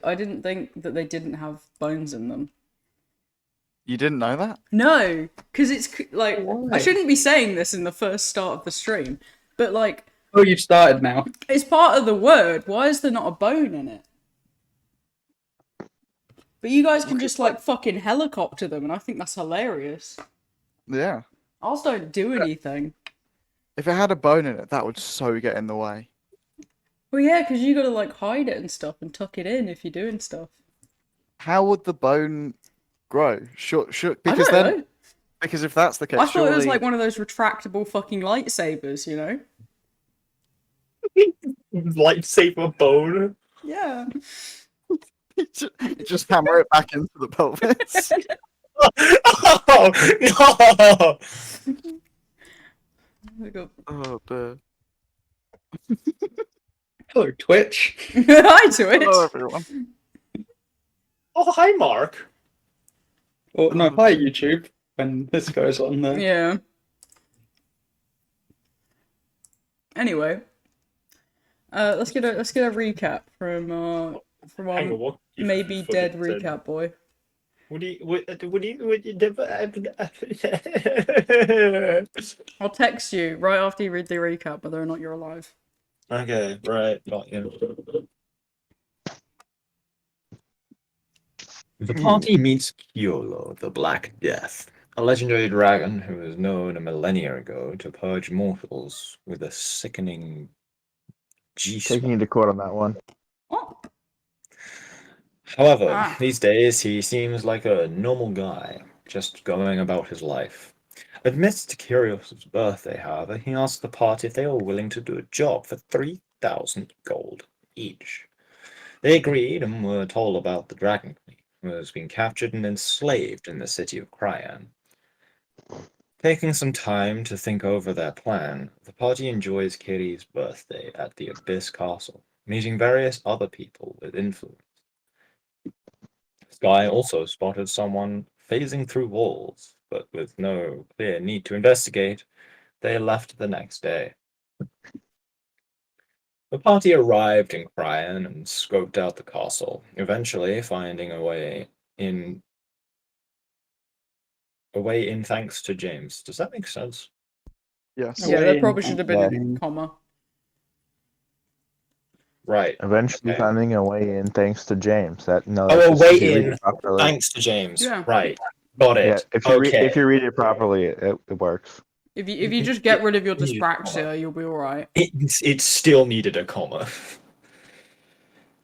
I didn't think that they didn't have bones in them. You didn't know that? No, because it's like I Why? shouldn't be saying this in the first start of the stream, but like Oh, you've started now. it's part of the word. Why is there not a bone in it? But you guys can just like fucking helicopter them, and I think that's hilarious. Yeah. Ours don't do anything. If it had a bone in it, that would so get in the way. Well, yeah, because you gotta like hide it and stuff and tuck it in if you're doing stuff. How would the bone grow? Sure, I because don't then, know. because if that's the case, I thought it was surely like one of those retractable fucking lightsabers, you know? Lightsaber bone. Yeah. just hammer it back into the pelvis. Oh no! Oh dear. Hello, Twitch. Hi to Hello it. everyone. Oh, hi, Mark. Or no, hi YouTube. When this goes on there. Yeah. Anyway, let's get a recap from our Hang on, what? maybe dead recap boy. Would you never? I'll text you right after you read the recap whether or not you're alive. Okay, right, got you. The party meets Kyolo, the Black Death, a legendary dragon who was known a millennia ago to purge mortals with a sickening Taking you to court on that one. Oh, However, these days he seems like a normal guy, just going about his life. Amidst Curios's birthday, however, he asked the party if they were willing to do a job for 3,000 gold each. They agreed and were told about the Dragon Queen, who has been captured and enslaved in the city of Cryan. Taking some time to think over their plan, the party enjoys Kiri's birthday at the Abyss Castle, meeting various other people with influence. Sky also spotted someone phasing through walls, but with no clear need to investigate, they left the next day. The party arrived in Cryan and scoped out the castle, eventually finding a way in thanks to James. Does that make sense? Yes. yeah, Away there in probably should have been Yeah. a comma. Right. Eventually Okay. finding a way in thanks to James. That no. Oh, a that's way if you read in it properly. thanks to James. Yeah. Right. Got Yeah, it. if you Okay. if you read it properly, it works. If you just get rid of your Needed a comma. dyspraxia, you'll be all right. It still needed a comma.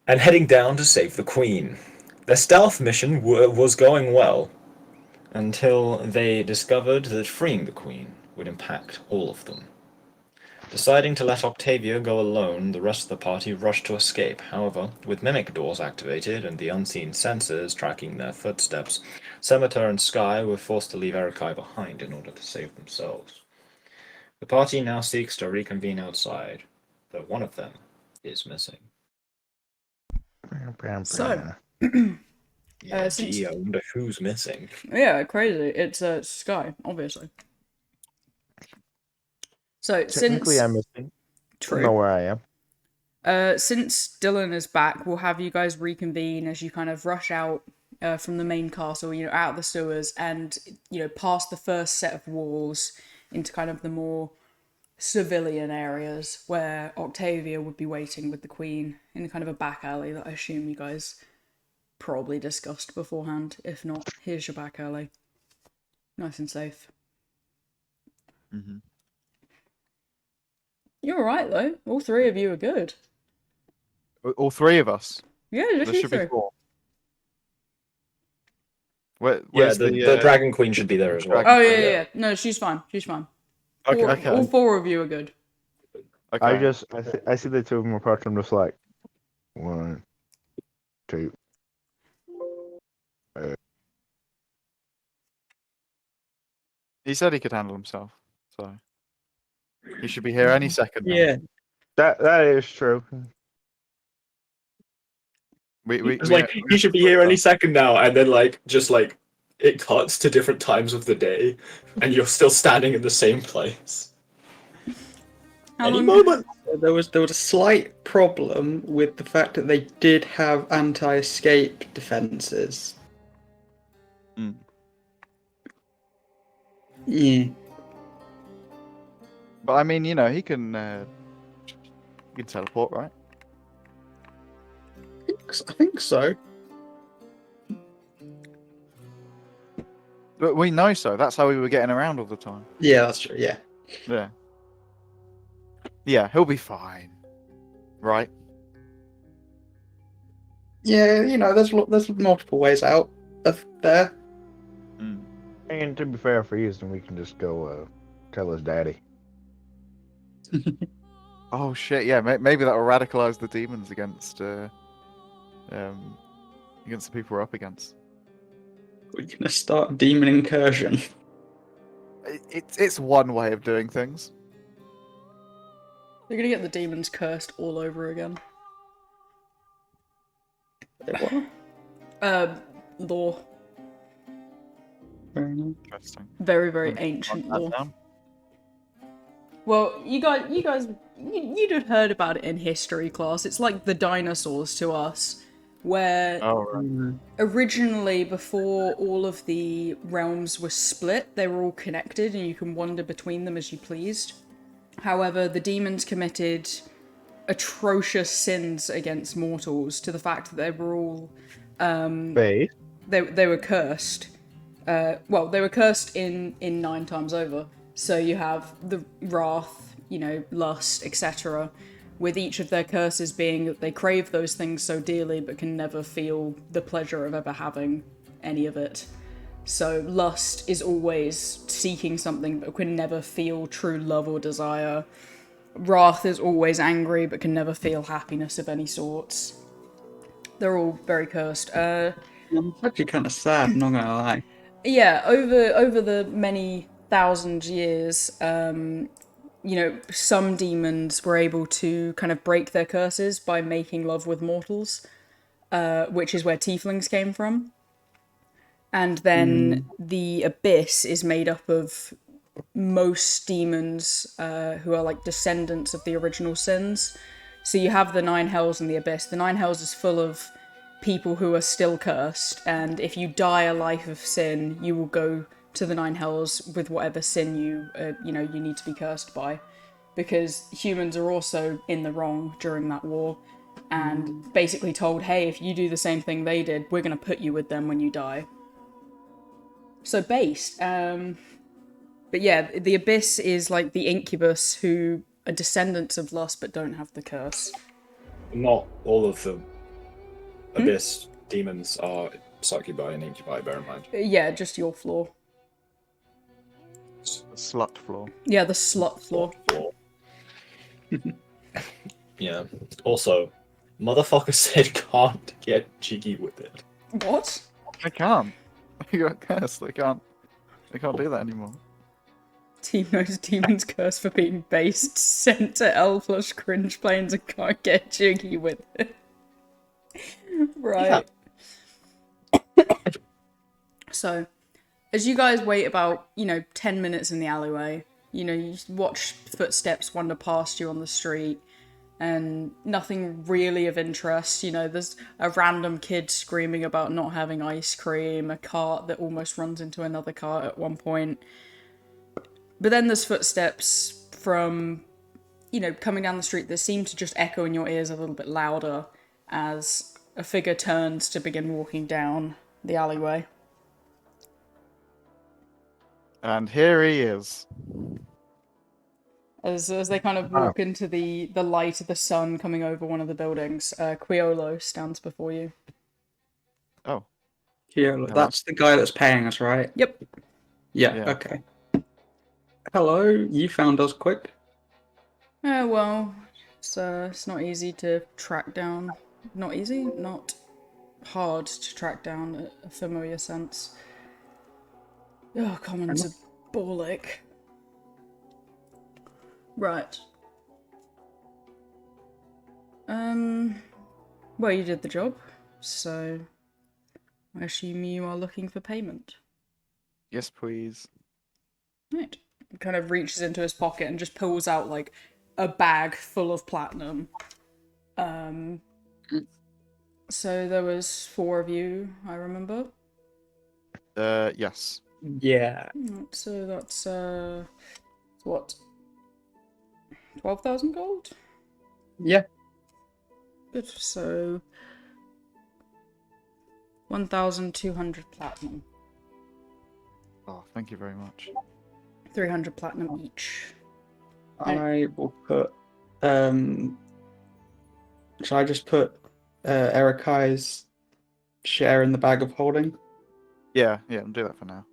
And heading down to save the Queen. Their stealth mission was going well until they discovered that freeing the Queen would impact all of them. Deciding to let Octavia go alone, the rest of the party rushed to escape. However, with mimic doors activated and the unseen sensors tracking their footsteps, Scimitar and Sky were forced to leave Erikai behind in order to save themselves. The party now seeks to reconvene outside, though one of them is missing. So, Yeah, since- gee, I wonder who's missing. yeah, crazy. It's Sky, obviously. So Technically, since I'm missing. I true. don't know where I am. Since Dylan is back, we'll have you guys reconvene as you kind of rush out from the main castle, you know, out of the sewers and, you know, past the first set of walls into kind of the more civilian areas where Octavia would be waiting with the Queen in kind of a back alley that I assume you guys probably discussed beforehand. If not, here's your back alley. Nice and safe. Mm-hmm. You're alright though. All three of you are good. All three of us. Yeah, just There you should three. be four. Yeah, Where's the Dragon Queen should be there as well. Oh yeah. No, she's fine. She's fine. Okay, All okay. four of you are good. Okay. I see the two of them approach. I'm just like 1, 2. He said he could handle himself, so he should be here any second. now. Yeah. That is true. It's like he should be here any second now, and then just it cuts to different times of the day, and you're still standing in the same place. How Any long? moment. There was a slight problem with the fact that they did have anti-escape defenses. Mm. Yeah, But I mean, you know, he can teleport, right? I think so. But we know so. That's how we were getting around all the time. Yeah, that's true. Yeah. Yeah. Yeah, he'll be fine. Right? Yeah, you know, there's multiple ways out of there. Mm. And to be fair for Houston, we can just go tell his daddy. Oh shit! Yeah, maybe that will radicalize the demons against the people we're up against. We're gonna start a demon incursion. It's one way of doing things. They're gonna get the demons cursed all over again. What? Lore. Fair enough. Interesting. Very, very Write ancient that lore. down. Well, you'd have heard about it in history class. It's like the dinosaurs to us, where Oh right. originally, before all of the realms were split, they were all connected and you can wander between them as you pleased. However, the demons committed atrocious sins against mortals to the fact that they were all Faith. they were cursed. Well, they were cursed in 9 times over. So you have the wrath, you know, lust, etc. With each of their curses being that they crave those things so dearly but can never feel the pleasure of ever having any of it. So lust is always seeking something but can never feel true love or desire. Wrath is always angry but can never feel happiness of any sorts. They're all very cursed. It's actually kind of sad, I'm not gonna lie. Yeah, over the many thousand years, you know, some demons were able to kind of break their curses by making love with mortals, which is where tieflings came from. And then the abyss is made up of most demons who are like descendants of the original sins. So you have the nine hells and the abyss. The nine hells is full of people who are still cursed, and if you die a life of sin, you will go to the nine hells with whatever sin you need to be cursed by, because humans are also in the wrong during that war, and basically told, hey, if you do the same thing they did, we're going to put you with them when you die. So based. But yeah, the abyss is like the incubus who are descendants of lust but don't have the curse. Not all of the abyss demons are succubi and incubi, bear in mind. Yeah, just your floor. Slut floor. Yeah, the slut floor. Yeah. Also, motherfucker said can't get jiggy with it. What? They can't. They got cursed. They can't do that anymore. Team knows demons curse for being based, sent to Lush cringe planes and can't get jiggy with it. Right. So, as you guys wait about, 10 minutes in the alleyway, you watch footsteps wander past you on the street, and nothing really of interest. There's a random kid screaming about not having ice cream, a cart that almost runs into another cart at one point. But then there's footsteps from, coming down the street that seem to just echo in your ears a little bit louder as a figure turns to begin walking down the alleyway. And here he is. As they kind of walk into the light of the sun coming over one of the buildings, Quiolo stands before you. Oh. Yeah, that's the guy that's paying us, right? Yep. Yeah. Okay. Hello, you found us quick. Well, it's not easy to track down. Not easy? Not hard to track down a familiar sense. Oh, commons are ballic. Right. Well, you did the job, so I assume you are looking for payment. Yes, please. Right. He kind of reaches into his pocket and just pulls out, like, a bag full of platinum. So there was 4 of you, I remember. Yes. Yeah. So that's what, 12,000 gold? Yeah. Good. So 1,200 platinum. Oh, thank you very much. 300 platinum each. I will put. Shall I just put Erikai's share in the bag of holding? Yeah, I'll do that for now.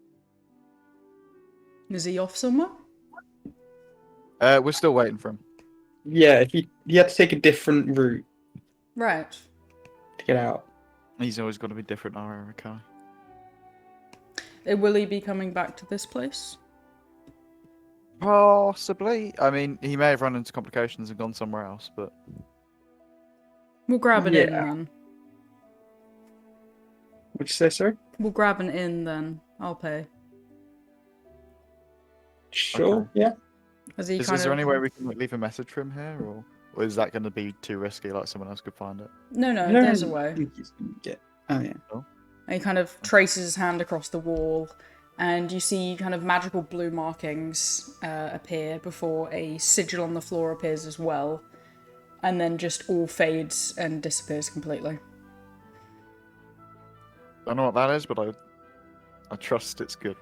Is he off somewhere? We're still waiting for him. Yeah, if you had to take a different route Right. to get out. He's always got to be different, our Erikai. Will he be coming back to this place? Possibly. I mean, he may have run into complications and gone somewhere else, but We'll grab an inn Yeah. then. What'd you say, sir? We'll grab an inn then. I'll pay. Sure. Okay. Yeah. As he is there any way we can leave a message for him here, or is that going to be too risky? Like someone else could find it. No, there's a way. Oh yeah. And he kind of traces his hand across the wall, and you see kind of magical blue markings appear before a sigil on the floor appears as well, and then just all fades and disappears completely. I don't know what that is, but I trust it's good.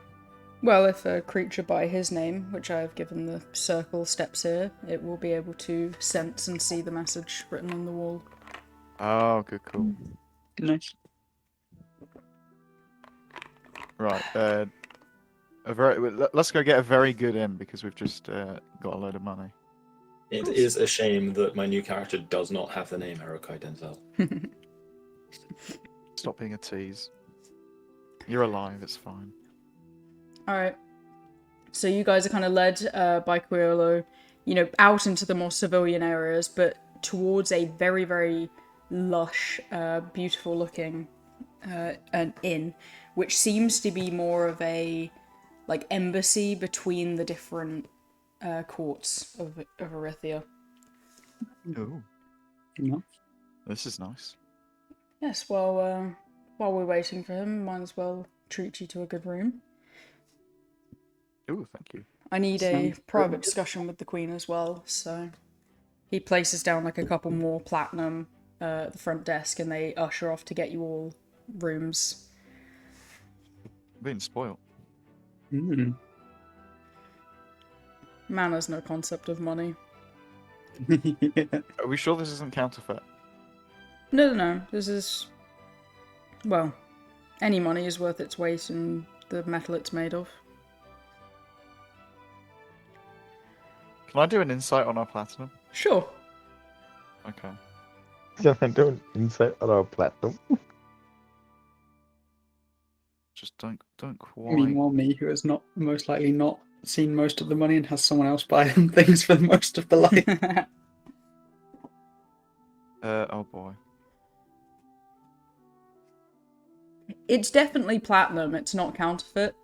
Well, if a creature by his name, which I have given the circle steps here, it will be able to sense and see the message written on the wall. Oh, good, cool. Nice. Right. Let's go get a very good inn because we've just got a load of money. It is a shame that my new character does not have the name Erikai Denzel. Stop being a tease. You're alive. It's fine. Alright. So you guys are kind of led by Quiolo, out into the more civilian areas, but towards a very, very lush, beautiful looking an inn, which seems to be more of a embassy between the different courts of Arithia. Oh, No. this is nice. Yes, well, while we're waiting for him, might as well treat you to a good room. Oh, thank you. I need a Sounds private good. discussion with the Queen as well, so he places down a couple more platinum at the front desk, and they usher off to get you all rooms. Being spoiled. Mm. Man has no concept of money. Are we sure this isn't counterfeit? No. This is... Well, any money is worth its weight in the metal it's made of. Can I do an insight on our platinum? Sure. Okay. Can I do an insight on our platinum? Just don't quite. Meanwhile, me, who has not most likely not seen most of the money and has someone else buy them things for most of the life. Oh boy. It's definitely platinum, it's not counterfeit.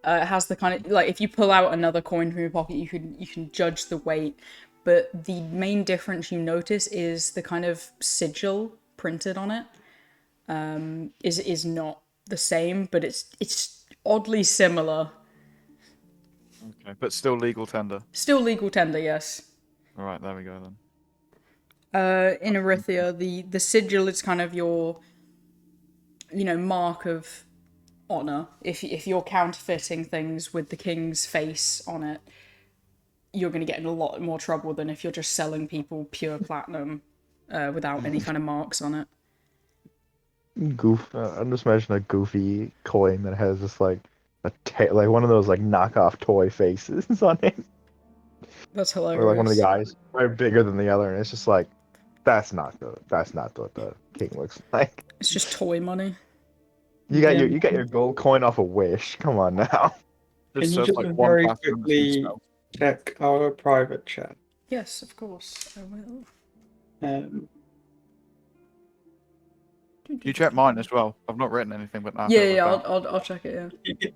It has the kind of, if you pull out another coin from your pocket, you can judge the weight, but the main difference you notice is the kind of sigil printed on it is not the same, but it's oddly similar. Okay, but still legal tender. Still legal tender, yes. All right, there we go then. In Arithia, the sigil is kind of your, mark of honor. If you're counterfeiting things with the king's face on it, you're going to get in a lot more trouble than if you're just selling people pure platinum without any kind of marks on it. I'm just imagining a goofy coin that has just like one of those knockoff toy faces on it, That's hilarious. or one of the guys way bigger than the other, and it's just like that's not what the king looks like. It's just toy money. You got Yeah. you got your gold coin off a Wish. Come on now. Can you serves just one very platinum and quickly some check our private chat? Yes, of course, I will. You check mine as well. I've not written anything, but now. Yeah, I'll check it. Yeah.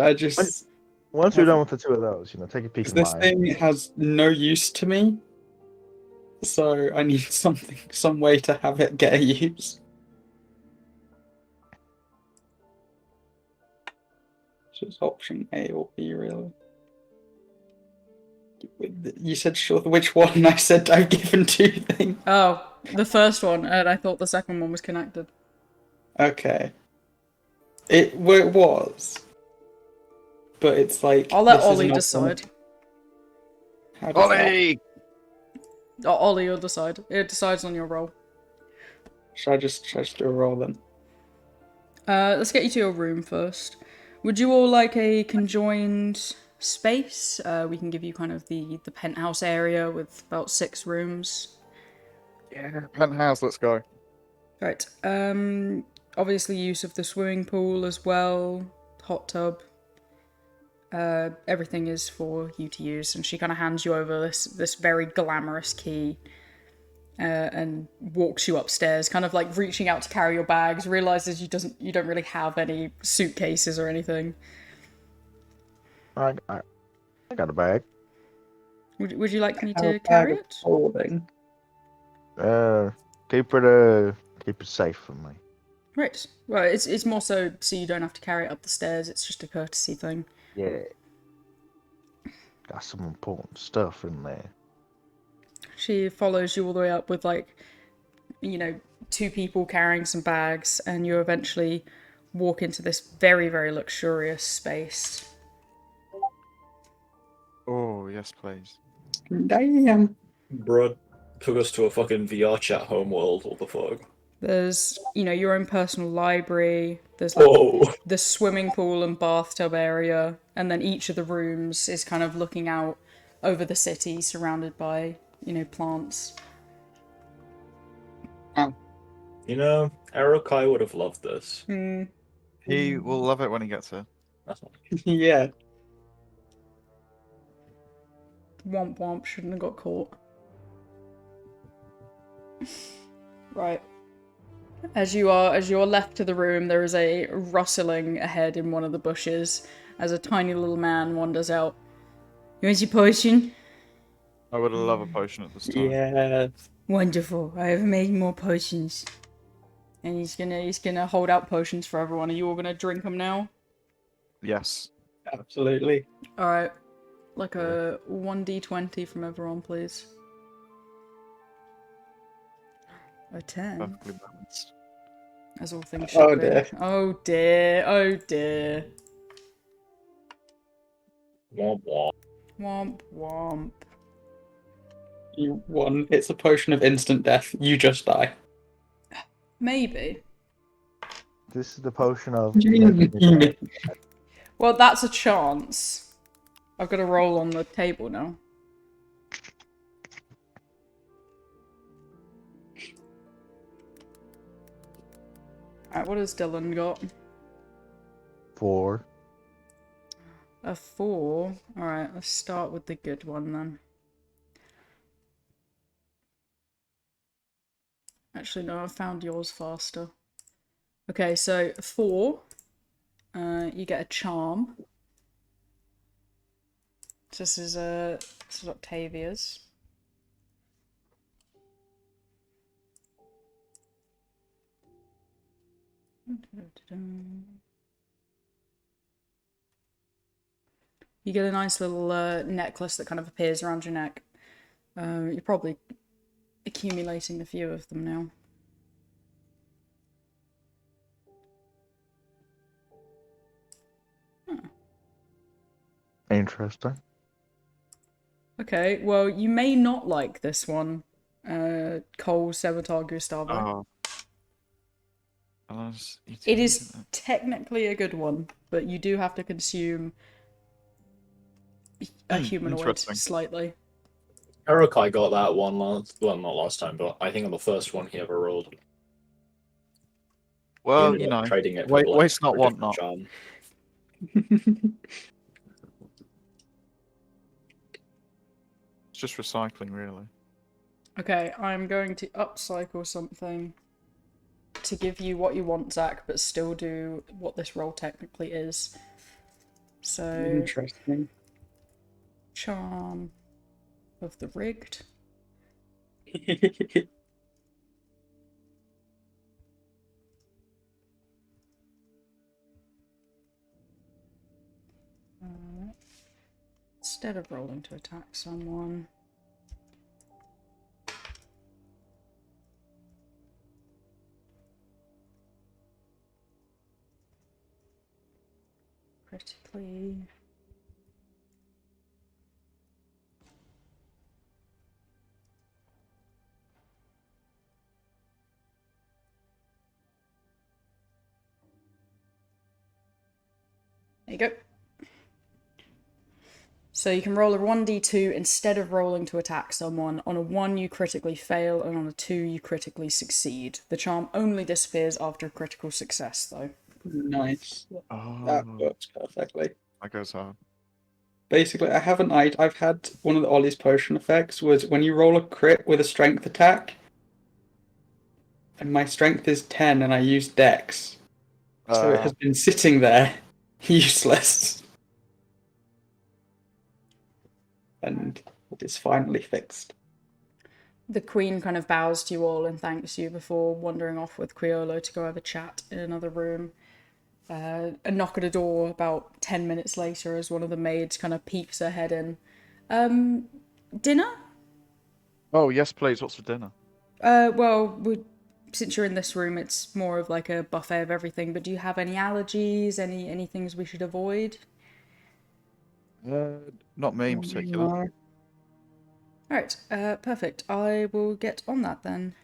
I just Once you're done with the two of those, take a peek at this mine. thing has no use to me, So I need some way to have it get a use. Just option A or B, really. You said sure. Which one? I said I've given 2 things. Oh, the first one, and I thought the second one was connected. Okay. It was, but it's like I'll let this is Ollie an decide. How does that? Ollie! Or Ollie will decide. It decides on your roll. Should I just do a roll then? Let's get you to your room first. Would you all like a conjoined space? We can give you kind of the penthouse area with about 6 rooms. Yeah, penthouse, let's go. Right. Obviously use of the swimming pool as well. Hot tub. Everything is for you to use, and she kind of hands you over this very glamorous key. And walks you upstairs, kind of like reaching out to carry your bags, realizes you don't really have any suitcases or anything. I got a bag. Would you like me Have a to bag carry of it? clothing. Keep it safe for me. Right. Well, it's more so you don't have to carry it up the stairs. It's just a courtesy thing. Yeah. Got some important stuff in there. She follows you all the way up with 2 people carrying some bags, and you eventually walk into this very, very luxurious space. Oh, yes, please. Damn. Bruh took us to a fucking VR chat homeworld. What the fuck? There's, your own personal library. There's Whoa. the swimming pool and bathtub area, and then each of the rooms is kind of looking out over the city, surrounded by, plants. Arokai would have loved this. He will love it when he gets here. That's not... Yeah. Womp womp, shouldn't have got caught. Right. As you're left to the room, there is a rustling ahead in one of the bushes as a tiny little man wanders out. You want your potion? I would love a potion at this time. Yeah. Wonderful. I have made more potions. And he's gonna hold out potions for everyone. Are you all gonna drink them now? Yes. Absolutely. Alright. Like a 1d20 from everyone, please. A 10. Perfectly balanced. As all things should Oh be. dear. Oh dear. Oh dear. Womp womp. Womp womp. You won. It's a potion of instant death. You just die. Maybe. This is the potion of. Well, that's a chance. I've got to roll on the table now. Alright, what has Dylan got? 4. A 4. Alright, let's start with the good one then. Actually, no, I found yours faster. Okay, so 4. You get a charm. So this is Octavia's. You get a nice little necklace that kind of appears around your neck. You're probably accumulating a few of them now. Interesting. Okay, well, you may not like this one, Cole Sevatar Gustavo. Oh. It is technically a good one, but you do have to consume a humanoid slightly. Arokai got that one not last time, but I think on the first one he ever rolled. Well, He ended up trading it for wait, black waste not, for a want different not. charm. It's just recycling, really. Okay, I'm going to upcycle something to give you what you want, Zach, but still do what this roll technically is. So, Interesting. charm of the rigged. Instead of rolling to attack someone. Critically. There you go. So you can roll a 1d2 instead of rolling to attack someone. On a 1 you critically fail, and on a 2 you critically succeed. The charm only disappears after a critical success, though. Nice. Oh, That works perfectly. that goes hard. Basically, I've had one of the Ollie's potion effects was when you roll a crit with a strength attack, and my strength is 10 and I use Dex. So it has been sitting there, useless. And it is finally fixed. The Queen kind of bows to you all and thanks you before wandering off with Criollo to go have a chat in another room. A knock at a door about 10 minutes later as one of the maids kind of peeks her head in. Dinner? Oh, yes, please. What's for dinner? Well, since you're in this room, it's more of like a buffet of everything, but do you have any allergies, any things we should avoid? Not me in particular. No. Alright, perfect. I will get on that then.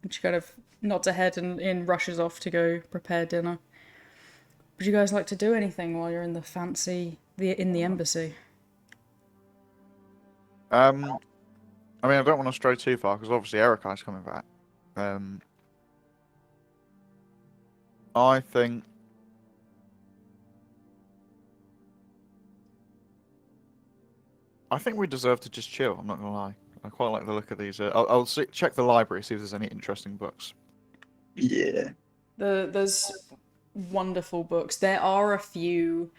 And she kind of nods her head and rushes off to go prepare dinner. Would you guys like to do anything while you're in the embassy? I mean, I don't want to stray too far because obviously Erikai's coming back. I think we deserve to just chill. I'm not gonna lie. I quite like the look of these. I'll check the library, see if there's any interesting books. Yeah. There's wonderful books. There are a few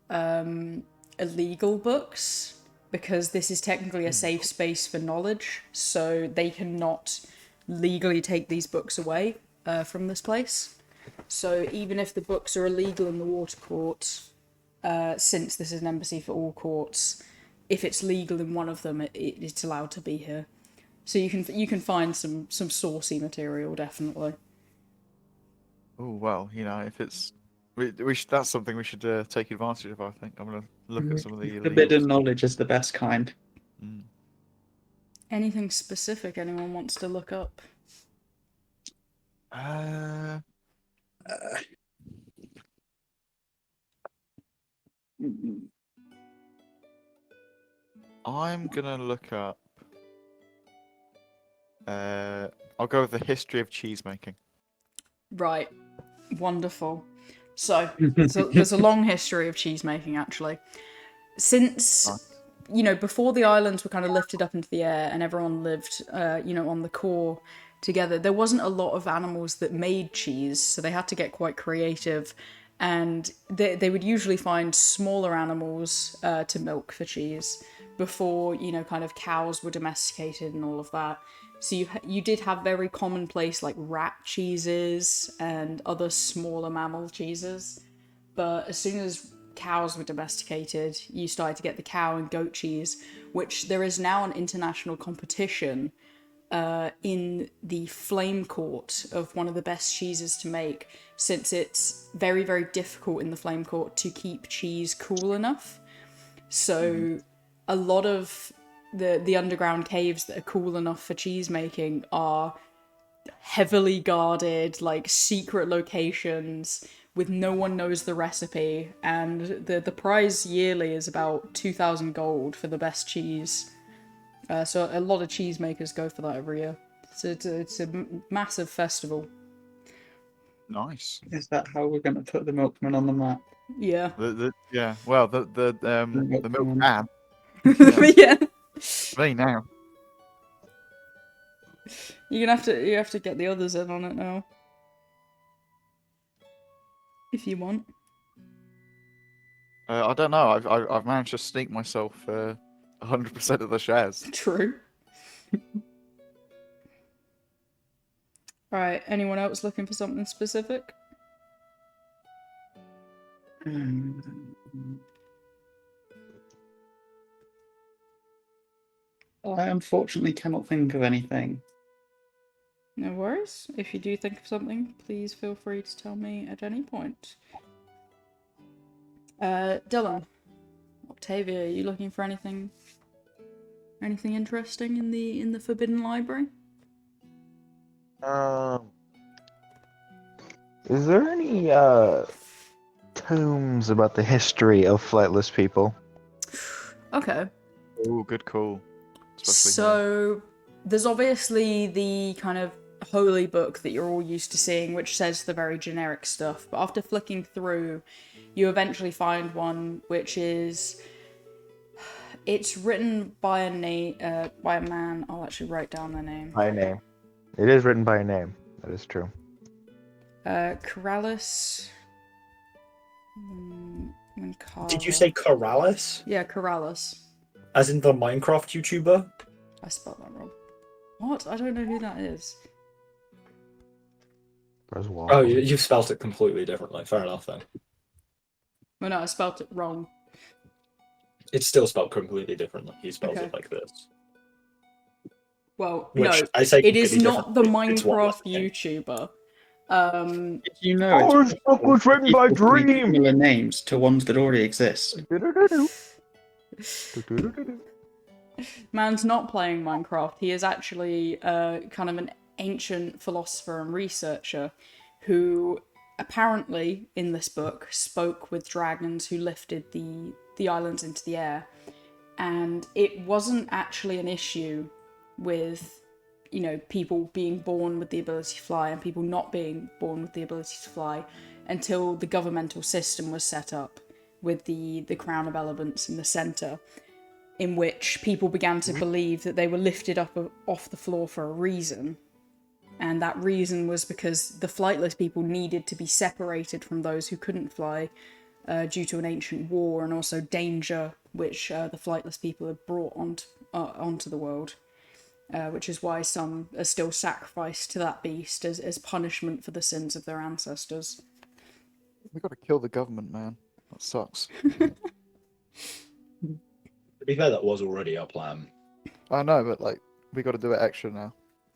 illegal books because this is technically a safe space for knowledge, so they cannot legally take these books away from this place. So even if the books are illegal in the water court, since this is an embassy for all courts, if it's legal in one of them, it's allowed to be here. So you can find some saucy material, definitely. Oh well, if it's that's something we should take advantage of. I think I'm gonna look at some of the Forbidden illegals. knowledge is the best kind. Mm. Anything specific anyone wants to look up? I'm gonna look up. I'll go with the history of cheese making. Right. Wonderful. So, there's a long history of cheese making, actually. Since, before the islands were kind of lifted up into the air and everyone lived, on the core together, there wasn't a lot of animals that made cheese, so they had to get quite creative. And they would usually find smaller animals to milk for cheese before, kind of cows were domesticated and all of that. So you did have very commonplace like rat cheeses and other smaller mammal cheeses. But as soon as cows were domesticated, you started to get the cow and goat cheese, which there is now an international competition in the flame court of one of the best cheeses to make, since it's very, very difficult in the flame court to keep cheese cool enough. So a lot of the underground caves that are cool enough for cheese making are heavily guarded, like secret locations with no one knows the recipe, and the prize yearly is about 2,000 gold for the best cheese. So a lot of cheesemakers go for that every year. So it's a massive festival. Nice. Is that how we're going to put the milkman on the map? Yeah. Well, the milk man. Yeah. Me now. You have to get the others in on it now. If you want. I don't know. I've managed to sneak myself 100% of the shares. True. Right, anyone else looking for something specific? I unfortunately cannot think of anything. No worries. If you do think of something, please feel free to tell me at any point. Dylan, Octavia, are you looking for anything interesting in the Forbidden Library? Is there any tomes about the history of flightless people? Okay. Oh, good call. Especially here. So there's obviously the kind of holy book that you're all used to seeing, which says the very generic stuff. But after flicking through, you eventually find one which is it's written by a man. I'll actually write down their name. By name. It is written by name. That is true. Corrales. Did you say Corrales? Yeah, Corrales. As in the Minecraft YouTuber? I spelled that wrong. What? I don't know who that is. Oh, you've spelt it completely differently. Fair enough then. Well, no, I spelled it wrong. It's still spelled completely differently. He spells Okay. it like this. Well, Which no, I say it is completely not the differently. It's one Minecraft letter. YouTuber. Did you know Oh, this book was written by people need Dream! similar names to ones that already exist? Man's not playing Minecraft. He is actually kind of an ancient philosopher and researcher who apparently, in this book, spoke with dragons who lifted the islands into the air. And it wasn't actually an issue with, people being born with the ability to fly and people not being born with the ability to fly until the governmental system was set up with the crown of elements in the centre, in which people began to believe that they were lifted up off the floor for a reason. And that reason was because the flightless people needed to be separated from those who couldn't fly due to an ancient war and also danger which the flightless people had brought onto the world. Which is why some are still sacrificed to that beast as punishment for the sins of their ancestors. We gotta kill the government, man. That sucks. To be fair, that was already our plan. I know, but we gotta do it extra now.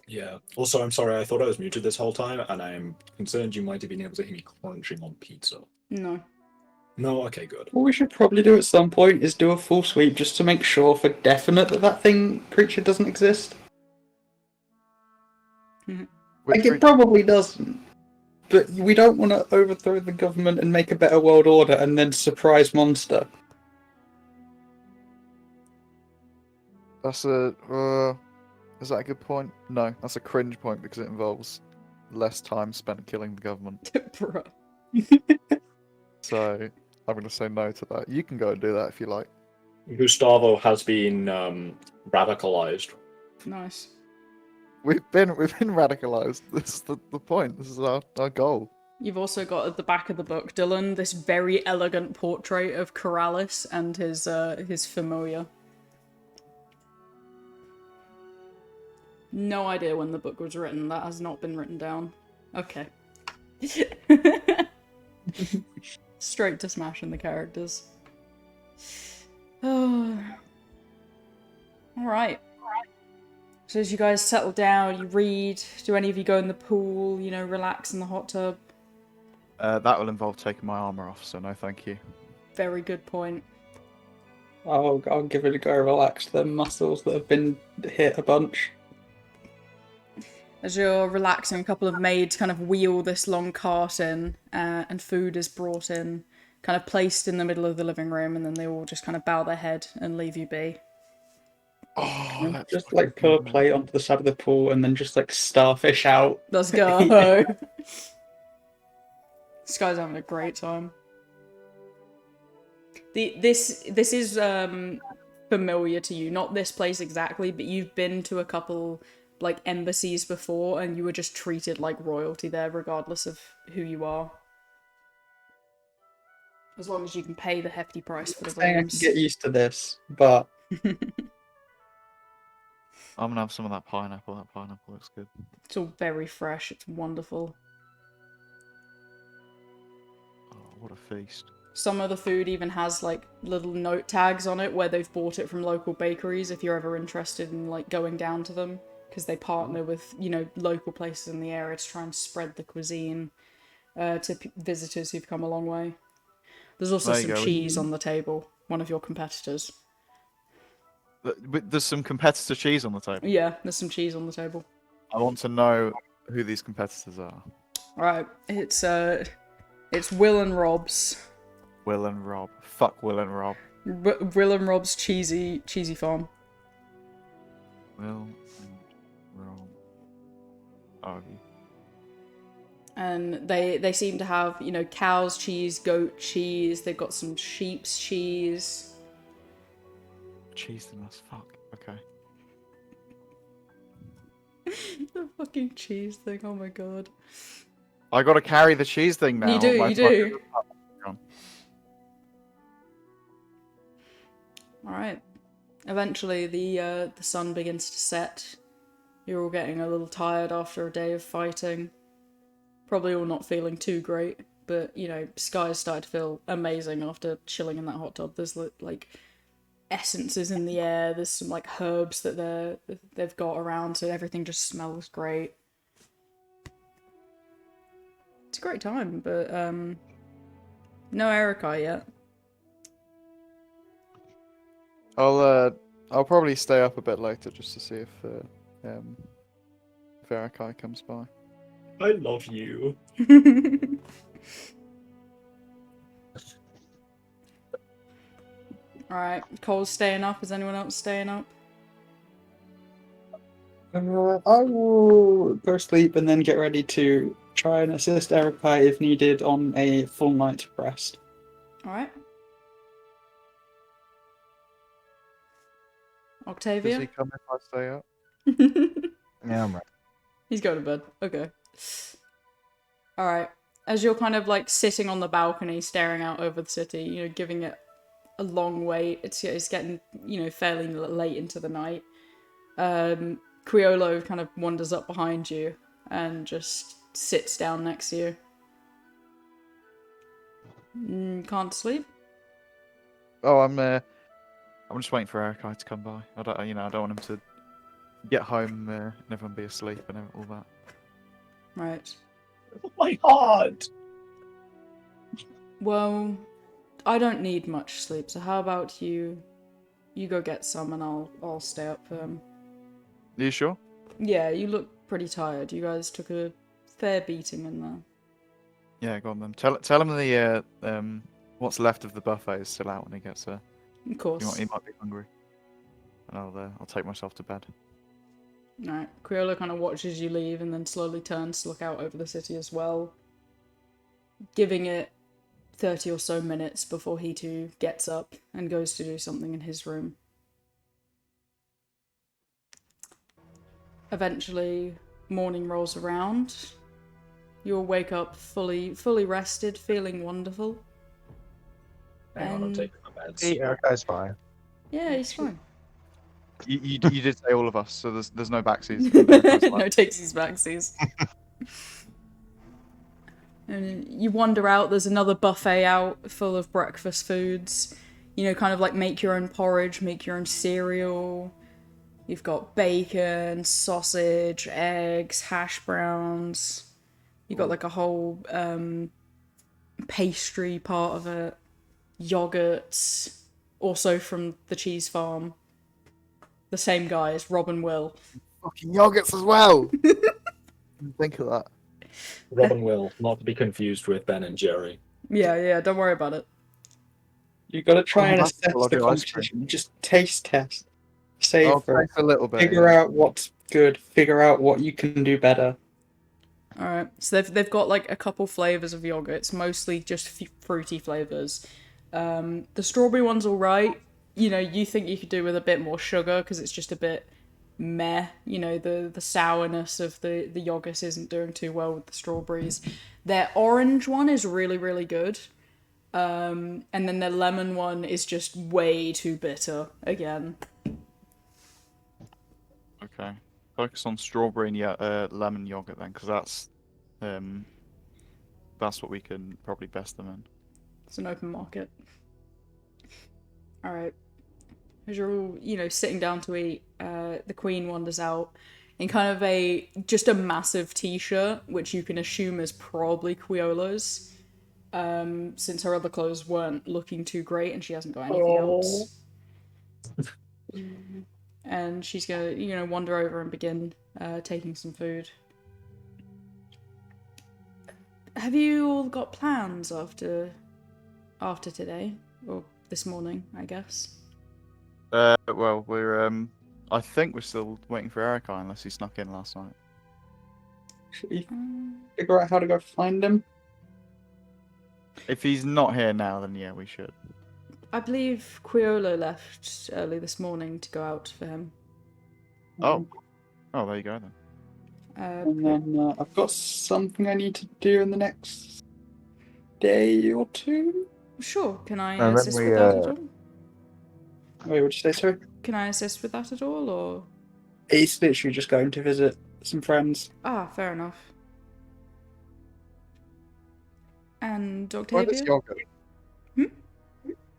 Yeah. Also, I'm sorry, I thought I was muted this whole time, and I'm concerned you might have been able to hear me crunching on pizza. No. No? Okay, good. What we should probably do at some point is do a full sweep just to make sure for definite that creature doesn't exist. It probably doesn't. But we don't want to overthrow the government and make a better world order and then surprise monster. That's is that a good point? No, that's a cringe point because it involves less time spent killing the government. Bruh. So I'm gonna say no to that. You can go and do that if you like. Gustavo has been radicalized. Nice. We've been radicalized. This is the point. This is our goal. You've also got at the back of the book, Dylan, this very elegant portrait of Corrales and his familiar. No idea when the book was written. That has not been written down. Okay. Straight to smashing the characters. Oh. Alright. So as you guys settle down, you read, do any of you go in the pool, relax in the hot tub? That will involve taking my armor off, so no thank you. Very good point. I'll give it a go, relax the muscles that have been hit a bunch. As you're relaxing, a couple of maids kind of wheel this long cart in, and food is brought in, kind of placed in the middle of the living room, and then they all just kind of bow their head and leave you be. Oh, that's Just put a plate onto the side of the pool and then just starfish out. Let's go. This guy's having a great time. This is familiar to you, not this place exactly, but you've been to a couple embassies before, and you were just treated like royalty there, regardless of who you are. As long as you can pay the hefty price for the I can rooms. get used to this, but I'm gonna have some of that pineapple. That pineapple looks good. It's all very fresh. It's wonderful. Oh, what a feast! Some of the food even has like little note tags on it where they've bought it from local bakeries if you're ever interested in like going down to them, because they partner with, you know, local places in the area to try and spread the cuisine to visitors who've come a long way. There's also There you some go. cheese on the table, one of your competitors. There's some competitor cheese on the table. Yeah, there's some cheese on the table. I want to know who these competitors are. Alright, it's Will and Rob's. Will and Rob. Fuck Will and Rob. Will and Rob's cheesy farm. Will and Rob. Oh, And they seem to have, you know, cow's cheese, goat cheese, they've got some sheep's cheese. cheese they must fuck. Okay. The fucking cheese thing, oh my god. I gotta carry the cheese thing now. You do, My you do. fucking- Alright. Eventually the sun begins to set. You're all getting a little tired after a day of fighting. Probably all not feeling too great, but, you know, skies started to feel amazing after chilling in that hot tub. There's, like, essences in the air, there's some, like, herbs that they've got around, so everything just smells great. It's a great time, but, no Erica yet. I'll probably stay up a bit later just to see if Verakai comes by. I love you. Alright, Cole's staying up. Is anyone else staying up? I will go sleep and then get ready to try and assist Erica if needed on a full night's rest. Alright. Does Octavia? he come if I stay up? Yeah, I'm right. He's going to bed. Okay. Alright. As you're kind of like sitting on the balcony staring out over the city, you know, giving it a long wait. It's getting, you know, fairly late into the night. Criollo kind of wanders up behind you and just sits down next to you. Can't sleep? Oh, I'm just waiting for Erikai to come by. I don't want him to get home and everyone be asleep and all that. Right. My heart! Well, I don't need much sleep, so how about you go get some and I'll stay up for them. Are you sure? Yeah, you look pretty tired. You guys took a fair beating in there. Yeah, go on then. Tell him the what's left of the buffet is still out when he gets there. Of course. He might be hungry. And I'll take myself to bed. Alright, Criollo kind of watches you leave and then slowly turns to look out over the city as well. Giving it 30 or so minutes before he too gets up and goes to do something in his room. Eventually, morning rolls around. You'll wake up fully rested, feeling wonderful. Hang on, I'm And- taking my meds. Hey, Erica's fine. Yeah, he's fine. You did say all of us, so there's no backsies. Erikai's No fine. takesies backsies. And you wander out, there's another buffet out full of breakfast foods. You know, kind of like make your own porridge, make your own cereal. You've got bacon, sausage, eggs, hash browns. You've got like a whole pastry part of it. Yogurts. Also from the cheese farm. The same guys, Rob and Will. Fucking yogurts as well. Didn't think of that. Robin Will, not to be confused with Ben and Jerry. Yeah, don't worry about it. You got to try and that's assess cool, I'll the do ice cream. competition. Just taste test. I'll Savor. taste a little bit. Figure yeah. out what's good. Figure out what you can do better. Alright, so they've got like a couple flavours of yogurts, mostly just fruity flavours. The strawberry one's alright. You know, you think you could do with a bit more sugar because it's just a bit meh. You know, the sourness of the yogurt isn't doing too well with the strawberries. Their orange one is really, really good. And then their lemon one is just way too bitter again. Okay. Focus on strawberry and lemon yogurt then, because that's what we can probably best them in. It's an open market. All right. As you're all, sitting down to eat, the queen wanders out in kind of just a massive t-shirt, which you can assume is probably Quiola's, since her other clothes weren't looking too great and she hasn't got anything else. And she's gonna, wander over and begin taking some food. Have you all got plans after today? Or this morning, I guess? Well, I think we're still waiting for Erica unless he snuck in last night. Should we figure out how to go find him? If he's not here now, then yeah, we should. I believe Quiolo left early this morning to go out for him. Oh, there you go then. And then I've got something I need to do in the next day or two. Sure, can I And then assist we, with that at all? Wait, what'd you say, sorry? Can I assist with that at all, or...? He's literally just going to visit some friends. Ah, fair enough. And Try this Octavia? yogurt.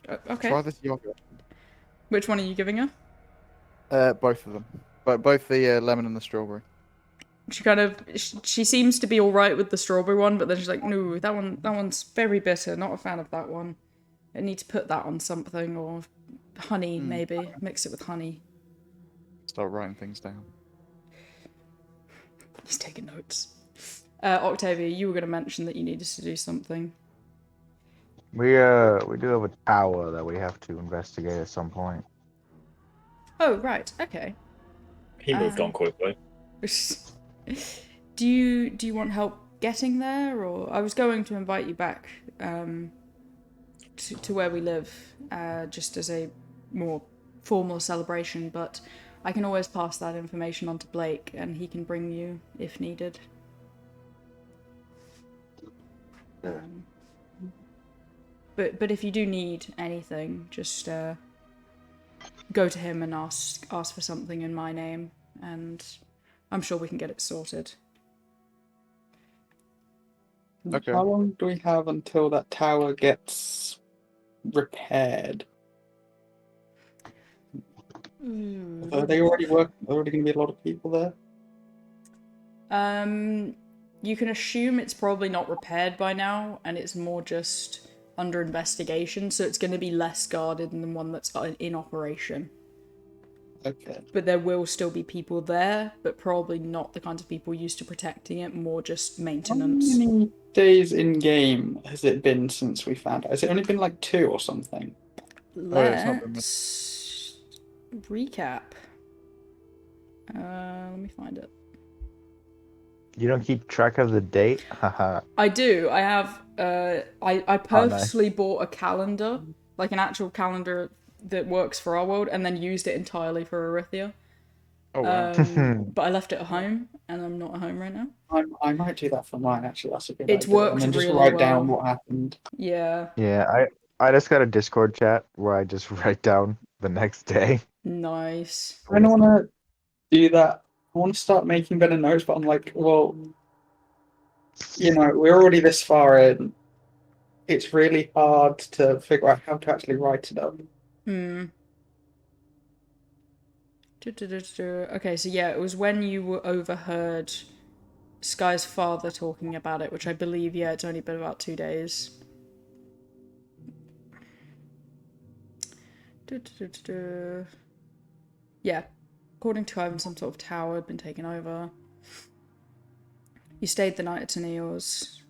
Okay. Try this yogurt. Which one are you giving her? Both of them. But both the lemon and the strawberry. She seems to be alright with the strawberry one, but then she's like, no, that one's very bitter, not a fan of that one. I need to put that on something, or honey, maybe. Mix it with honey. Start writing things down. He's taking notes. Octavia, you were going to mention that you needed to do something. We do have a tower that we have to investigate at some point. Oh, right, okay. He moved on quickly. Do you want help getting there, or I was going to invite you back to where we live, just as a more formal celebration, but I can always pass that information on to Blake and he can bring you if needed. But if you do need anything, just go to him and ask for something in my name, and I'm sure we can get it sorted. Okay. How long do we have until that tower gets repaired? Are they already working? Already going to be a lot of people there? You can assume it's probably not repaired by now, and it's more just under investigation, so it's going to be less guarded than the one that's in operation. Okay. But there will still be people there, but probably not the kinds of people used to protecting it, more just maintenance. How many days in game has it been since we found out? Has it only been like 2 or something? Let's recap. Let me find it. You don't keep track of the date? Haha. I do. I have. I purposely bought a calendar, like an actual calendar that works for our world, and then used it entirely for Arithia. Oh wow. But I left it at home, and I'm not at home right now. I might do that for mine, actually. That's a good It's idea. worked and then just really write down well. what happened. Yeah. Yeah, I just got a Discord chat where I just write down the next day. Nice. I don't want to do that. I want to start making better notes, but I'm like, well, we're already this far in. It's really hard to figure out how to actually write it up. Okay, so yeah, it was when you overheard Sky's father talking about it, which I believe, it's only been about 2 days. Yeah, according to Ivan, some sort of tower had been taken over. You stayed the night at Tennille's.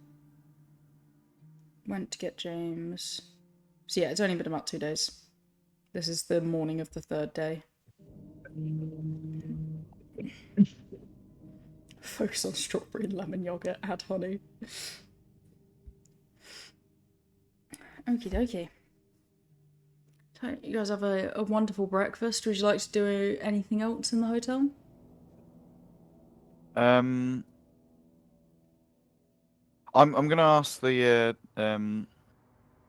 Went to get James. So yeah, it's only been about 2 days. This is the morning of the 3rd day. Focus on strawberry and lemon yogurt, add honey. Okie dokie. So you guys have a wonderful breakfast. Would you like to do anything else in the hotel? I'm gonna ask the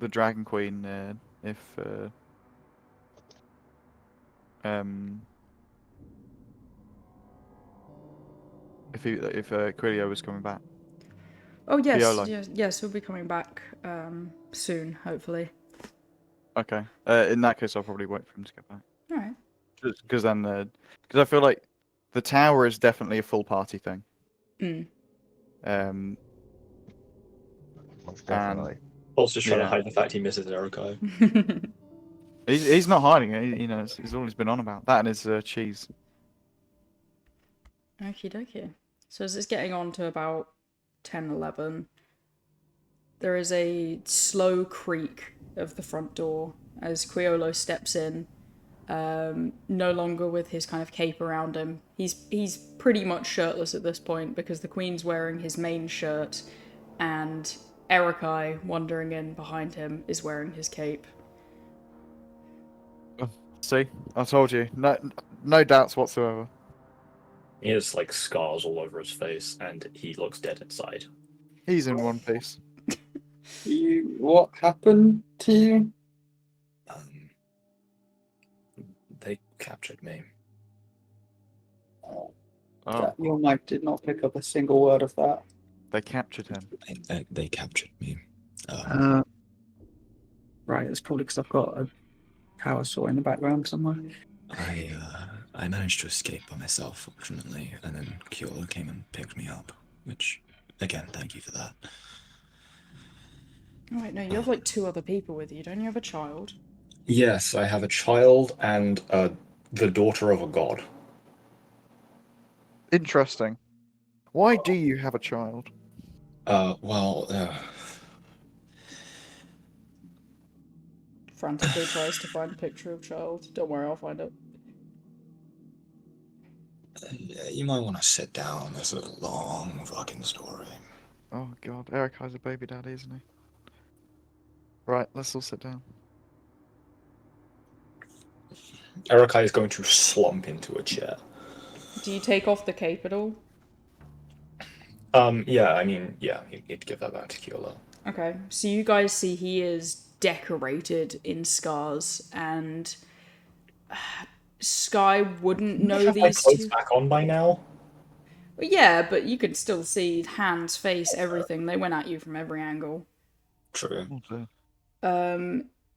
Dragon Queen if if Quilio was coming back. Oh yes, Piolo. yes, we'll be coming back soon, hopefully. Okay. In that case, I'll probably wait for him to get back. All right. Because then, because I feel like the tower is definitely a full party thing. Mm. Most And definitely. Paul's just trying to Yeah. hide the fact he misses Erikai. he's not hiding it. You know, he's always been on about that and his cheese. Okie dokie. So as it's getting on to about 10, 11, there is a slow creak of the front door as Quiolo steps in, no longer with his kind of cape around him. He's pretty much shirtless at this point because the Queen's wearing his main shirt and Erikai, wandering in behind him, is wearing his cape. See, I told you. No doubts whatsoever. He has like scars all over his face, and he looks dead inside. He's in one piece. What happened to you? They captured me. Oh, Your mic did not pick up a single word of that. they captured him. They captured me. Right, it's probably because I've got a power saw in the background somewhere. I managed to escape by myself, fortunately, and then Kyola came and picked me up, which, again, thank you for that. Oh wait, no, you have like 2 other people with you. Don't you have a child? Yes, I have a child and the daughter of a god. Interesting. Why do you have a child? Frantically tries to find a picture of child. Don't worry, I'll find it. You might want to sit down. It's a long fucking story. Oh god, Erikai's a baby daddy, isn't he? Right, let's all sit down. Erikai is going to slump into a chair. Do you take off the cape at all? Yeah, I mean, yeah, you'd give that back to Kyola. Okay, so you guys see he is decorated in scars, and Sky wouldn't know Have my these clothes two. back on by now? Well, yeah, but you could still see hands, face, everything. They went at you from every angle. True.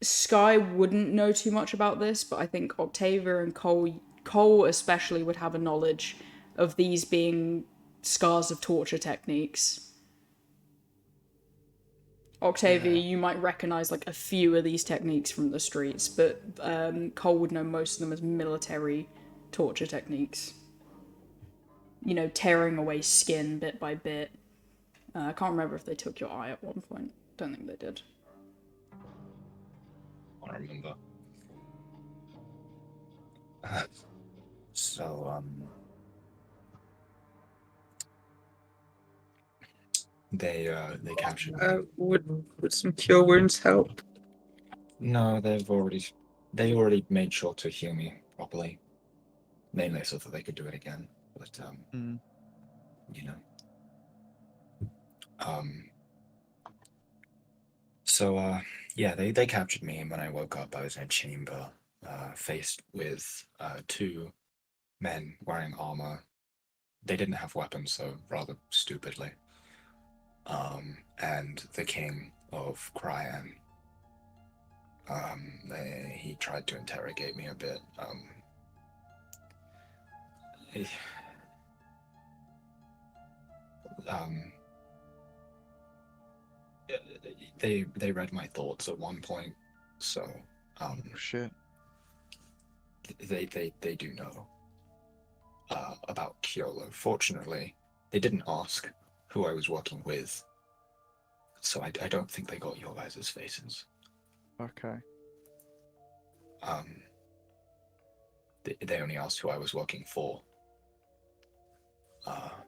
Sky wouldn't know too much about this, but I think Octavia and Cole especially would have a knowledge of these being scars of torture techniques. Octavia, you might recognize like a few of these techniques from the streets, but Cole would know most of them as military torture techniques. You know, tearing away skin bit by bit. I can't remember if they took your eye at one point. Don't think they did. I remember. So, they captured me. Would some cure wounds help? No, they already made sure to heal me properly. Mainly so that they could do it again. But, you know. So, yeah, they captured me, and when I woke up, I was in a chamber, faced with 2 men wearing armor. They didn't have weapons, so rather stupidly. And the king of Cryan. He tried to interrogate me a bit. They read my thoughts at one point, so Shit. they do know about Kyolo. Fortunately, they didn't ask who I was working with, so I don't think they got your guys' faces. Okay. They only asked who I was working for,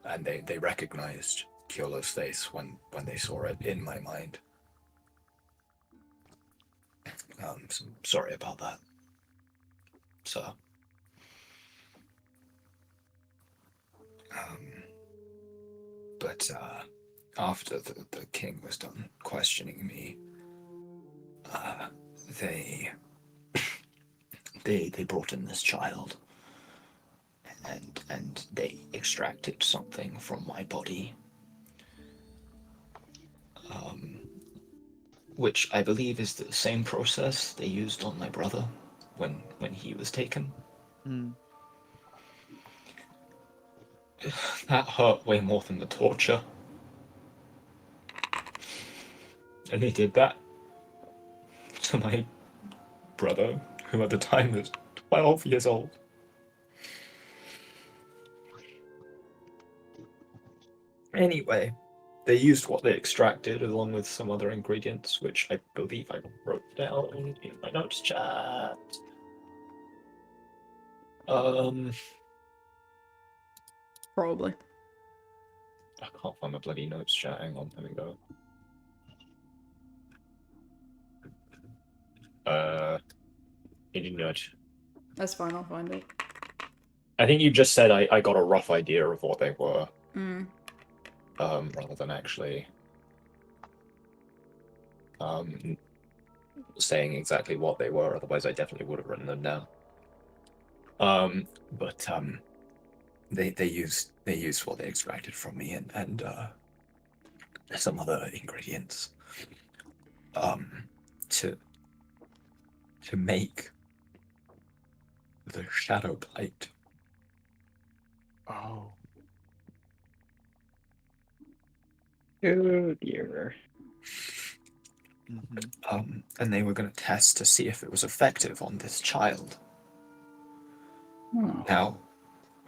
and they recognized Kyolo's face when they saw it in my mind. So sorry about that. So, but after the king was done questioning me, they brought in this child, and they extracted something from my body, which I believe is the same process they used on my brother when he was taken. That hurt way more than the torture. And they did that to my brother, who at the time was 12 years old. Anyway, they used what they extracted along with some other ingredients, which I believe I wrote down in my notes chat. Probably. I can't find my bloody notes chat. Hang on, there we go. Can you nudge? That's fine, I'll find it. I think you just said I got a rough idea of what they were. Mm. Rather than actually saying exactly what they were, otherwise I definitely would have written them down. But they used what they extracted from me and some other ingredients to make the shadow blight. Oh. Oh dear. And they were going to test to see if it was effective on this child. Oh. Now,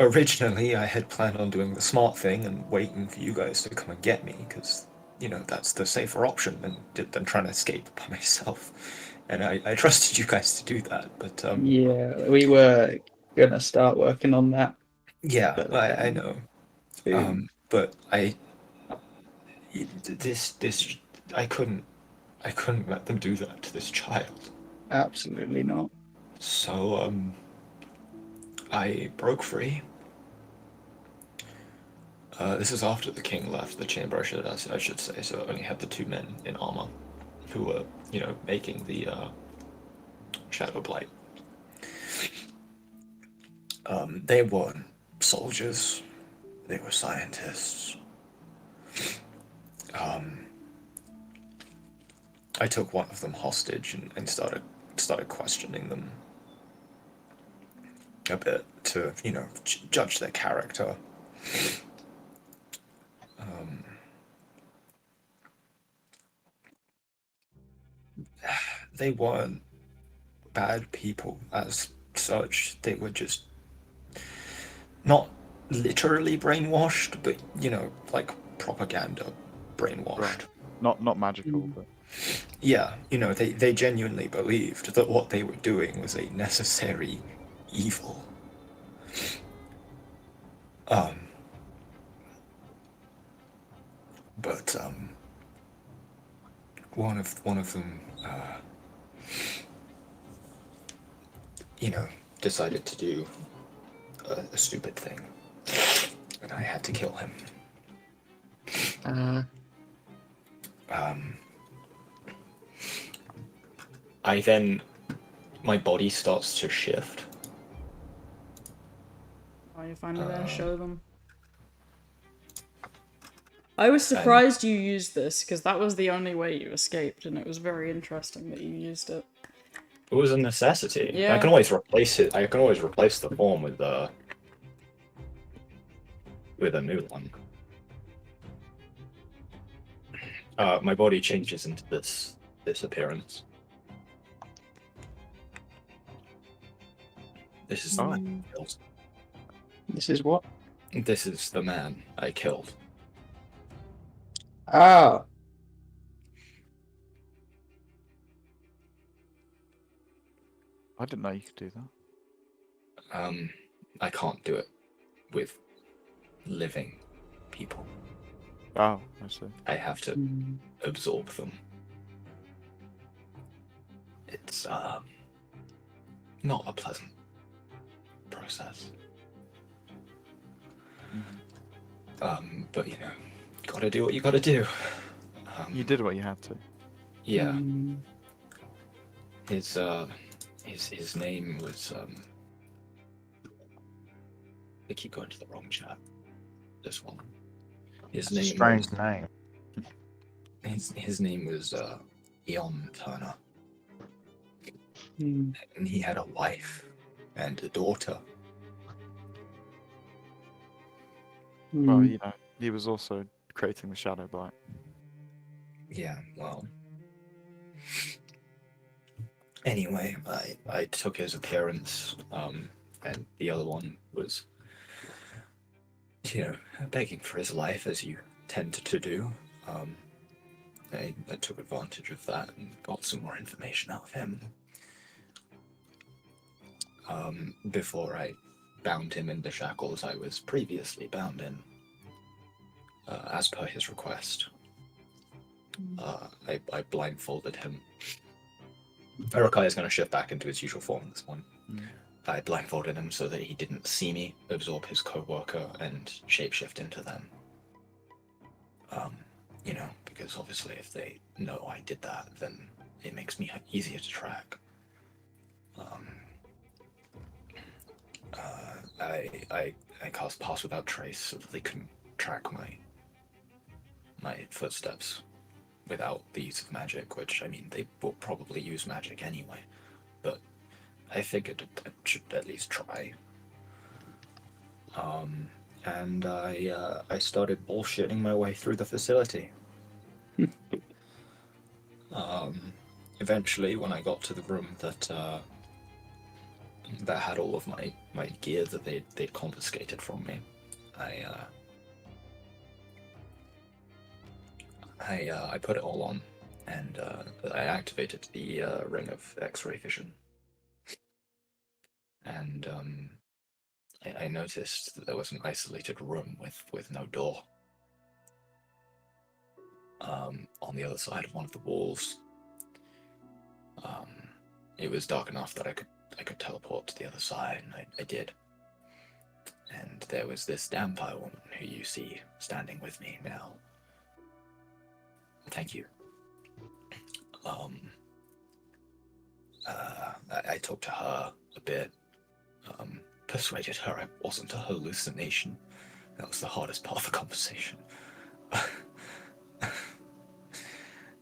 originally I had planned on doing the smart thing and waiting for you guys to come and get me, because, you know, that's the safer option than trying to escape by myself. And I trusted you guys to do that, but Yeah, we were gonna start working on that. yeah, But, I know. soon. But this I couldn't let them do that to this child. Absolutely not. So I broke free. This is after the king left the chamber, I should say. So I only had the two men in armor who were, you know, making the shadow blight. They weren't soldiers. They were scientists. I took one of them hostage and started questioning them a bit to, you know, judge their character. They weren't bad people as such. They were just not literally brainwashed, but, you know, like propaganda brainwashed. Right. Not magical, but Yeah, you know, they genuinely believed that what they were doing was a necessary evil. But one of them, you know, decided to do a stupid thing, and I had to kill him. My body starts to shift. Oh, you're finally gonna show them. I was surprised you used this, because that was the only way you escaped, and it was very interesting that you used it. It was a necessity. Yeah. I can always replace it. I can always replace the form with a new one. My body changes into this appearance. This is the man I killed. This is what? This is the man I killed. Ah, I didn't know you could do that. I can't do it with living people. Oh, I see. I have to absorb them. It's not a pleasant process. But you know, gotta do what you gotta do. You did what you had to. Yeah. His name was They keep going to the wrong chat. This one. His name Strange was, name. his name was Eon Turner, Hmm. and he had a wife and a daughter. Well, Hmm. you know, he was also creating the shadow blight. Yeah, well. Anyway, I took his appearance, and the other one was, begging for his life, as you tend to do. I took advantage of that and got some more information out of him. Before I bound him in the shackles I was previously bound in, as per his request. I blindfolded him. Urukai is going to shift back into his usual form this one. I blindfolded him so that he didn't see me, absorb his co-worker, and shapeshift into them. Because obviously if they know I did that, then it makes me easier to track. I cast Pass Without Trace so that they couldn't track my footsteps without the use of magic, which, I mean, they will probably use magic anyway, but I figured I should at least try. And I started bullshitting my way through the facility. Eventually, when I got to the room that had all of my gear that they'd confiscated from me, I put it all on, and I activated the ring of X-ray vision, and I noticed that there was an isolated room with no door. On the other side of one of the walls. It was dark enough that I could teleport to the other side, and I did. And there was this vampire woman who you see standing with me now. Thank you. I talked to her a bit, persuaded her I wasn't a hallucination. That was the hardest part of the conversation.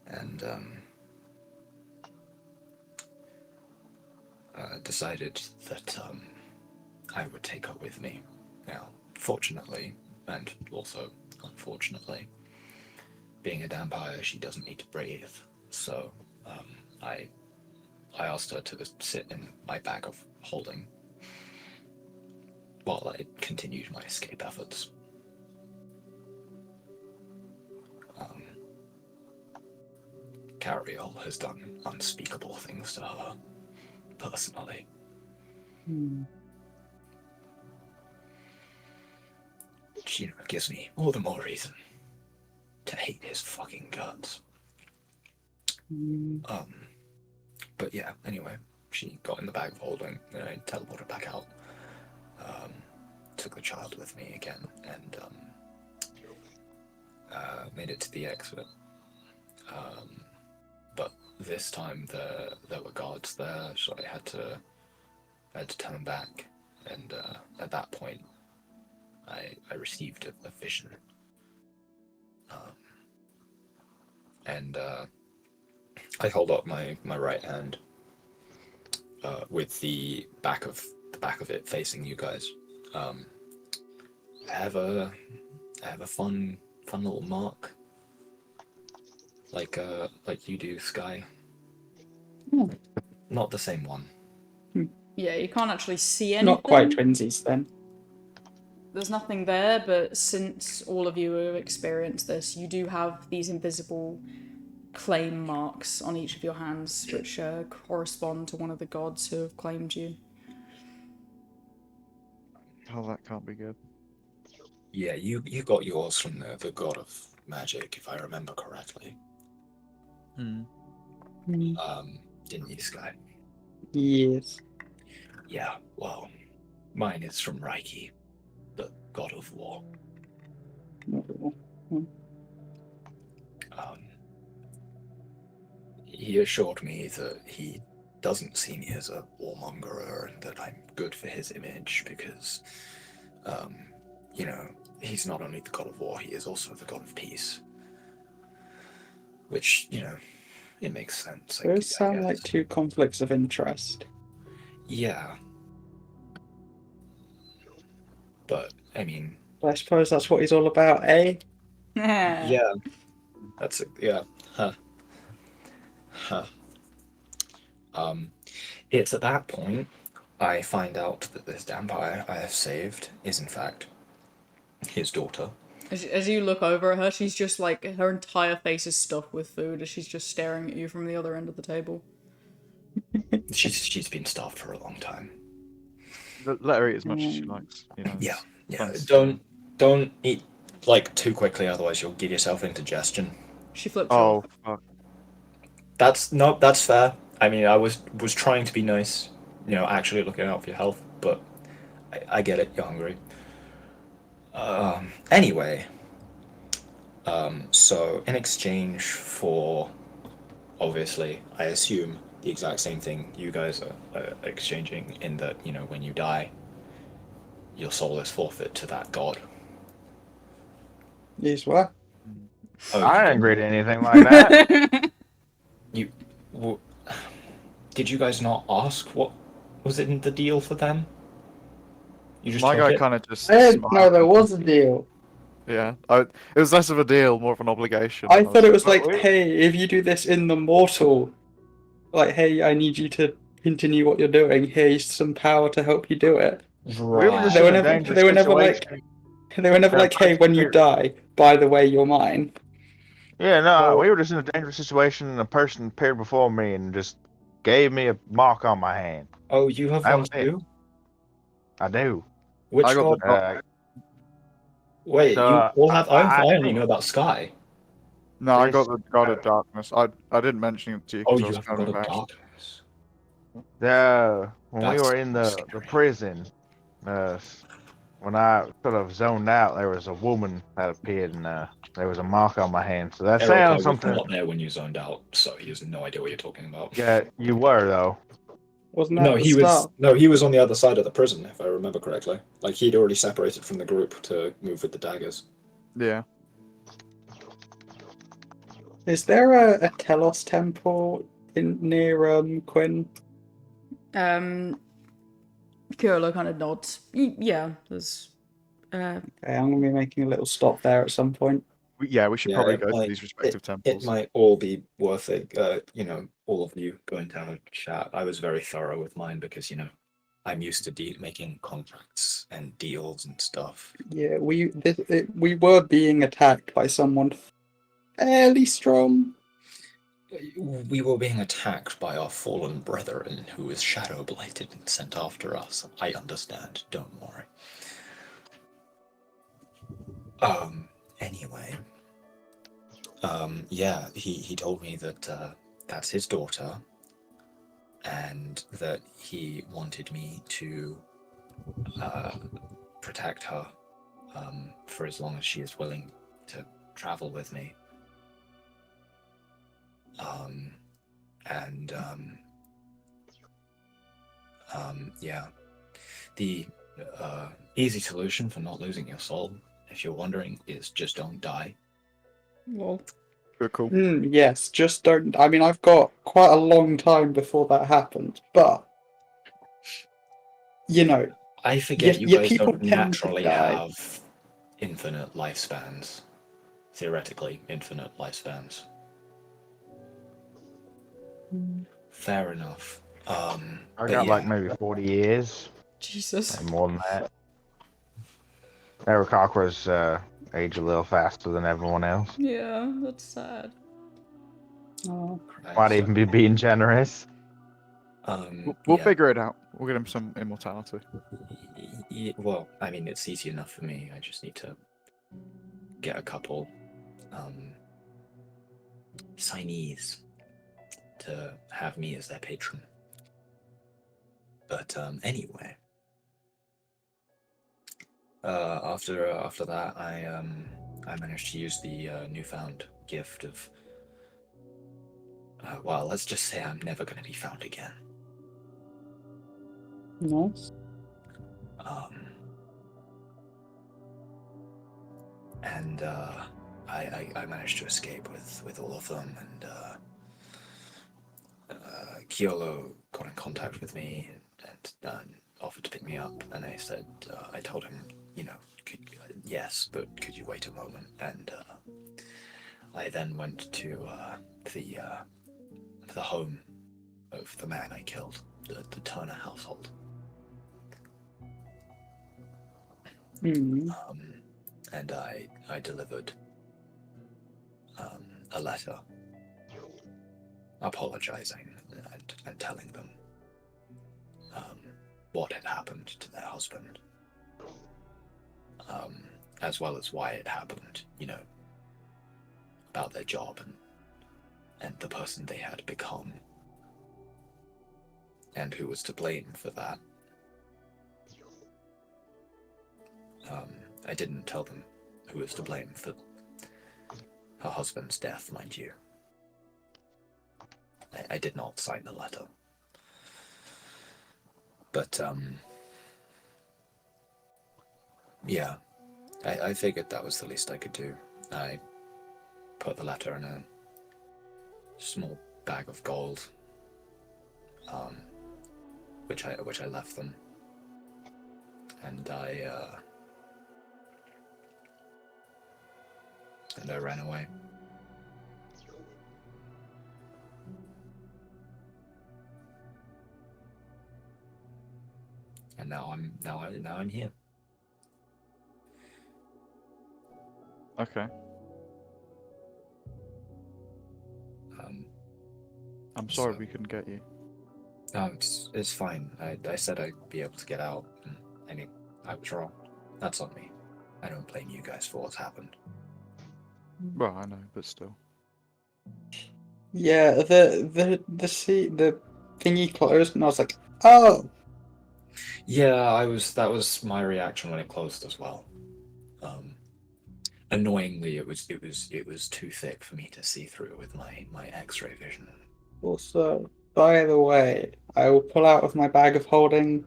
And decided that I would take her with me. Now, fortunately, and also unfortunately, being a vampire, she doesn't need to breathe. So I asked her to sit in my bag of holding while I continued my escape efforts. Cariel has done unspeakable things to her, personally. Which, gives me all the more reason to hate his fucking guts. But yeah, anyway, she got in the bag of holding, and I teleported back out. Took the child with me again, and made it to the exit. But this time there were guards there, so I had to turn back, and at that point, I received a vision. And I hold up my right hand with the back of it facing you guys. I have a fun little mark, like you do, Sky. Not the same one. Yeah, you can't actually see anything. Not quite twinsies then. There's nothing there, but since all of you have experienced this, you do have these invisible claim marks on each of your hands, which correspond to one of the gods who have claimed you. Oh, that can't be good. Yeah, you got yours from the god of magic, if I remember correctly. Didn't you, Sky? Yes. Yeah, well, mine is from Reiki, the god of war. He assured me that he doesn't see me as a warmongerer and that I'm good for his image because You know, he's not only the god of war, he is also the god of peace. Which, you know, it makes sense. Those I sound like guess. two conflicts of interest. Yeah. But, I mean, But I suppose that's what he's all about, eh? yeah. That's it. Yeah. Huh. Huh. It's at that point I find out that this vampire I have saved is in fact his daughter. As you look over at her, she's just like, her entire face is stuffed with food as she's just staring at you from the other end of the table. She's been starved for a long time. Let her eat as much as she likes. You know. Yeah. Yeah. That's- Don't eat like too quickly, otherwise you'll give yourself indigestion. She flips Oh off. fuck. That's fair. I mean, I was trying to be nice, you know, actually looking out for your health, but I get it. You're hungry. Anyway, so in exchange for, obviously, I assume the exact same thing you guys are exchanging, in that, you know, when you die, your soul is forfeit to that god. Yes, what? Oh, I you didn't didn't- agree to anything like that. You, w- did you guys not ask what was in the deal for them? You just My took guy it? kind of just. I didn't know smiled. there was a deal. Yeah. It was less of a deal, more of an obligation. I thought it was But like, we- hey, if you do this in the mortal, like, hey, I need you to continue what you're doing. Here's some power to help you do it. We were just They were in a never- dangerous they were never like- situation. They were never Yeah, like, hey, when you here. die, by the way, you're mine. Yeah, no, Well- we were just in a dangerous situation, and a person appeared before me and just gave me a mark on my hand. Oh, you have That one was it. too? I do. Which I got god? the- Wait, So, you all have. I only think- know about Sky. No, I got There's- the God of Darkness. I didn't mention it to you Oh, because I you was have kind God of of embarrassed. Darkness. when we That's were in the scary. prison, when I sort of zoned out, there was a woman that appeared, and there was a mark on my hand. So that Eric, I sounds was something. not there when you zoned out, so he has no idea what you're talking about. Yeah, you were though. Wasn't that No, at the he was. start? No, he was on the other side of the prison, if I remember correctly. Like he'd already separated from the group to move with the daggers. Yeah. Is there a Telos temple near Quinn? Kyolo kind of nods. Yeah, there's. Okay, I'm gonna be making a little stop there at some point. Yeah, we should Yeah, probably it go to might- these respective It temples. might all be worth it. You know, all of you going to have a chat. I was very thorough with mine because, you know, I'm used to making contracts and deals and stuff. Yeah, we were being attacked by someone fairly strong. We were being attacked by our fallen brethren who is shadow blighted and sent after us. I understand, don't worry. Anyway. Yeah, he told me that that's his daughter, and that he wanted me to protect her for as long as she is willing to travel with me. Yeah, the easy solution for not losing your soul, if you're wondering, is just don't die. Well, Cool. Yes, just don't. I mean, I've got quite a long time before that happens, but you know, I forget you Yeah, guys people don't tend to naturally die. have infinite lifespans. Theoretically, infinite lifespans. Fair enough. I But got yeah. like maybe 40 years, Jesus. and more than that. Eric Aqua's age a little faster than everyone else. Yeah, that's sad. oh, Might even be being generous. We'll Yeah. figure it out. We'll get him some immortality. Well, I mean, it's easy enough for me. I just need to get a couple signees to have me as their patron. But anyway, after that, I managed to use the newfound gift of. Well, let's just say I'm never going to be found again. nice. and I managed to escape with all of them, and Kyolo got in contact with me and offered to pick me up, and I told him, yes, but could you wait a moment? And I then went to the home of the man I killed, the Turner household. Hmm. And I delivered a letter apologizing and telling them what had happened to their husband, as well as why it happened, about their job and the person they had become, and who was to blame for that. I didn't tell them who was to blame for her husband's death, mind you. I did not sign the letter. But, yeah, I figured that was the least I could do. I put the letter in a small bag of gold, which I left them, and I ran away. And now I'm here. Okay. I'm sorry so- we couldn't get you. No, it's fine. I said I'd be able to get out, and I was wrong. That's on me. I don't blame you guys for what's happened. Well, I know, but still. Yeah, the thingy closed, and I was like, oh. Yeah, that was my reaction when it closed as well. Annoyingly, it was too thick for me to see through with my X-ray vision. Also, by the way, I will pull out of my bag of holding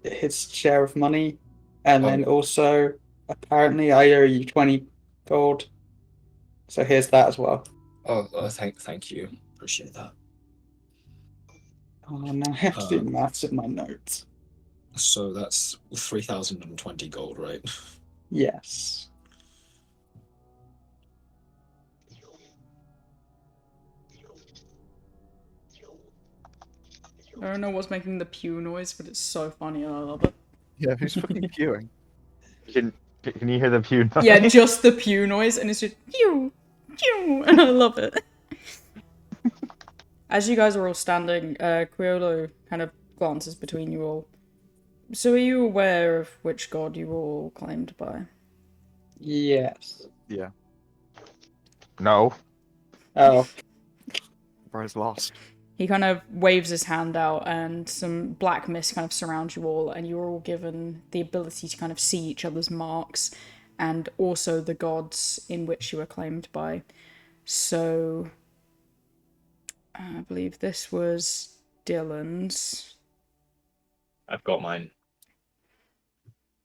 his share of money, and then also, apparently, I owe you 20 gold. So here's that as well. Thank you. Appreciate that. Oh, now I have to do maths in my notes. So that's 3,020 gold, right? Yes. I don't know what's making the pew noise, but it's so funny and I love it. Yeah, who's fucking queuing? Can you hear the pew noise? Yeah, just the pew noise, and it's just pew, pew, and I love it. As you guys are all standing, Criollo kind of glances between you all. So are you aware of which god you were all claimed by? Yes. Yeah, No. Oh. Bro's lost. He kind of waves his hand out and some black mist kind of surrounds you all, and you're all given the ability to kind of see each other's marks and also the gods in which you were claimed by. So I believe this was Dylan's. I've got mine.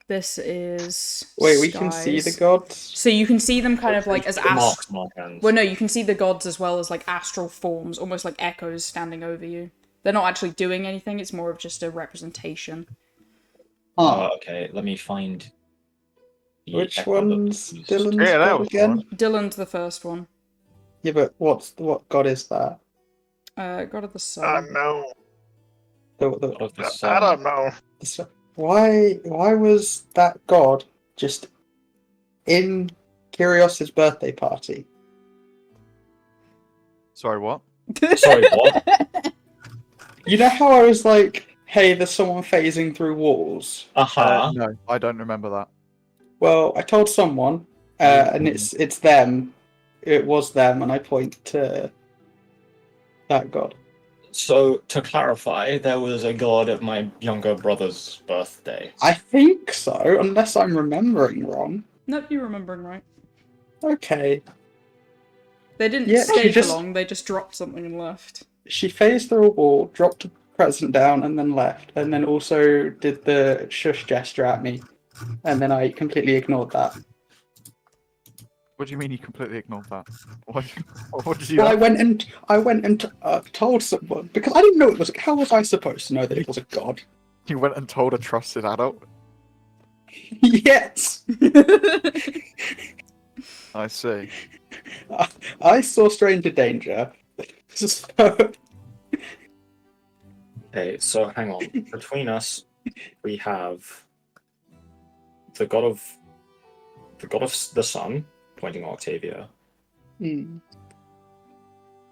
This is Wait, we can see the Sky's. gods? So you can see them kind of like as Marks on my hands. Well, no, you can see the gods as well as like astral forms, almost like echoes standing over you. They're not actually doing anything, it's more of just a representation. Okay, let me find. the Which echo that one's was used. Dylan's Yeah, that god was again? one. Dylan's the first one. Yeah, but what god is that? God of the I Sun. know. The God of the I sun. don't know. Why was that god just in Kyrios' birthday party? Sorry, what? Sorry, what? You know how I was like, hey, there's someone phasing through walls? Uh-huh. No, I don't remember that. Well, I told someone, and it's them. It was them, and I point to that god. So, to clarify, there was a god at my younger brother's birthday. I think so, unless I'm remembering wrong. Nope, you're remembering right. Okay. They didn't Yeah, stay she just- for long, they just dropped something and left. She phased through a wall, dropped a present down, and then left, and then also did the shush gesture at me. and then I completely ignored that. What do you mean you completely ignored that? What did you? Well, I went and told someone because I didn't know it was. How was I supposed to know that it was a god? You went and told a trusted adult. Yes, I see. I saw stranger danger. So, Okay, so hang on. Between us, we have the god of the sun, pointing at Octavia. hmm.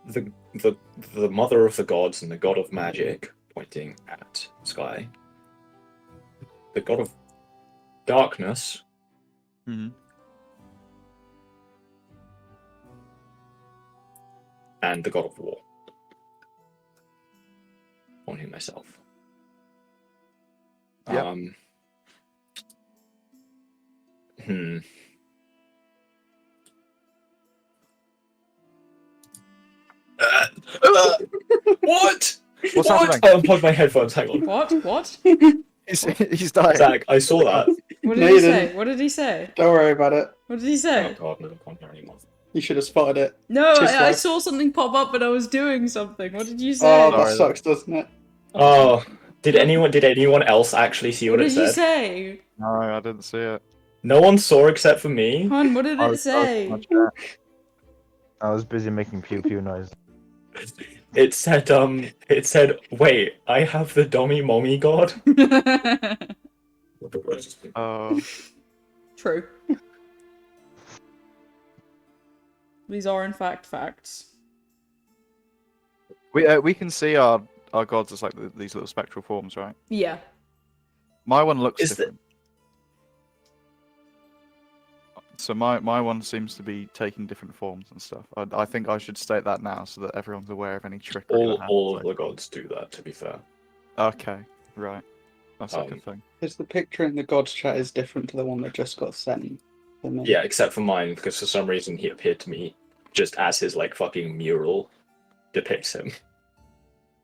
The mother of the gods and the god of magic, pointing at sky. The god of darkness, Hmm. and the god of war, pointing myself. Yep. Hmm. What? What's happening? I unplugged my headphones. Hang on. What? He's dying. Zach, I saw that. What No, did you he say? didn't. What did he say? Don't worry about it. What did he Oh say? god, no, I can't hear anymore. You should have spotted it. No, Just I like- saw something pop up when I was doing something. What did you say? Oh, Sorry. that sucks, doesn't it? Oh, did anyone else actually see what what it did you said? say? No, I didn't see it. No one saw except for me. Hon, what did I it was say? much better. I was busy making pew pew noise. It said, wait, I have the Dommy Mommy God? Oh, True. These are in fact facts. we can see our gods as like these little spectral forms, right? Yeah. My one looks Is different. So my one seems to be taking different forms and stuff. I think I should state that now so that everyone's aware of any trickery. that happens All of later. the gods do that, to be fair. Okay, right. That's a good thing. Because the picture in the gods chat is different to the one that just got sent to me. Yeah, except for mine, because for some reason he appeared to me just as his like fucking mural depicts him.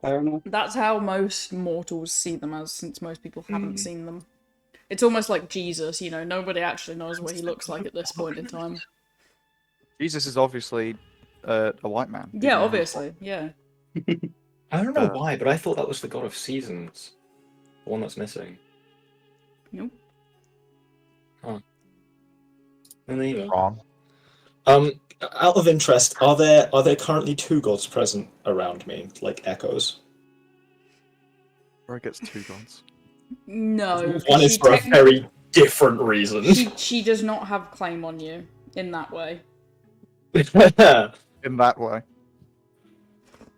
Fair enough. That's how most mortals see them as, since most people haven't seen them. It's almost like Jesus, you know, nobody actually knows what he looks like at this point in time. Jesus is obviously a white man. Yeah, obviously, yeah. I don't know why, but I thought that was the god of seasons. The one that's missing. Nope. And there you go. Wrong. Out of interest, are there currently two gods present around me, like echoes? Where gets two gods. No. One is for a very different reason. She does not have claim on you in that way. In that way.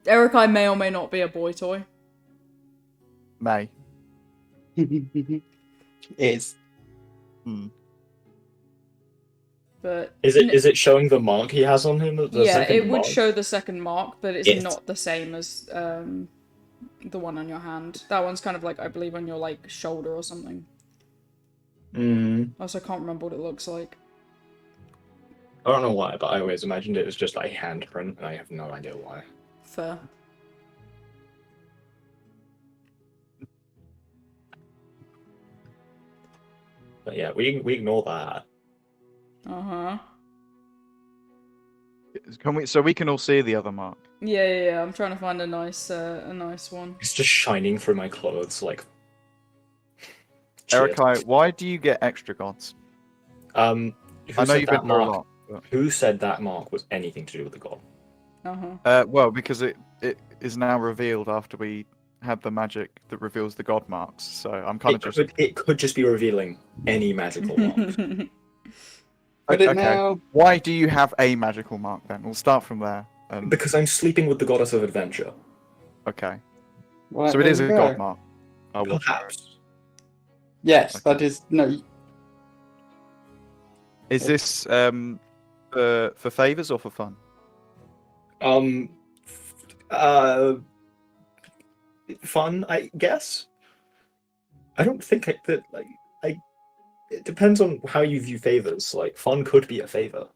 Eric may or may not be a boy toy. May. Is. But Is it showing the mark he has on him? yeah, second it would mark? show the second mark, but it's It. not the same as the one on your hand. That one's kind of like, I believe, on your like shoulder or something. Mm, Also, I can't remember what it looks like. I don't know why, but I always imagined it was just like handprint, and I have no idea why. Fair. But yeah, we ignore that. Uh-huh. Can we? So we can all see the other mark. Yeah. I'm trying to find a nice one. It's just shining through my clothes, like. Cheers. Erikai, why do you get extra gods? Who I know said you've that been through a mark? lot. But... Who said that mark was anything to do with the god? Uh-huh. Well, because it is now revealed after we had the magic that reveals the god marks. So I'm kind of just. It could just be revealing any magical mark. But it now. Why do you have a magical mark then? We'll start from there. Because I'm sleeping with the goddess of adventure. Okay. Right, So it there is a you go. god mark. Oh, well. Perhaps. Yes, Okay. that is no. Is this for favors or for fun? Fun, I guess. I don't think that it depends on how you view favors. Like, fun could be a favor.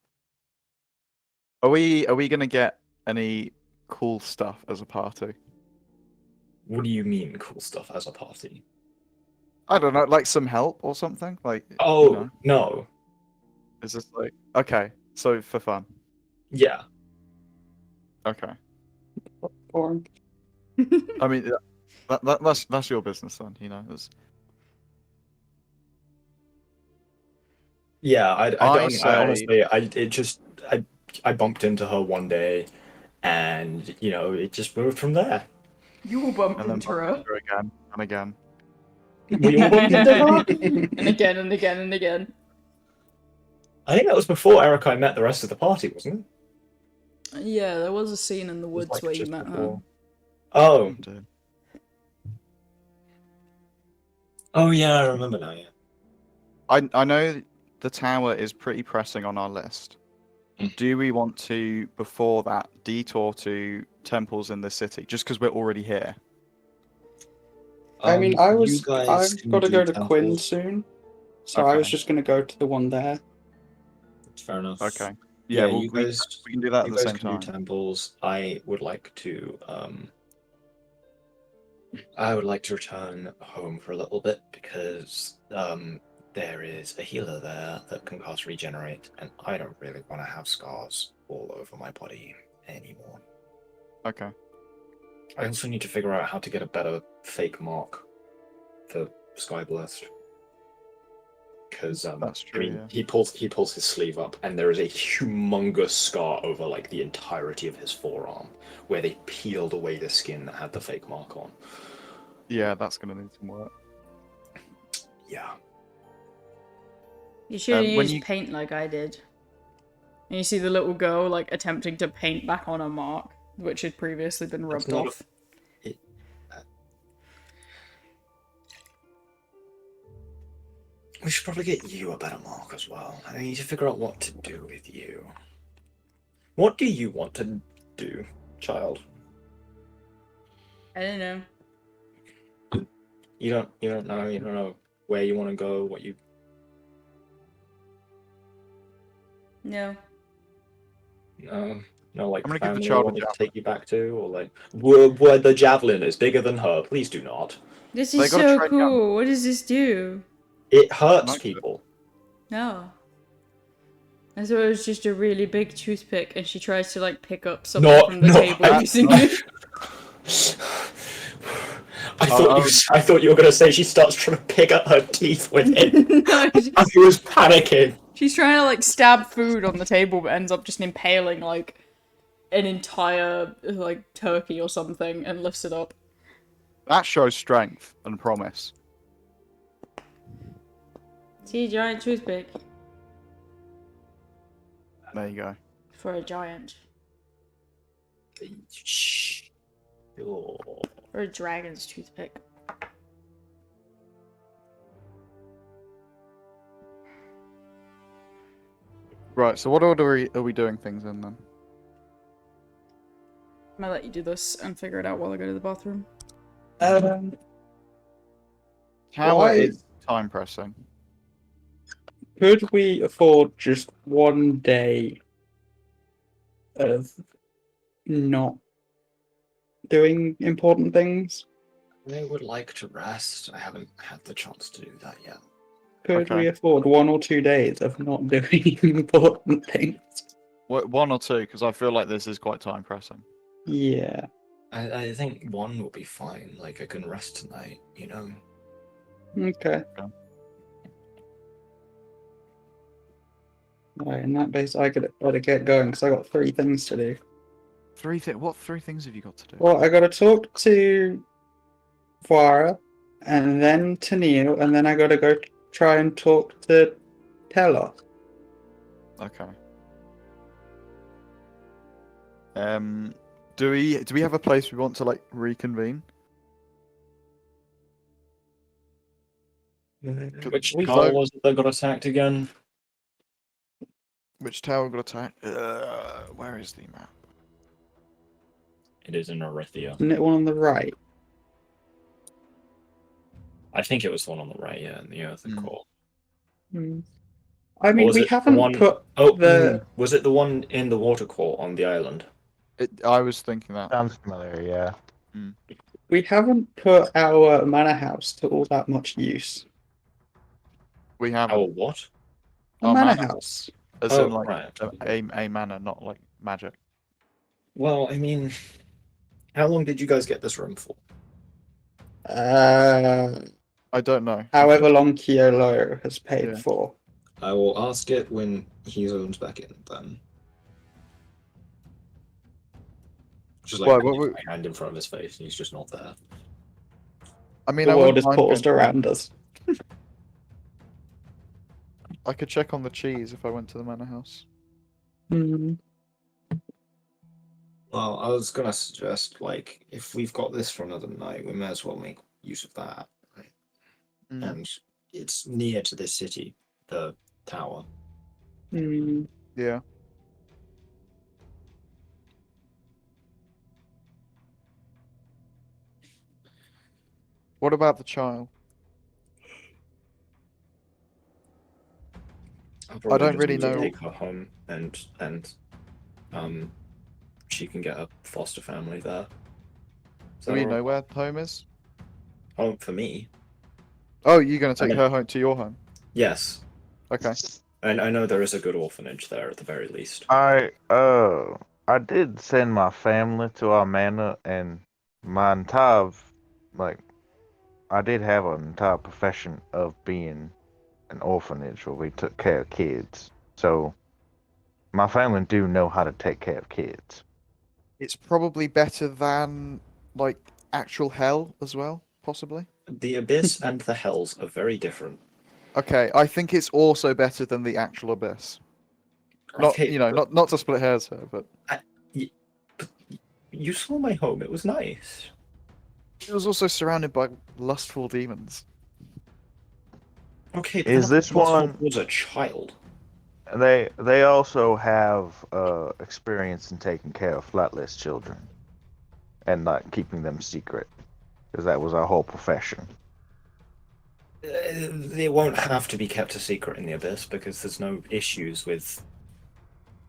Are we gonna get any cool stuff as a party? What do you mean, cool stuff as a party? I don't know, like some help or something. Like, Oh no, it's just like okay, so for fun. yeah, Okay, Boring. I mean that's your business then. It's, yeah. I I don't. I say honestly, I bumped into her one day, and it just moved from there. You will bump and then into her. again and again. We all bumped into her. And again and again and again. I think that was before Eric I met the rest of the party, wasn't it? Yeah, there was a scene in the It was, woods like, where you just met before. her. Oh, Dude. oh yeah, I remember now. Yeah. I know the tower is pretty pressing on our list. Mm. Do we want to, before that, detour to temples in the city, just because we're already here? I mean, You guys I've can got to do go to Quinn temples. soon, so I was Okay. just going to go to the one there. Fair enough. Okay. Yeah, Yeah, you guys. we can do that at You the guys same can time. do temples. I would like to. I would like to return home for a little bit because there is a healer there that can cast regenerate, and I don't really want to have scars all over my body anymore. Okay. I also need to figure out how to get a better fake mark for Skyblast. Because That's true, yeah. he pulls his sleeve up, and there is a humongous scar over like the entirety of his forearm, where they peeled away the skin that had the fake mark on. Yeah, that's gonna need some work. Yeah. You should have when used you- paint like I did. And you see the little girl like attempting to paint back on a mark, which had previously been rubbed not a- off. We should probably get you a better mark as well. I need to figure out what to do with you. What do you want to do, child? I don't know. You don't know. You don't know where you want to go. What you? No. No, like I'm gonna give the family child a want me to javelin. take you back to, or like where the javelin is bigger than her. Please do not. This They is gotta so try cool. What does this do? It hurts Like it. people. No. I thought it was just a really big toothpick, and she tries to like pick up something No, from the no, table I- using no. it. I thought you were gonna say she starts trying to pick at her teeth with it. No, I was panicking. she's trying to like stab food on the table, but ends up just impaling like an entire like turkey or something, and lifts it up. That shows strength and promise. See, giant toothpick There you go. for a giant, Shh. Oh. or a dragon's toothpick. Right. So what order are we doing things in then? I'm gonna let you do this and figure it out while I go to the bathroom. How Why- is time pressing? Could we afford just one day of not doing important things? I would like to rest. I haven't had the chance to do that yet. Could Okay. we afford 1 or 2 days of not doing important things? One or two, because I feel like this is quite time pressing. Yeah. I think one will be fine. Like I can rest tonight, Okay. Right, in that case, I gotta get going because I got 3 things to do. What three things have you got to do? Well, I gotta talk to Flora, and then to Neil, and then I gotta go try and talk to Telos. Okay. Do we have a place we want to like reconvene? Which We tower vote- was it that got attacked again? Which tower got attacked? Where is the map? It is in Arithia. Isn't it one on the right? I think it was the one on the right, yeah, in the earthen Mm. core. Hmm. I mean, was we it the haven't one- put Oh, the. was it the one in the water core on the island? I was thinking that. Sounds familiar, yeah. We haven't put our manor house to all that much use. We have Our what? A Our manor manor. house. as Oh, in like right. a manner, not like magic. Well, I mean, how long did you guys get this room for? I don't know. However long Kyolo has paid Yeah. for. I will ask it when he zooms back in, then. Just like Why, my hand in front of his face, and he's just not there. I mean, The I world wouldn't is mind paused going- around us. I could check on the cheese if I went to the manor house. Hmm. Well, I was gonna suggest, like, if we've got this for another night, we may as well make use of that. Right? Mm. And it's near to this city, the tower. Hmm. Yeah. What about the child? I'll probably don't just really need to know- take her home, and she can get a foster family there. Is Do that we all right? know where home is? Home for me? Oh, you're gonna take mean- her home to your home? Yes. Okay. And I know there is a good orphanage there at the very least. I did send my family to our manor, and my entire, like, I did have an entire profession of being an orphanage where we took care of kids. So my family do know how to take care of kids. It's probably better than like actual hell as well, possibly. The abyss and the hells are very different. Okay, I think it's also better than the actual abyss. Not Okay, not to split hairs here, but you saw my home. It was nice. it was also surrounded by lustful demons. Okay, but Is then this Lustful one- was a child? They also have experience in taking care of flightless children and not keeping them secret, because that was our whole profession. They won't have to be kept a secret in the abyss because there's no issues with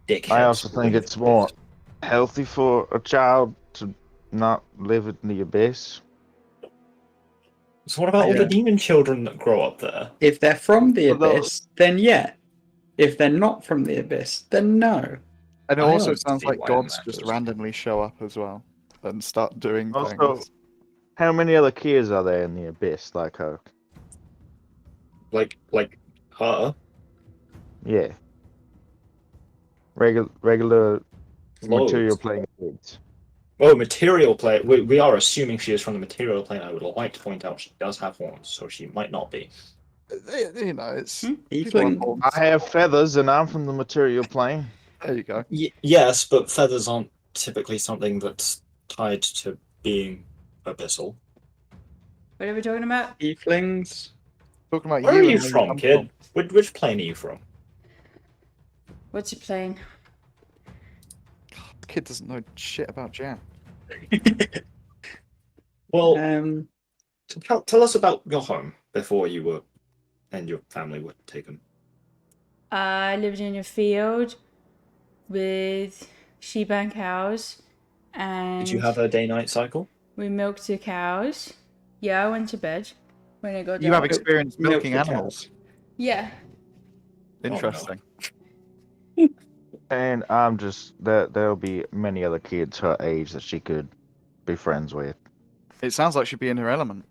dickheads. I also think living in it's the more abyss. healthy for a child to not live in the abyss. So what about all the Yeah. demon children that grow up there? If they're from the Well, those- abyss, then yeah. If they're not from the abyss, then no. And it I also don't sounds see like why it gods just matters. randomly show up as well and start doing Also, things. how many other kids are there in the abyss like her? Like her? Yeah. Regular material Loads. playing kids. Oh, material plane. We are assuming she is from the material plane. I would like to point out she does have horns, so she might not be. You know, it's Hmm? people have Tiefling- horns. I have feathers and I'm from the material plane. There you go. Yes, but feathers aren't typically something that's tied to being abyssal. What are we talking about? Tieflings. Talking about Where you are and you where from, come kid? Which plane are you from? What's your plane? The kid doesn't know shit about jam. Well, Um, tell us about your home before you were and your family were taken. I lived in a field with sheep and cows, and Did you have a day-night cycle? we milked the cows. Yeah, I went to bed when it got You have dark. experience milk milking the animals. Yeah. no. Interesting. And I'm just there'll be many other kids her age that she could be friends with. It sounds like she'd be in her element.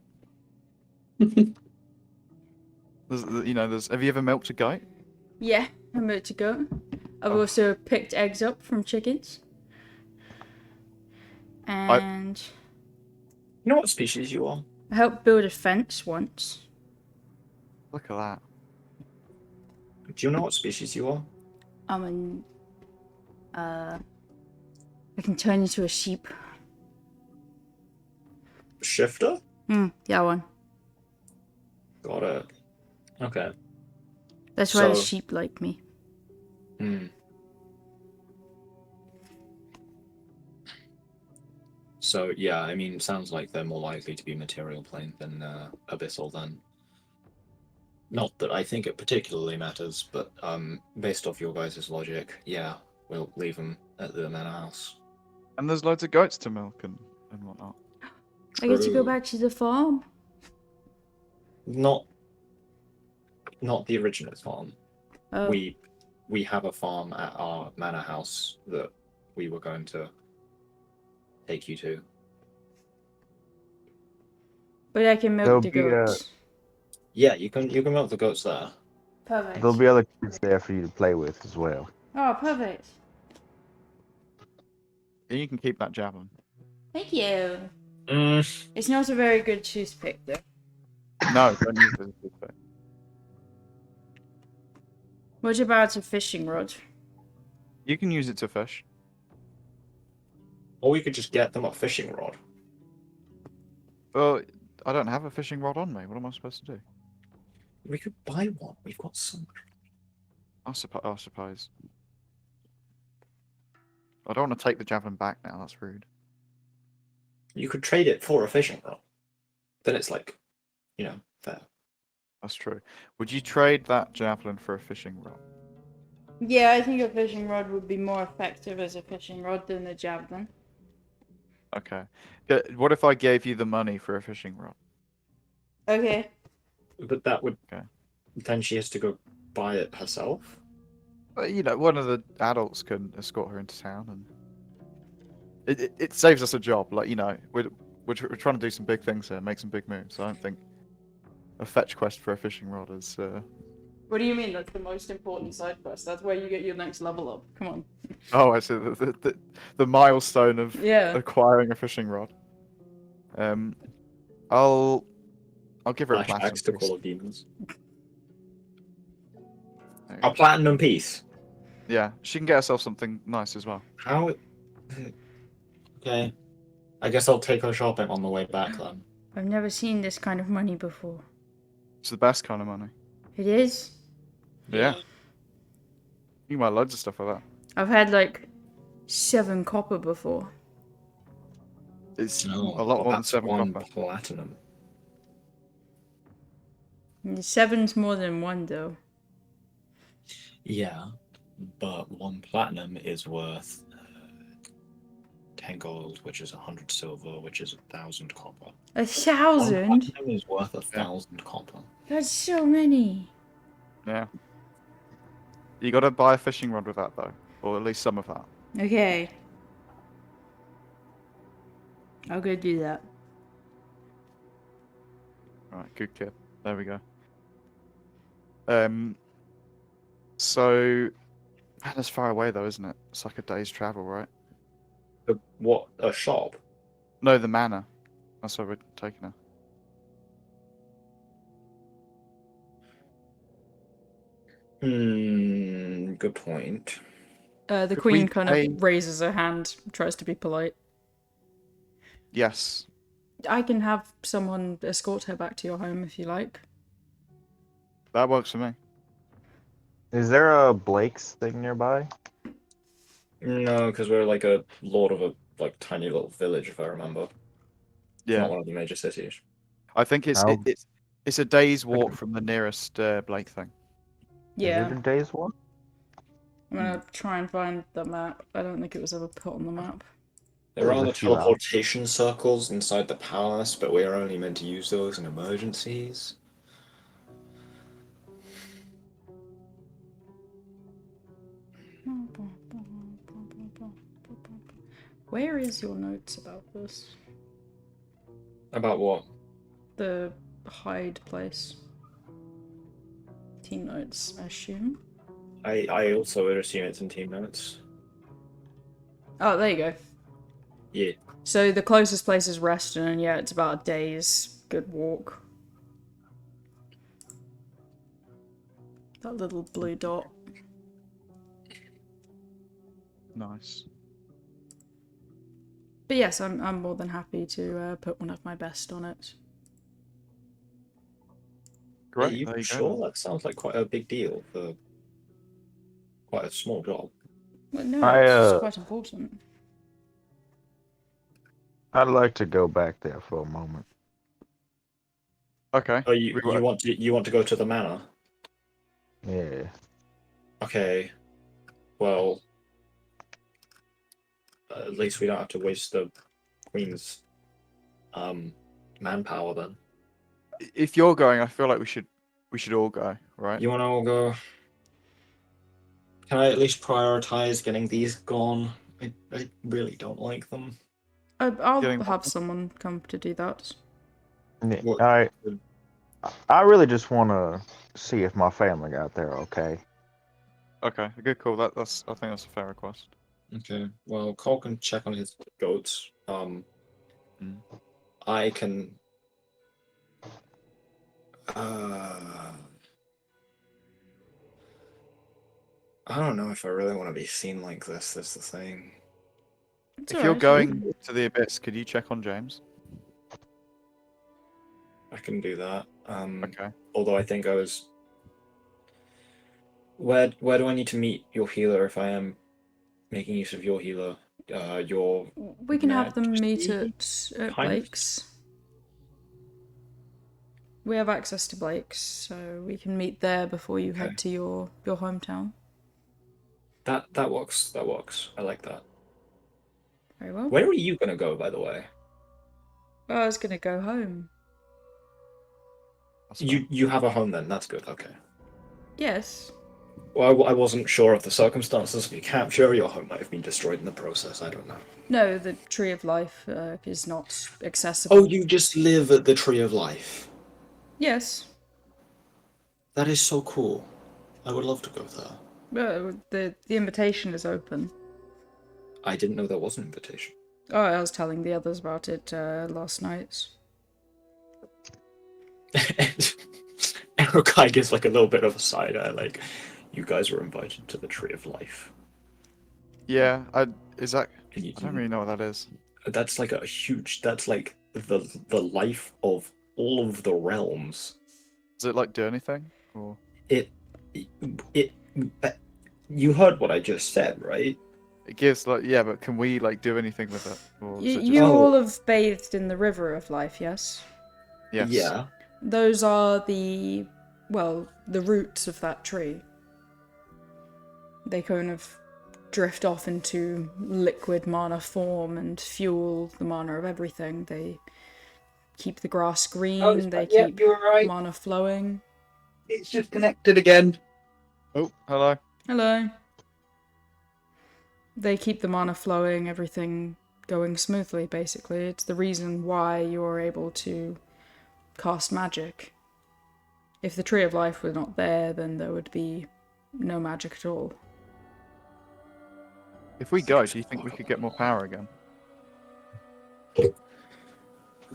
There's. Have you ever milked a goat? Yeah, I milked a goat. I've also picked eggs up from chickens. And You know what species you are? I helped build a fence once. Look at that. Do you know what species you are? I'm an I can turn into a sheep. Shifter? Yeah, one. Got it. Okay. That's why the So- sheep like me. Hmm. So yeah, I mean, sounds like they're more likely to be material plane than abyssal then. Not that I think it particularly matters, but based off your guys' logic, yeah, we'll leave them at the manor house. And there's loads of goats to milk and whatnot. I get to go True. back to the farm. Not the original farm. Oh, We have a farm at our manor house that we were going to take you to. but I can milk There'll the be goats. Yeah, you can milk the goats there. Perfect. there'll be other kids there for you to play with as well. Oh, perfect. And you can keep that javelin. Thank you. Mm, It's not a very good toothpick, though. No, don't use it as a toothpick. What about a fishing rod? You can use it to fish. or we could just get them a fishing rod. Well, I don't have a fishing rod on me. What am I supposed to do? We could buy one. We've got so much. I suppose. I don't want to take the javelin back now. That's rude. You could trade it for a fishing rod. Then it's like, fair. That's true. Would you trade that javelin for a fishing rod? Yeah, I think a fishing rod would be more effective as a fishing rod than a javelin. Okay. What if I gave you the money for a fishing rod? Okay. But that would. Okay. Then she has to go buy it herself. One of the adults can escort her into town, and it saves us a job. Like, we're trying to do some big things here, make some big moves. I don't think a fetch quest for a fishing rod is. What do you mean? That's the most important side quest. That's where you get your next level up. Come on. Oh, I see. The milestone of Yeah. acquiring a fishing rod. I'll give her a platinum Flashbacks to piece. Call of Demons. There you A go. platinum piece. Yeah, she can get herself something nice as well. How? Okay. I guess I'll take her shopping on the way back then. I've never seen this kind of money before. It's the best kind of money. It is? Yeah. You can buy loads of stuff like that. I've had like 7 copper before. It's No, a lot more than that's 7 one copper. platinum. 7's more than 1 though. Yeah, but 1 platinum is worth 10 gold, which is 100 silver, which is 1,000 copper. 1,000? 1 platinum is worth 1,000 copper. That's so many. Yeah. You gotta buy a fishing rod with that though, or at least some of that. Okay. I'll go do that. Right, good kid. There we go. So that's far away though, isn't it? It's like a day's travel, right? What? A shop? No, the manor. That's where we're taking her. Good point. The Could queen we kind pay- of raises her hand, tries to be polite. Yes. I can have someone escort her back to your home if you like. That works for me. Is there a Blake's thing nearby? No, because we're like a lord of a tiny little village, if I remember. Yeah. Not one of the major cities. I think it's How- it's a day's walk from the nearest Blake thing. Is it Yeah. a day's walk? I'm gonna try and find the map. I don't think it was ever put on the map. There are There's a the few out. teleportation circles inside the palace, but we are only meant to use those in emergencies. Where is your notes about this? About what? The hide place. Team notes, I assume. I also would assume it's in team notes. Oh, there you go. Yeah. So the closest place is Reston, and yeah, it's about a day's good walk. That little blue dot. Nice. But yes, I'm more than happy to put one of my best on it. Great. Are you there you sure? go. That sounds like quite a big deal for quite a small job. Well, no, I, it's quite important. I'd like to go back there for a moment. Okay. Oh, you We- want to go to the manor? Yeah. Okay. Well, at least we don't have to waste the queen's manpower then. If you're going, I feel like we should all go, right? You want to all go? Can I at least prioritize getting these gone? I really don't like them. I'll Getting have what? someone come to do that. Yeah, What- I really just want to see if my family got there okay. Okay, good call. I think that's a fair request. Okay, well, Cole can check on his goats. Mm. I can. Uh, I don't know if I really want to be seen like this. That's the thing. It's If you're alright. going to the abyss, could you check on James? I can do that. Okay. Although I think I was. Where do I need to meet your healer if I am making use of your healer? Your We can have them meet Majesty, at kind of? Blake's. We have access to Blake's, so we can meet there before you Okay. head to your hometown. That works. That works. I like that. Very well. Where are you gonna go, by the way? Well, I was gonna go home. That's fine. You have a home then. That's good. Okay. Yes. Well, I wasn't sure of the circumstances of your capture. Your home might have been destroyed in the process. I don't know. No, the Tree of Life is not accessible. Oh, you just live at the Tree of Life. Yes. That is so cool. I would love to go there. The invitation is open. I didn't know there was an invitation. Oh, I was telling the others about it last night. Erokai gives like a little bit of a side eye, like, you guys were invited to the Tree of Life. Yeah, is that? And I don't really know what that is. That's like a huge. That's like the life of all of the realms. Does it like do anything? Or It. You heard what I just said, right? it gives like yeah, but can we like do anything with it? Or is it just... You Oh. all have bathed in the River of Life, yes? Yes. Yeah. Those are the roots of that tree. They kind of drift off into liquid mana form and fuel the mana of everything. They keep the grass green, they keep you were right. mana flowing. It's just connected again. Oh, hello. Hello. They keep the mana flowing, everything going smoothly, basically. It's the reason why you're able to cast magic. If the Tree of Life were not there, then there would be no magic at all. If we go, do you think we could get more power again?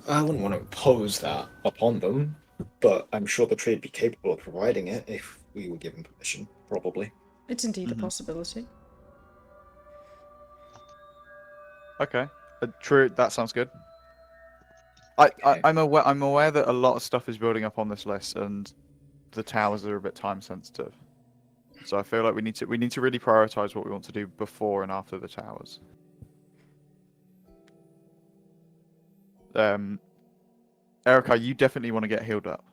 I wouldn't want to impose that upon them, but I'm sure the tree would be capable of providing it if we were given permission, probably. It's indeed a Mhm. possibility. Okay. True. That sounds good. Okay. I'm aware that a lot of stuff is building up on this list, and the towers are a bit time sensitive. So I feel like we need to really prioritize what we want to do before and after the towers. Erica, you definitely want to get healed up.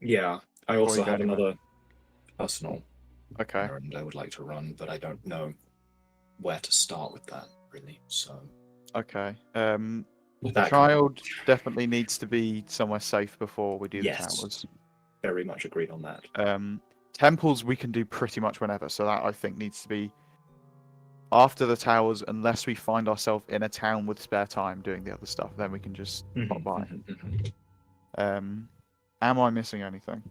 Yeah, I Before also you go have anywhere. another personal Okay. errand I would like to run, but I don't know where to start with that, really. So Okay. that The child definitely needs to be somewhere safe before we do the Yes. towers. very much agreed on that. Temples we can do pretty much whenever, so that I think needs to be after the towers, unless we find ourselves in a town with spare time doing the other stuff, then we can just pop by. Am I missing anything?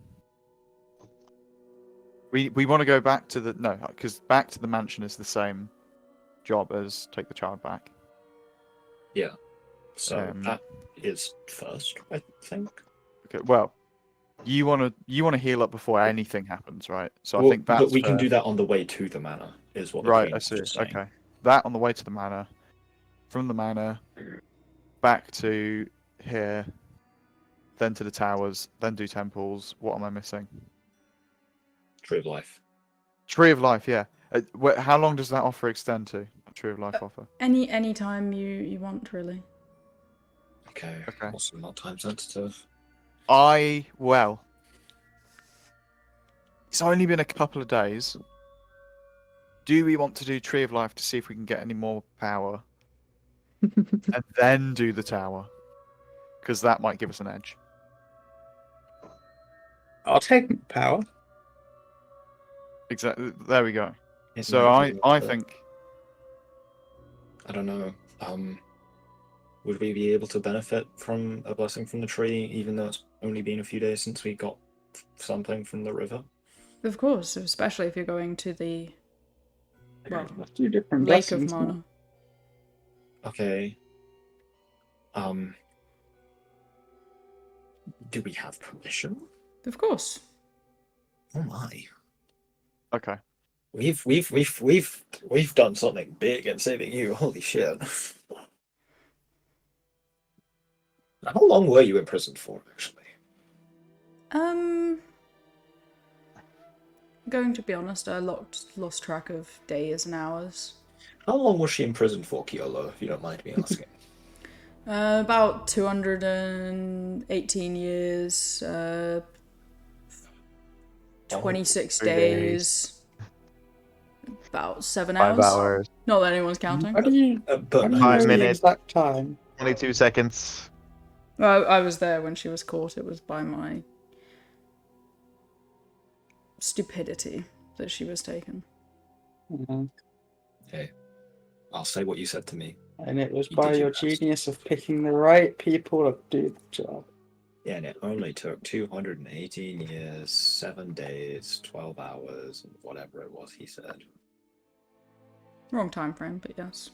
We want to go back to the because back to the mansion is the same job as take the child back. So that is first, I think. Okay, well, you want to heal up before anything happens, right? So I Well, think that's but we can fair. do that on the way to the manor, is what the Right, queen I was see. just saying. Okay, that on the way to the manor, from the manor back to here, then to the towers, then do temples. What am I missing? Tree of Life. Tree of Life, yeah. How long does that offer extend to? A Tree of Life offer? Any time you want, really. Okay. Okay. Also not time sensitive. Well, it's only been a couple of days. Do we want to do Tree of Life to see if we can get any more power? And then do the tower? because that might give us an edge. I'll take power. Exactly. There we go. It So might be I worth it. think I don't know. Would we be able to benefit from a blessing from the tree, even though it's only been a few days since we got something from the river? Of course, especially if you're going to the Let's do different Lake of blessings. now. Mana. Okay. Do we have permission? Of course. Oh my. okay. We've done something big in saving you. Holy shit. How long were you imprisoned for, actually? Going to be honest, I lost track of days and hours. How long was she imprisoned for, Kiolo, if you don't mind me asking? About 218 years, 26 3 days, about 7 5 hours. hours, Not that anyone's counting. How do you But know 5 the minutes. exact time? 22 seconds. Well, I was there when she was caught. It was by my stupidity that she was taken. Mhm. hey, I'll say what you said to me. And it was You by did your your best. genius of picking the right people to do the job. Yeah, and it only took 218 years, 7 days, 12 hours, and whatever it was he said. Wrong time frame, but yes.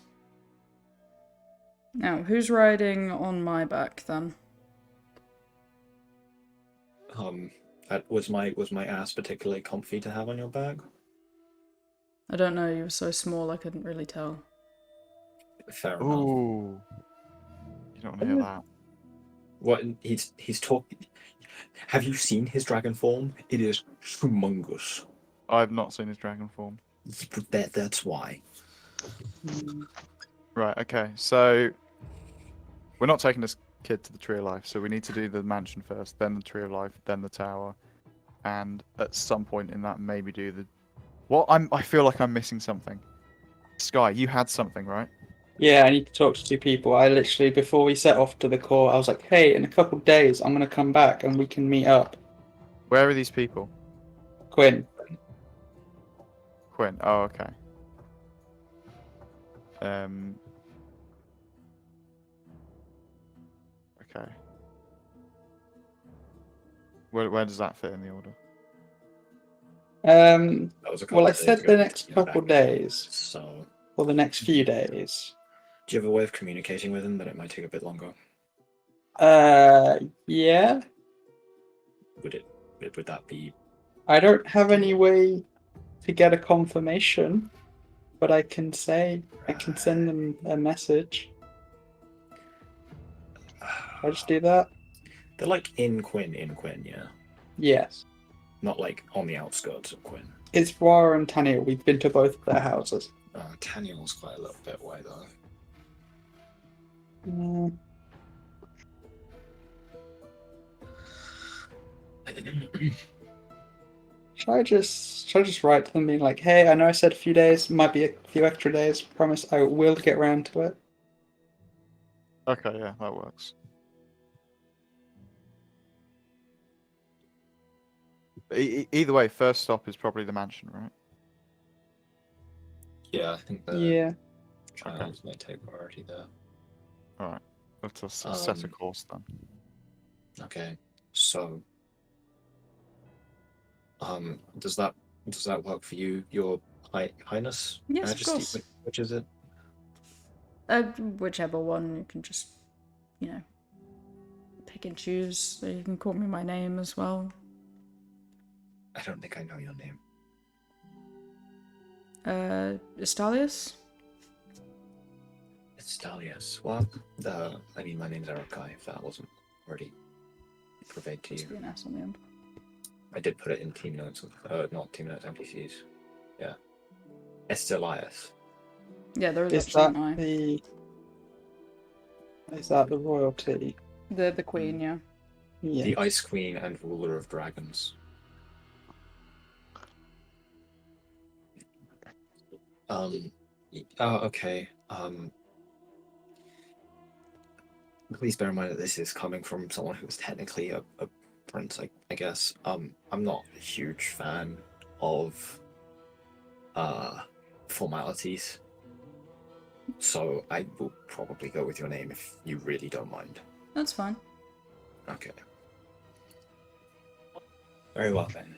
Now, who's riding on my back then? Was my ass particularly comfy to have on your back? I don't know, you were so small I couldn't really tell. Fair enough. Ooh. You don't want to hear that. What he's talking. Have you seen his dragon form? It is humongous. I've not seen his dragon form. That's why. Right, okay. So we're not taking this kid to the Tree of Life, so we need to do the mansion first, then the Tree of Life, then the tower. And at some point in that maybe do the I feel like I'm missing something. Sky, you had something, right? Yeah, I need to talk to two people. I literally, before we set off to the core, I was like, hey, in a couple of days, I'm going to come back and we can meet up. Where are these people? Quinn. Quinn. Oh, okay. Okay. Where does that fit in the order? That was a couple Well, I of days said ago. the next He's couple back. days, So, or the next few days. do you have a way of communicating with him that it might take a bit longer? Yeah. Would that be? I don't have any way to get a confirmation, but I can send them a message. I just do that? They're like in Quinn, yeah. Yes. Not like on the outskirts of Quinn. It's Flora and Tanya. We've been to both of their houses. Taniel's quite a little bit away though. Mm, should I just write to them being like, hey, I know I said a few days, might be a few extra days. Promise I will get round to it. Okay, yeah, that works. Either way, first stop is probably the mansion, right? Yeah, I think the Yeah. trials may take priority there. Alright. Let's set a course then. Okay, so does that work for you, Your Highness? Yes, of Majesty? course. Which is it? Whichever one, you can just, pick and choose. So you can call me my name as well. I don't think I know your name. Estalius? It's Dalius. What? I mean, my name's Erikai, if that wasn't already conveyed to Must be you. an S on the end. I did put it in team notes, not team notes, NPCs. Yeah. Estelias. Yeah, there is Is actually that an I. the royalty? The queen, yeah. Yeah. The Ice Queen and ruler of dragons. Oh, okay. Please bear in mind that this is coming from someone who is technically a prince, I guess. I'm not a huge fan of formalities, so I will probably go with your name if you really don't mind. That's fine. Okay. Very well then.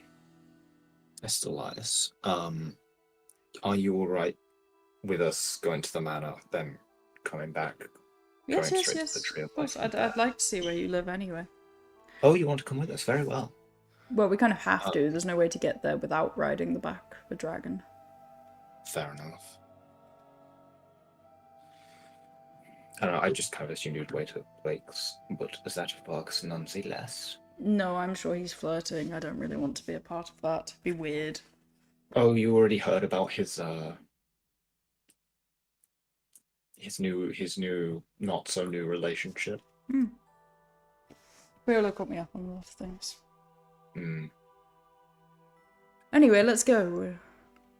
Estelias, are you all right with us going to the manor, then coming back, Yes, going yes, straight yes. to the tree Of course, life? I'd like to see where you live anyway. Oh, you want to come with us? Very well. Well, we kind of have to. There's no way to get there without riding the back of a dragon. Fair enough. I don't know, I just kind of assumed you'd wait at Blake's, but is that Barks nonetheless? No, I'm sure he's flirting. I don't really want to be a part of that. It'd be weird. Oh, you already heard about his new not so new relationship. Viola got me up on a lot of things. Hmm. Anyway, let's go. We're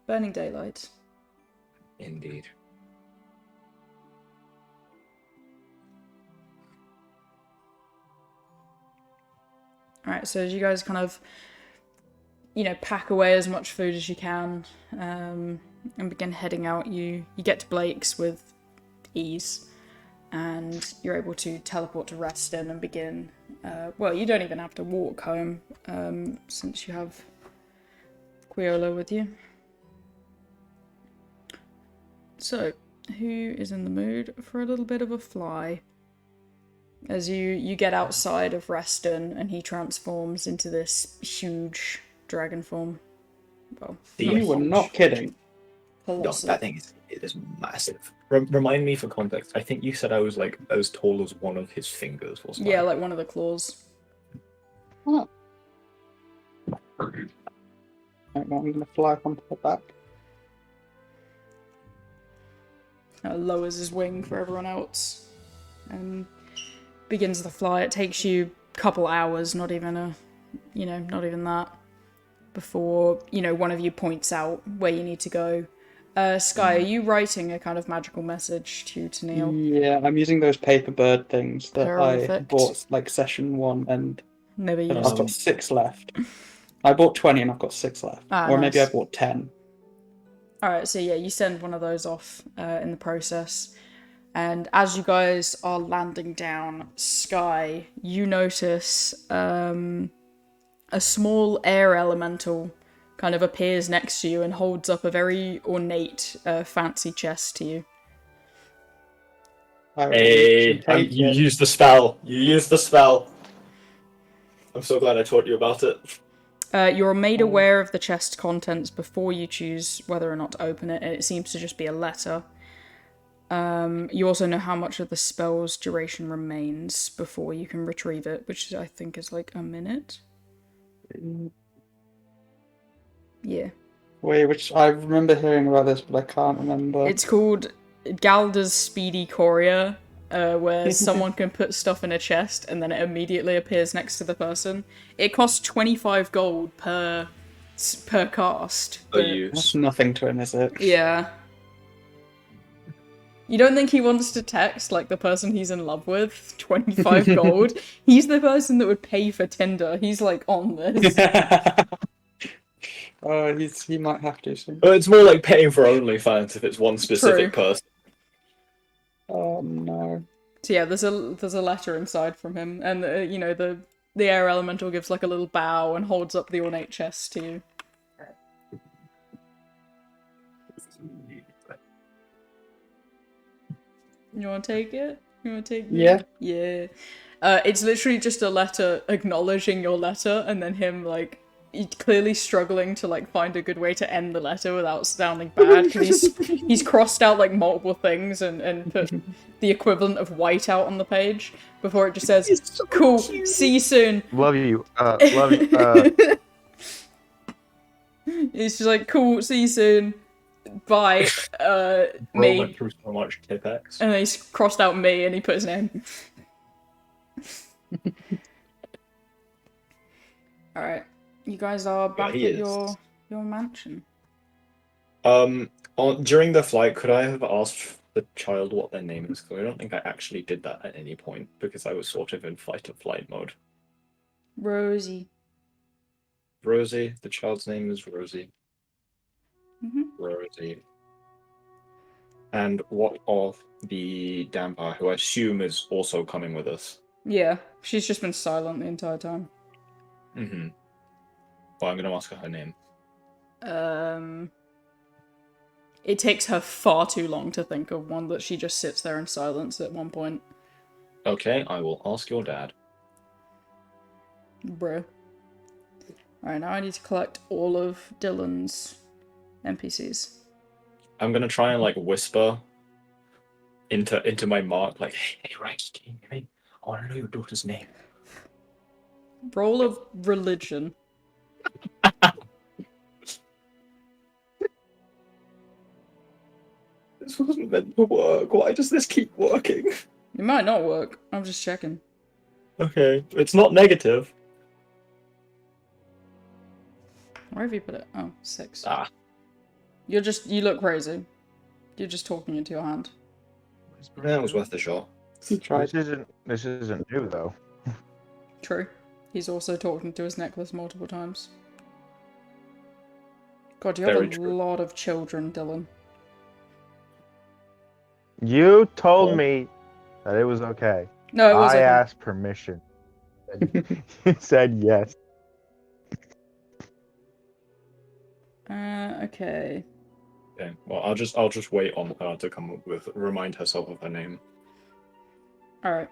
burning daylight. Indeed. Alright, so as you guys kind of, pack away as much food as you can, and begin heading out, you get to Blake's with ease, and you're able to teleport to Reston and begin, well, you don't even have to walk home, since you have Quiola with you. So, who is in the mood for a little bit of a fly? As you get outside of Reston and he transforms into this huge dragon form. Well, You were not kidding. No, colossal. that thing is massive. Remind me for context. I think you said I was like as tall as one of his fingers, wasn't Yeah, I? like one of the claws. Oh. I'm going to fly onto the back. Lowers his wing for everyone else. And begins the fly. It takes you a couple hours, not even that, before, one of you points out where you need to go. Sky, are you writing a kind of magical message to Neil? Yeah, I'm using those paper bird things that I Perfect. bought like session 1 and Never I've used. got 6 left. I bought 20 and I've got 6 left. Or maybe I Nice. bought 10. Alright, so yeah, you send one of those off in the process. And as you guys are landing down, Sky, you notice a small air elemental kind of appears next to you and holds up a very ornate, fancy chest to you. I Hey, should take you it. used the spell. You used the spell. I'm so glad I taught you about it. You're made aware of the chest's contents before you choose whether or not to open it, and it seems to just be a letter. You also know how much of the spell's duration remains before you can retrieve it, which I think is like a minute. Yeah. Wait, which I remember hearing about this, but I can't remember. It's called Galda's Speedy Courier, where someone can put stuff in a chest and then it immediately appears next to the person. It costs 25 gold per cast. For but- use. That's nothing to him, is it? Yeah. You don't think he wants to text, like, the person he's in love with? 25 gold? He's the person that would pay for Tinder. He's, like, on this. Oh, he might have to soon. But it's more like paying for OnlyFans if it's one specific person. Oh no. So yeah, there's a letter inside from him, and, the air elemental gives, like, a little bow and holds up the ornate chest to you. You want to take it? You want to take it? Yeah. Yeah. It's literally just a letter acknowledging your letter, and then him, like, clearly struggling to, like, find a good way to end the letter without sounding bad, because he's crossed out, like, multiple things and put the equivalent of white out on the page before it just says, so cool, cute. see you soon. Love you. Love you. It's just like, cool, see you soon. Bye. Bro Me. went through so much Tipex. And then he's crossed out me and he put his name. Alright. You guys are back he at is. your mansion. During the flight, could I have asked the child what their name is, because I don't think I actually did that at any point, because I was sort of in fight or flight mode. Rosie. Rosie, the child's name is Rosie. Hmm. Rosie. And what of the Dampire, who I assume is also coming with us? Yeah, she's just been silent the entire time. Mm-hmm. Well, I'm going to ask her name. It takes her far too long to think of one that she just sits there in silence at one point. Okay, I will ask your dad. Bruh. Alright, now I need to collect all of Dylan's NPCs. I'm going to try and, like, whisper into my mark, like, hey, Rex, can you hear me? I want to know your daughter's name. Roll of religion. This wasn't meant to work. Why does this keep working? It might not work. I'm just checking. Okay, it's not negative. Where have you put it? Oh, 6. Ah. You look crazy. You're just talking into your hand. That was worth a shot. He tried. This isn't new though. True. He's also talked into his necklace multiple times. God, you have Very a true. lot of children, Dylan. You told me that it was okay. No, it was I okay. asked permission. You said yes. Okay. Okay, well, I'll just wait on her to come up with remind herself of her name. Alright.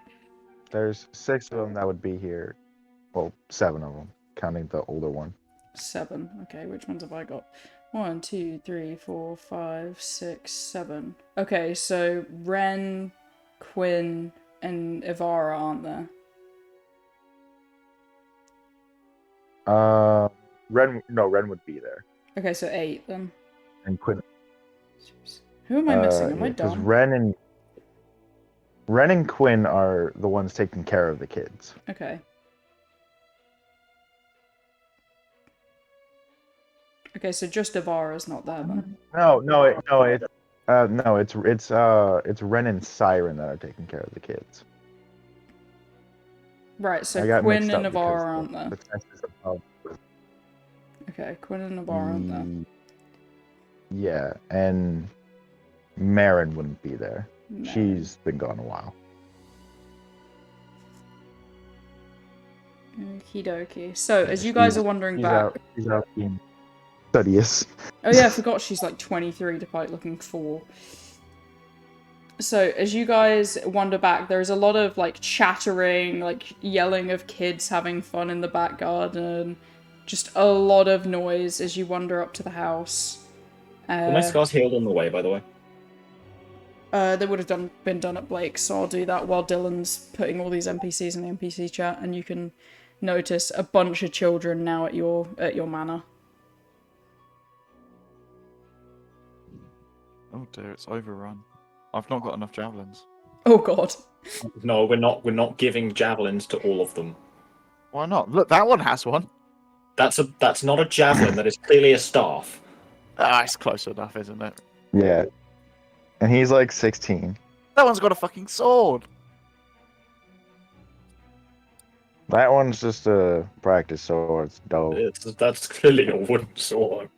There's 6 of them that would be here. Well, 7 of them, counting the older one. 7. Okay, which ones have I got? 1, 2, 3, 4, 5, 6, 7. Okay, so Ren, Quinn, and Ivara aren't there. Ren would be there. Okay, so 8 then. And Quinn. Who am I missing? Am I Because dumb? Ren and Quinn are the ones taking care of the kids. Okay. Okay, so just Ivara's not there then. It's Ren and Siren that are taking care of the kids. Right, I so got Quinn mixed and up because Ivara aren't there. the test is above. Okay, Quinn and Ivara aren't there. Yeah, and Marin wouldn't be there. No. She's been gone a while. Okie dokie. So, as you guys are wandering back... She's out being studious. Oh yeah, I forgot she's like 23 despite looking 4. So, as you guys wander back, there's a lot of like chattering, like yelling of kids having fun in the back garden. Just a lot of noise as you wander up to the house. Were my scars healed on the way, by the way? They would have been done at Blake's, so I'll do that while Dylan's putting all these NPCs in the NPC chat, and you can notice a bunch of children now at your manor. Oh dear, it's overrun. I've not got enough javelins. Oh god. No, we're not giving javelins to all of them. Why not? Look, that one has one. That's not a javelin. That is clearly a staff. Ah, it's close enough, isn't it? Yeah. And he's like 16. That one's got a fucking sword. That one's just a practice sword. It's dope. That's clearly a wooden sword.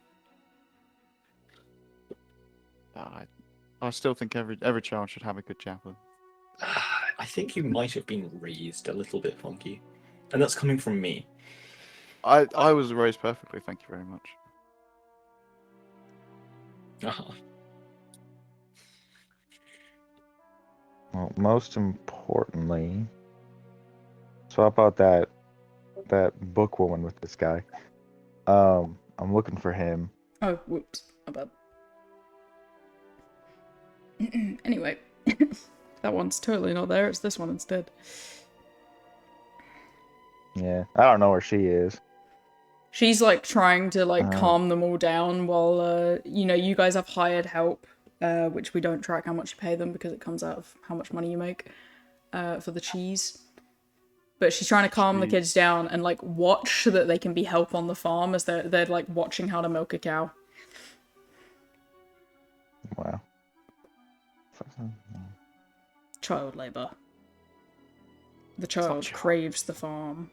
I still think every child should have a good javelin. I think you might have been raised a little bit funky, and that's coming from me. I was raised perfectly, thank you very much. Uh-huh. Well, most importantly, swap out that book woman with this guy. I'm looking for him. Oh, whoops. My bad. Anyway, that one's totally not there. It's this one instead. Yeah, I don't know where she is. She's like trying to like calm them all down while you guys have hired help, which we don't track how much you pay them because it comes out of how much money you make for the cheese. But she's trying to calm the kids down and like watch so that they can be help on the farm as they're like watching how to milk a cow. Wow. child labor. The not child child. craves the farm.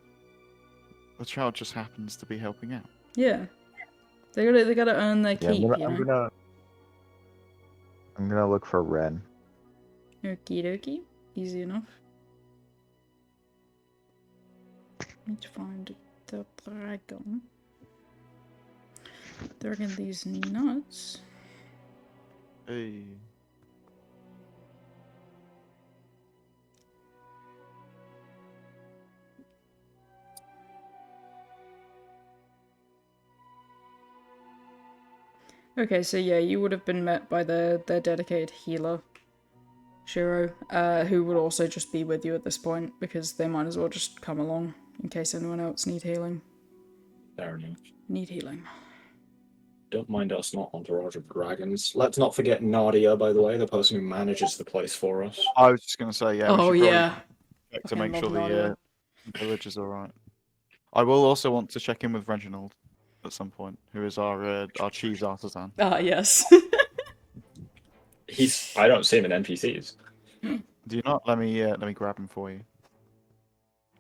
The child just happens to be helping out. Yeah. They gotta earn their Yeah, keep, you know? I'm gonna look for Ren. Okie dokie. Easy enough. Need to find the dragon. Dragon these nuts. Hey. Okay, so yeah, you would have been met by their dedicated healer, Shiro, who would also just be with you at this point, because they might as well just come along in case anyone else need healing. Fair enough. Need healing. Don't mind us not entourage of dragons. Let's not forget Nadia, by the way, the person who manages the place for us. I was just gonna say, yeah, we Oh should probably yeah. check to Fucking make sure love the Nadia. village is alright. I will also want to check in with Reginald at some point, who is our cheese artisan. Ah, yes. I don't see him in NPCs. Do you not? Let me grab him for you.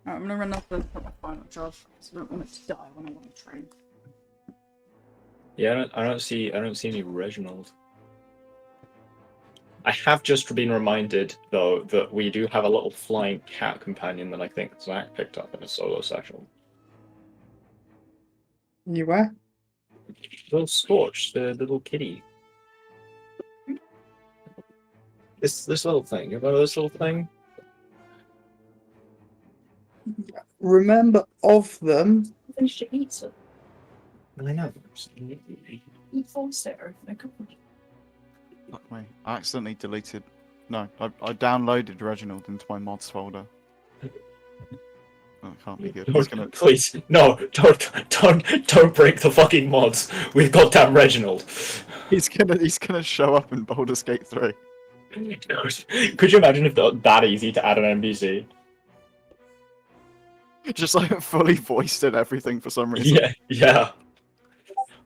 Alright, I'm gonna run off and put my final charge because I don't want it to die when I want to train. Yeah, I don't see any Reginald. I have just been reminded though that we do have a little flying cat companion that I think Zach picked up in a solo session. You were? Little Scorch, the little kitty. This little thing. You remember this little thing? Remember of them? Then she eats it. I know. You forced it or a couple. Fuck me. I accidentally deleted. No, I downloaded Reginald into my mods folder. That can't be good. He's gonna. Please, no, don't break the fucking mods. We've got damn Reginald. He's gonna show up in Baldur's Gate 3. Could you imagine if that easy to add an NPC? Just like fully voiced and everything for some reason. Yeah.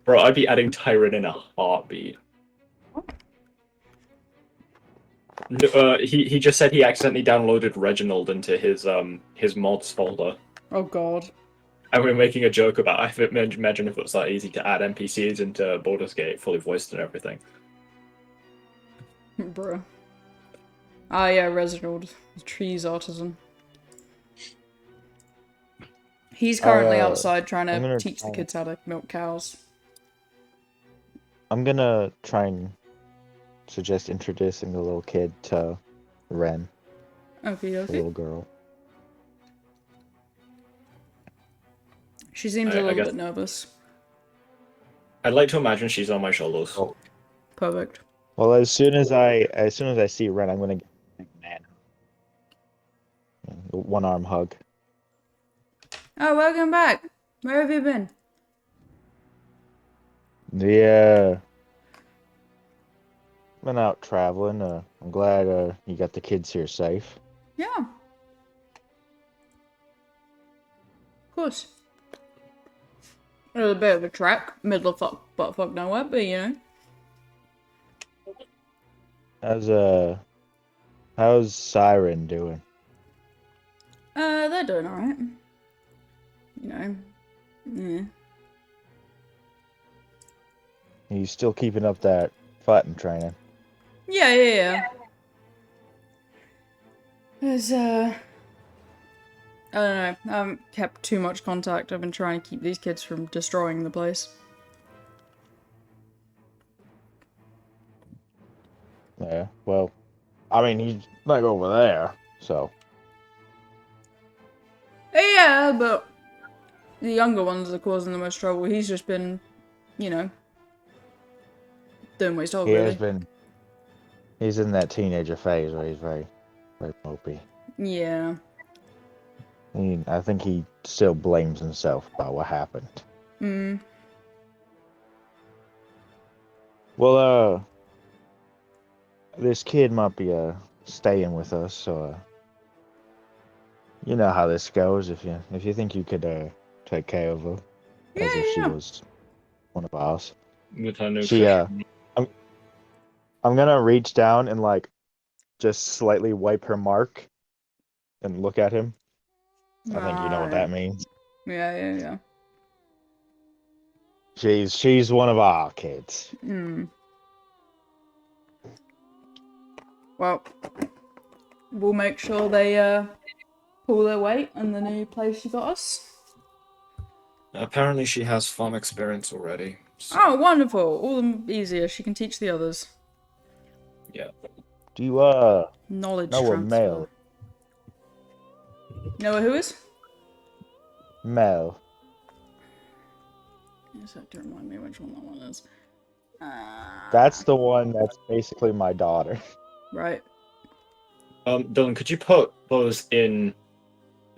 Bro, I'd be adding Tyrant in a heartbeat. He just said he accidentally downloaded Reginald into his mods folder. Oh god. And we're making a joke about I imagine if it was that easy to add NPCs into Baldur's Gate, fully voiced and everything. Bruh. Ah yeah, Reginald, the trees artisan. He's currently outside trying I'm to gonna teach the kids how to milk cows. I'm gonna try and suggest introducing the little kid to Ren, Okay, the okay. little girl. She seems I a little guess- bit nervous. I'd like to imagine she's on my shoulders. Oh. Perfect. Well, as soon as I see Ren, I'm gonna give him a man. One arm hug. Oh, welcome back. Where have you been? Yeah. Been out traveling. I'm glad you got the kids here safe. Yeah. Of course. It was a bit of a trek, middle of fuck nowhere, but you know. How's Siren doing? They're doing alright. You know. Yeah. He's still keeping up that fighting training. Yeah. There's, I don't know. I haven't kept too much contact. I've been trying to keep these kids from destroying the place. Yeah, well, I mean, he's like over there, so. Yeah, but the younger ones are causing the most trouble. He's just been, you know, doing what he's told, He really. has been. He's in that teenager phase where he's very, very mopey. Yeah. I think he still blames himself about what happened. Mm. Well, this kid might be staying with us, so you know how this goes. If you think you could take care of her, as if she Yeah. was one of ours. With her new She I'm gonna reach down and like just slightly wipe her mark and look at him. I think you know what that Right. means. Yeah. She's one of our kids. Well, we'll make sure they pull their weight in the new place you got us. Apparently, she has farm experience already. So, Oh, wonderful! All the easier. She can teach the others. yeah. Do you Knowledge know a transfer. Mel? Know who is? Mel. Yes, have to remind me which one that one is. That's the one that's basically my daughter. Right. Dylan, could you put those in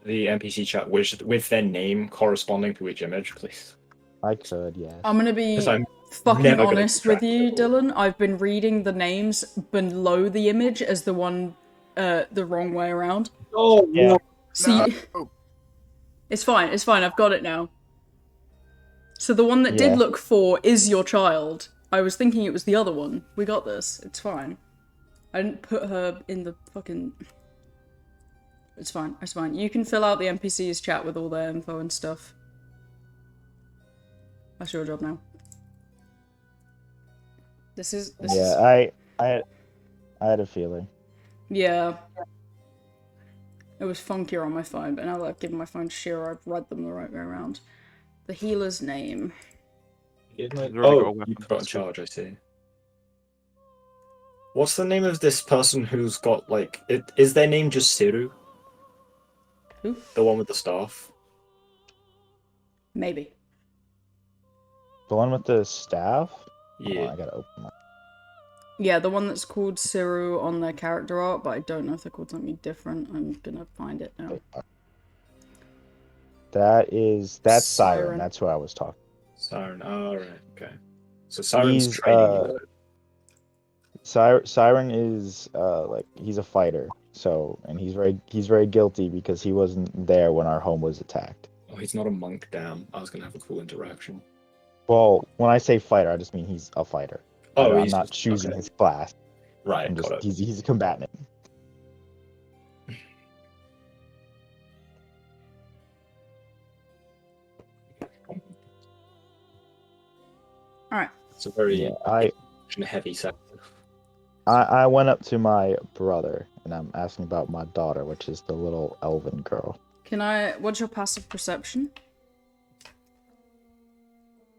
the NPC chat with their name corresponding to each image, please? I could, yes. I'm gonna be Because I'm fucking never gonna honest keep with track of you, it all. Dylan. I've been reading the names below the image as the one, the wrong way around. Oh, Yeah. See, it's fine. I've got it now. So the one that did Yeah. look 4 is your child. I was thinking it was the other one. We got this. It's fine. I didn't put her in the fucking... It's fine. You can fill out the NPC's chat with all their info and stuff. That's your job now. This is... I had a feeling. Yeah. It was funkier on my phone, but now that I've given my phone to Shira, I've read them the right way around. The healer's name. already got a Oh, weapon. you put on charge, I see. What's the name of this person who's got, like... Is their name just Siru? Who? The one with the staff? Maybe. The one with the staff? Yeah. Oh, I gotta open my... Yeah, the one that's called Siru on their character art, but I don't know if they're called something different. I'm gonna find it now. That's Siren. Siren. That's who I was talking. Siren. Oh, right. Okay. So Siren's He's, training you. Siren is like he's a fighter. So and he's very guilty because he wasn't there when our home was attacked. Oh, he's not a monk, damn. I was gonna have a cool interaction. Well, when I say fighter, I just mean he's a fighter. Oh, I'm he's not just- choosing okay. his class. Right, I'm just got it. he's a combatant. Alright. It's a very Yeah, heavy set. I went up to my brother and I'm asking about my daughter, which is the little elven girl. What's your passive perception?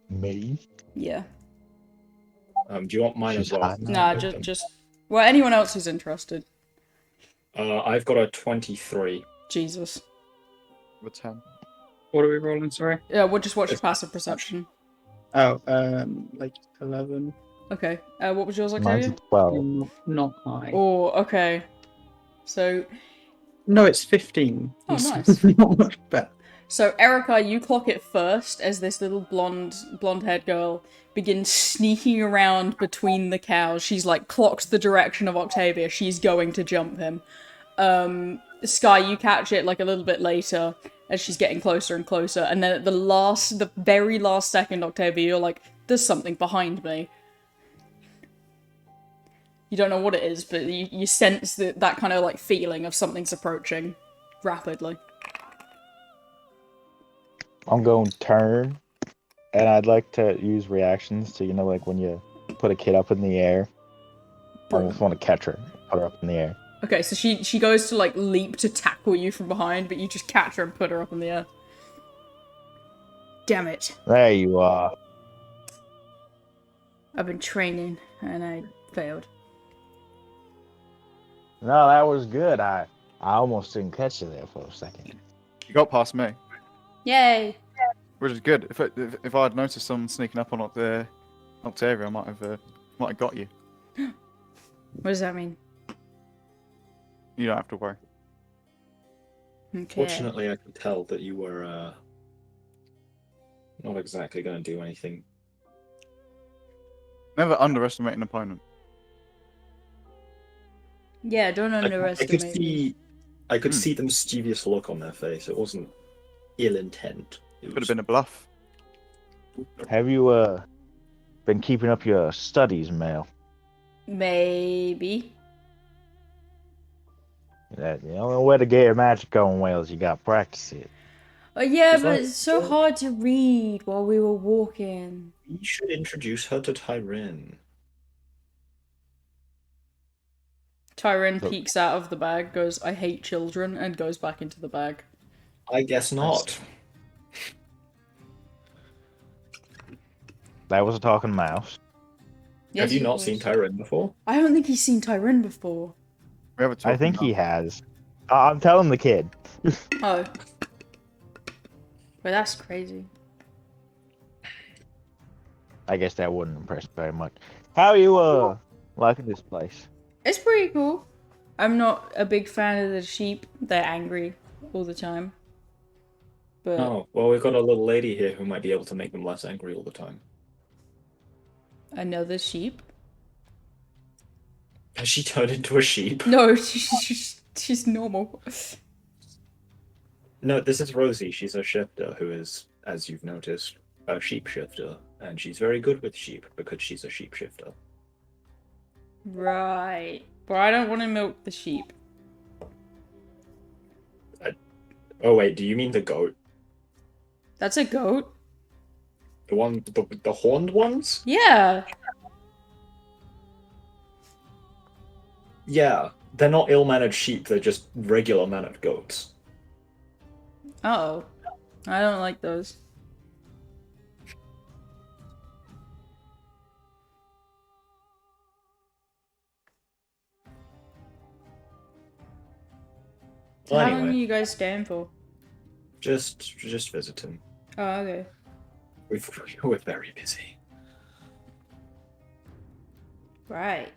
Me? Yeah. Do you want mine She's as well? hot. Nah, just... Well, anyone else who's interested. I've got a 23. Jesus. With 10. What are we rolling? Sorry. Yeah, what's your passive perception? Oh, like 11. Okay. What was yours, Mine's Octavia? a 12. Not high. Oh, okay. So, No, it's 15. Oh, It's nice. not much better. so Erica, you clock it first as this little blonde-haired girl begins sneaking around between the cows. She's like clocks the direction of Octavia. She's going to jump him. Sky, you catch it like a little bit later as she's getting closer and closer, and then at the very last second, Octavia, you're like, "There's something behind me." You don't know what it is, but you sense that kind of like feeling of something's approaching rapidly. I'm going to turn, and I'd like to use reactions to, like when you put a kid up in the air. I almost want to catch her, put her up in the air. Okay, so she goes to like leap to tackle you from behind, but you just catch her and put her up in the air. Damn it. There you are. I've been training and I failed. No, that was good. I almost didn't catch you there for a second. You got past me, Yay! which is good. If I had noticed someone sneaking up on Octavia, I might have got you. What does that mean? You don't have to worry. Okay. Fortunately, I could tell that you were not exactly going to do anything. Never underestimate an opponent. Yeah, don't underestimate me. I could see the mischievous look on their face. It wasn't ill intent. It Could have was been a bluff. Have you been keeping up your studies, Mel? Maybe. The only way to get your magic going well is you got to practice it. Yeah, She's but like, it's so hard to read while we were walking. We should introduce her to Tyrin. Tyrion So- peeks out of the bag, goes, "I hate children," and goes back into the bag. I guess not. That was a talking mouse. Yes, Have you he not was. seen Tyrin before? I don't think he's seen Tyrion before. We have a I think he has. I'm telling the kid. Oh. Well, that's crazy. I guess that wouldn't impress very much. How are you liking this place? It's pretty cool. I'm not a big fan of the sheep. They're angry all the time. But Oh, well, we've got a little lady here who might be able to make them less angry all the time. another sheep? Has she turned into a sheep? No, she's normal. No, this is Rosie. She's a shifter who is, as you've noticed, a sheep shifter. And she's very good with sheep because she's a sheep shifter. Right. But I don't want to milk the sheep. Oh, wait, do you mean the goat? That's a goat? The one, the horned ones? Yeah. Yeah, they're not ill-mannered sheep, they're just regular-mannered goats. Uh-oh. I don't like those. So Well, how long are anyway, you guys staying for? just visiting. Oh, okay. We're very busy. Right.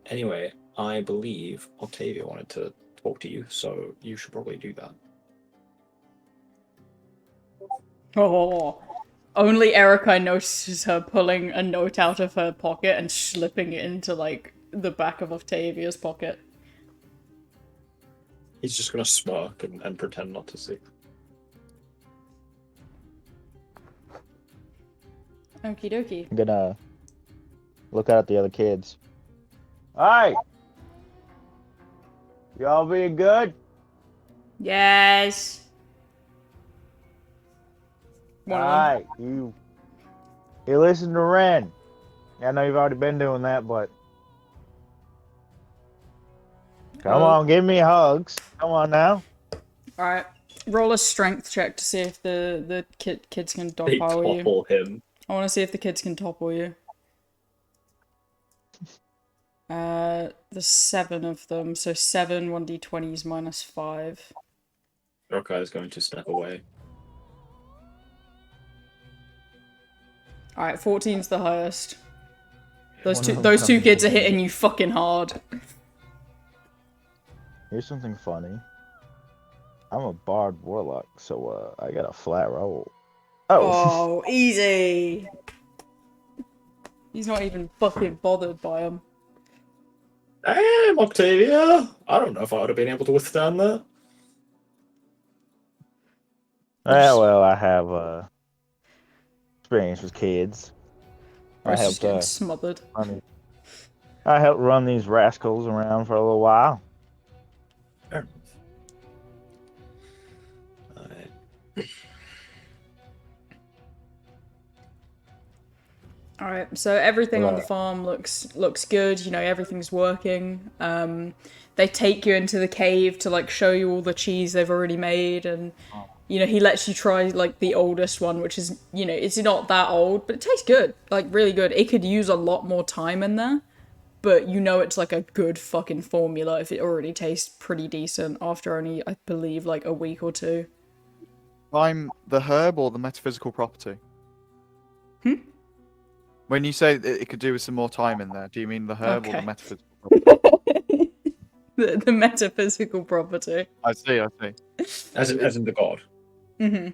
Anyway, I believe Octavia wanted to talk to you, so you should probably do that. Oh. Only Erica notices her pulling a note out of her pocket and slipping it into, like, the back of Octavia's pocket. He's just gonna smirk and pretend not to see. Okie dokie. I'm gonna look out at the other kids. Hey! Y'all being good? Yes. One of them. Alright, you listen to Ren. I know you've already been doing that, but come on, give me hugs. Come on now. Alright. Roll a strength check to see if the kids can They topple you. topple him. I want to see if the kids can topple you. There's 7 of them, so 7 1d20s minus 5. Rokai is going to step away. Alright, 14's the highest. One of them Those two comes kids are in. hitting you fucking hard. Here's something funny. I'm a bard warlock, so I got a flat roll. Oh, Oh, easy. He's not even fucking bothered by them. Damn, Octavia! I don't know if I would have been able to withstand that. yeah, well, I have experience with kids. I Or just helped getting smothered. I helped run these rascals around for a little while. Fair enough. Alright. Alright, so everything on the Right. farm looks good, you know, everything's working. They take you into the cave to like show you all the cheese they've already made, and you know, he lets you try like the oldest one, which is, you know, it's not that old, but it tastes good. Like really good. It could use a lot more time in there, but you know it's like a good fucking formula if it already tastes pretty decent after only, I believe, like a week or two. I'm the herb or the metaphysical property? Hmm? When you say it could do with some more time in there, do you mean the herb or Okay. the metaphysical property? The metaphysical property. I see. As in the god. Mm-hmm.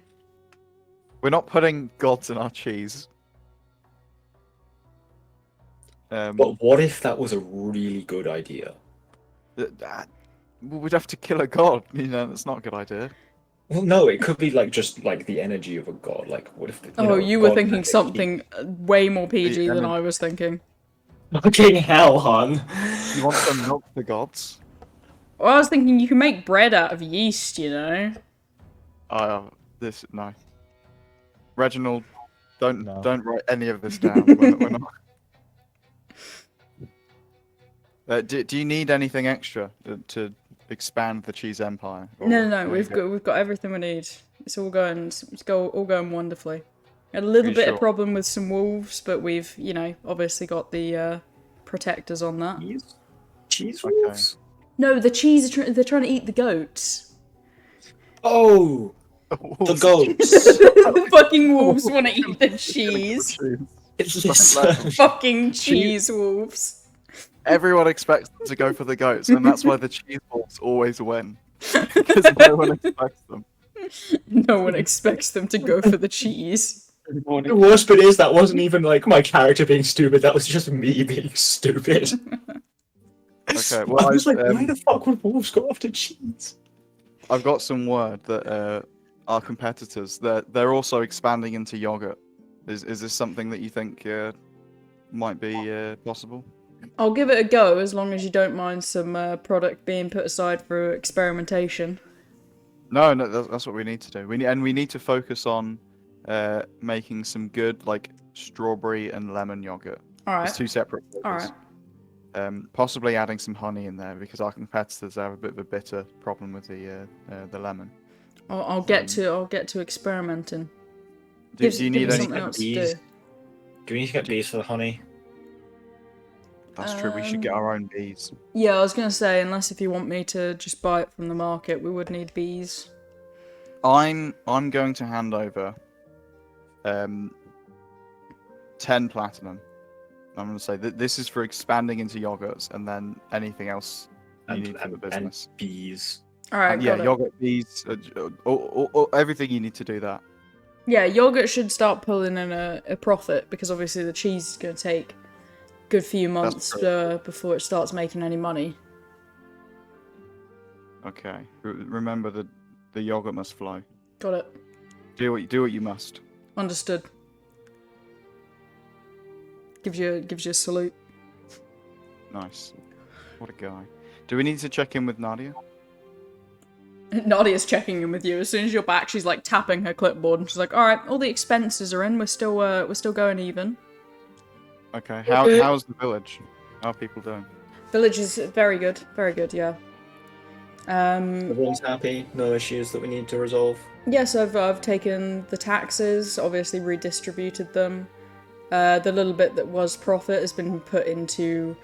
We're not putting gods in our cheese. But what if that was a really good idea? We'd have to kill a god. You know, that's not a good idea. Well, no, it could be like just like the energy of a god. Like, what if? You were God thinking had a something way more PG than energy. I was thinking. Fucking hell, hon. You want to milk the gods? Well, I was thinking you can make bread out of yeast, you know. No. Reginald, don't No. write any of this down. We're not. Do you need anything extra to expand the cheese empire? No. We've got everything we need. It's all going wonderfully. Had a little you bit of sure? problem with some wolves, but we've obviously got the protectors on that. Cheese Okay. wolves? No, the cheese. They're trying to eat the goats. Oh, the goats. The fucking wolves want to eat the cheese. It's Fucking cheese wolves. Everyone expects them to go for the goats, and that's why the cheese wolves always win. Because no one expects them. No one expects them to go for the cheese. The worst bit is that wasn't even like my character being stupid. That was just me being stupid. Okay, well, I was like, why um, the fuck would wolves go after cheese? I've got some word that our competitors they're also expanding into yogurt. Is this something that you think might be possible? I'll give it a go as long as you don't mind some product being put aside for experimentation. No, that's what we need to do. We need to focus on making some good like strawberry and lemon yogurt. All right. It's two separate All flavors. right. Possibly adding some honey in there because our competitors have a bit of a bitter problem with the lemon. I'll get to experimenting. Do you need me any? something else to bees? do. Do we need to get bees for the honey? That's true. We should get our own bees. Yeah, I was gonna say, unless if you want me to just buy it from the market, we would need bees. I'm going to hand over 10 platinum. I'm going to say that this is for expanding into yogurts, and then anything else you need for the business. And bees. All right, Yeah, got it. yogurt, bees, everything you need to do that. Yeah, yogurt should start pulling in a profit because obviously the cheese is gonna take a good few months before it starts making any money. Okay. Remember that the yogurt must flow. Got it. Do what you must. Understood. Gives you a salute. Nice. What a guy. Do we need to check in with Nadia? Nadia's checking in with you. As soon as you're back, she's like tapping her clipboard and she's like, "All right, all the expenses are in. We're still going even." Okay. How's the village? How are people doing? Village is very good, very good. Yeah. Everyone's happy. No issues that we need to resolve. Yes, I've taken the taxes, obviously redistributed them. The little bit that was profit has been put into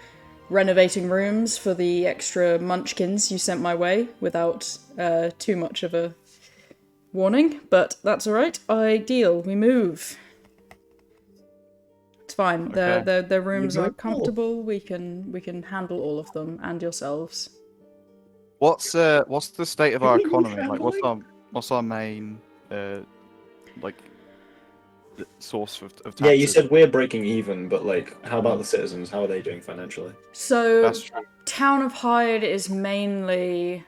renovating rooms for the extra munchkins you sent my way without too much of a warning, but that's alright. I deal. We move. It's fine. Okay. Their rooms are move? comfortable. We can handle all of them and yourselves. What's the state of our Can we economy? Like, traveling? what's our main like source of taxes? Yeah, you said we're breaking even, but like, how about the citizens? How are they doing financially? So, That's true. Town of Hyde is mainly,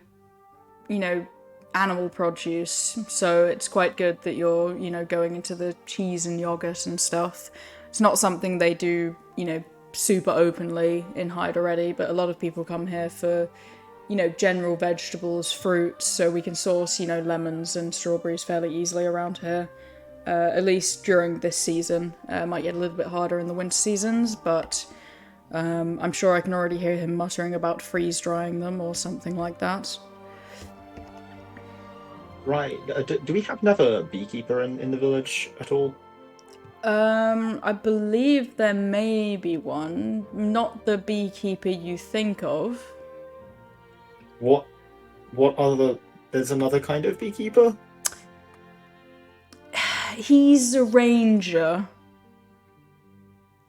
animal produce. So it's quite good that you're, going into the cheese and yogurt and stuff. It's not something they do, super openly in Hyde already, but a lot of people come here for, general vegetables, fruits, so we can source, lemons and strawberries fairly easily around here. At least during this season. Might get a little bit harder in the winter seasons, but I'm sure I can already hear him muttering about freeze drying them or something like that. Right. Do we have another beekeeper in the village at all? I believe there may be one. Not the beekeeper you think of. What other? There's another kind of beekeeper? He's a ranger.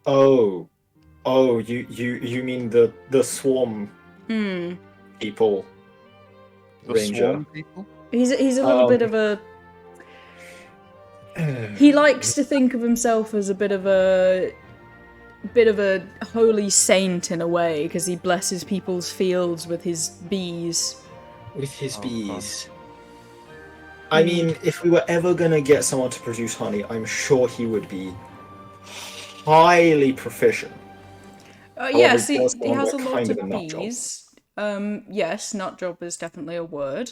Oh, you mean the swarm people? The Ranger. swarm people? He's a little bit of a. He likes to think of himself as a bit of a holy saint in a way, because he blesses people's fields with his bees. With his Oh, bees. I mean, if we were ever gonna get someone to produce honey, I'm sure he would be highly proficient. Yes, he does he has a want lot kind of of a nut job. bees. Yes, nut job is definitely a word.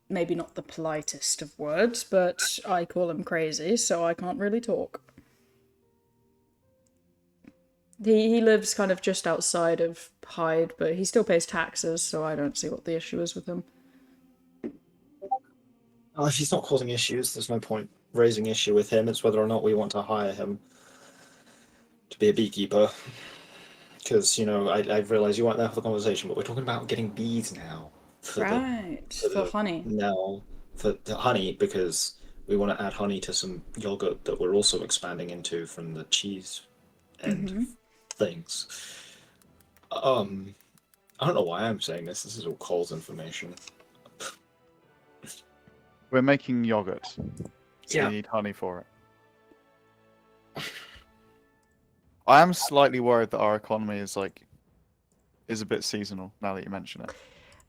Maybe not the politest of words, but I call him crazy, so I can't really talk. He lives kind of just outside of Hyde, but he still pays taxes, so I don't see what the issue is with him. If he's not causing issues, there's no point raising issue with him. It's whether or not we want to hire him to be a beekeeper. Because, I realize you weren't there for the conversation, but we're talking about getting bees now. Right, for honey. Now, for the honey, because we want to add honey to some yogurt that we're also expanding into from the cheese and things. I don't know why I'm saying this. This is all Cole's information. We're making yogurt, so Yeah. you need honey for it. I am slightly worried that our economy is a bit seasonal now that you mention it.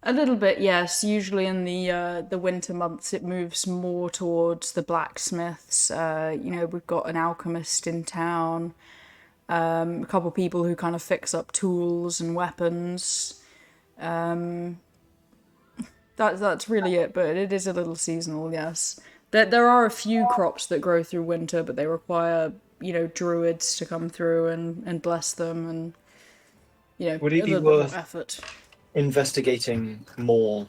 A little bit, yes. Usually in the winter months, it moves more towards the blacksmiths. We've got an alchemist in town, a couple people who kind of fix up tools and weapons. That's really it, but it is a little seasonal, yes. There are a few crops that grow through winter, but they require, druids to come through and bless them, and, Would a it be little bit worth more effort. investigating more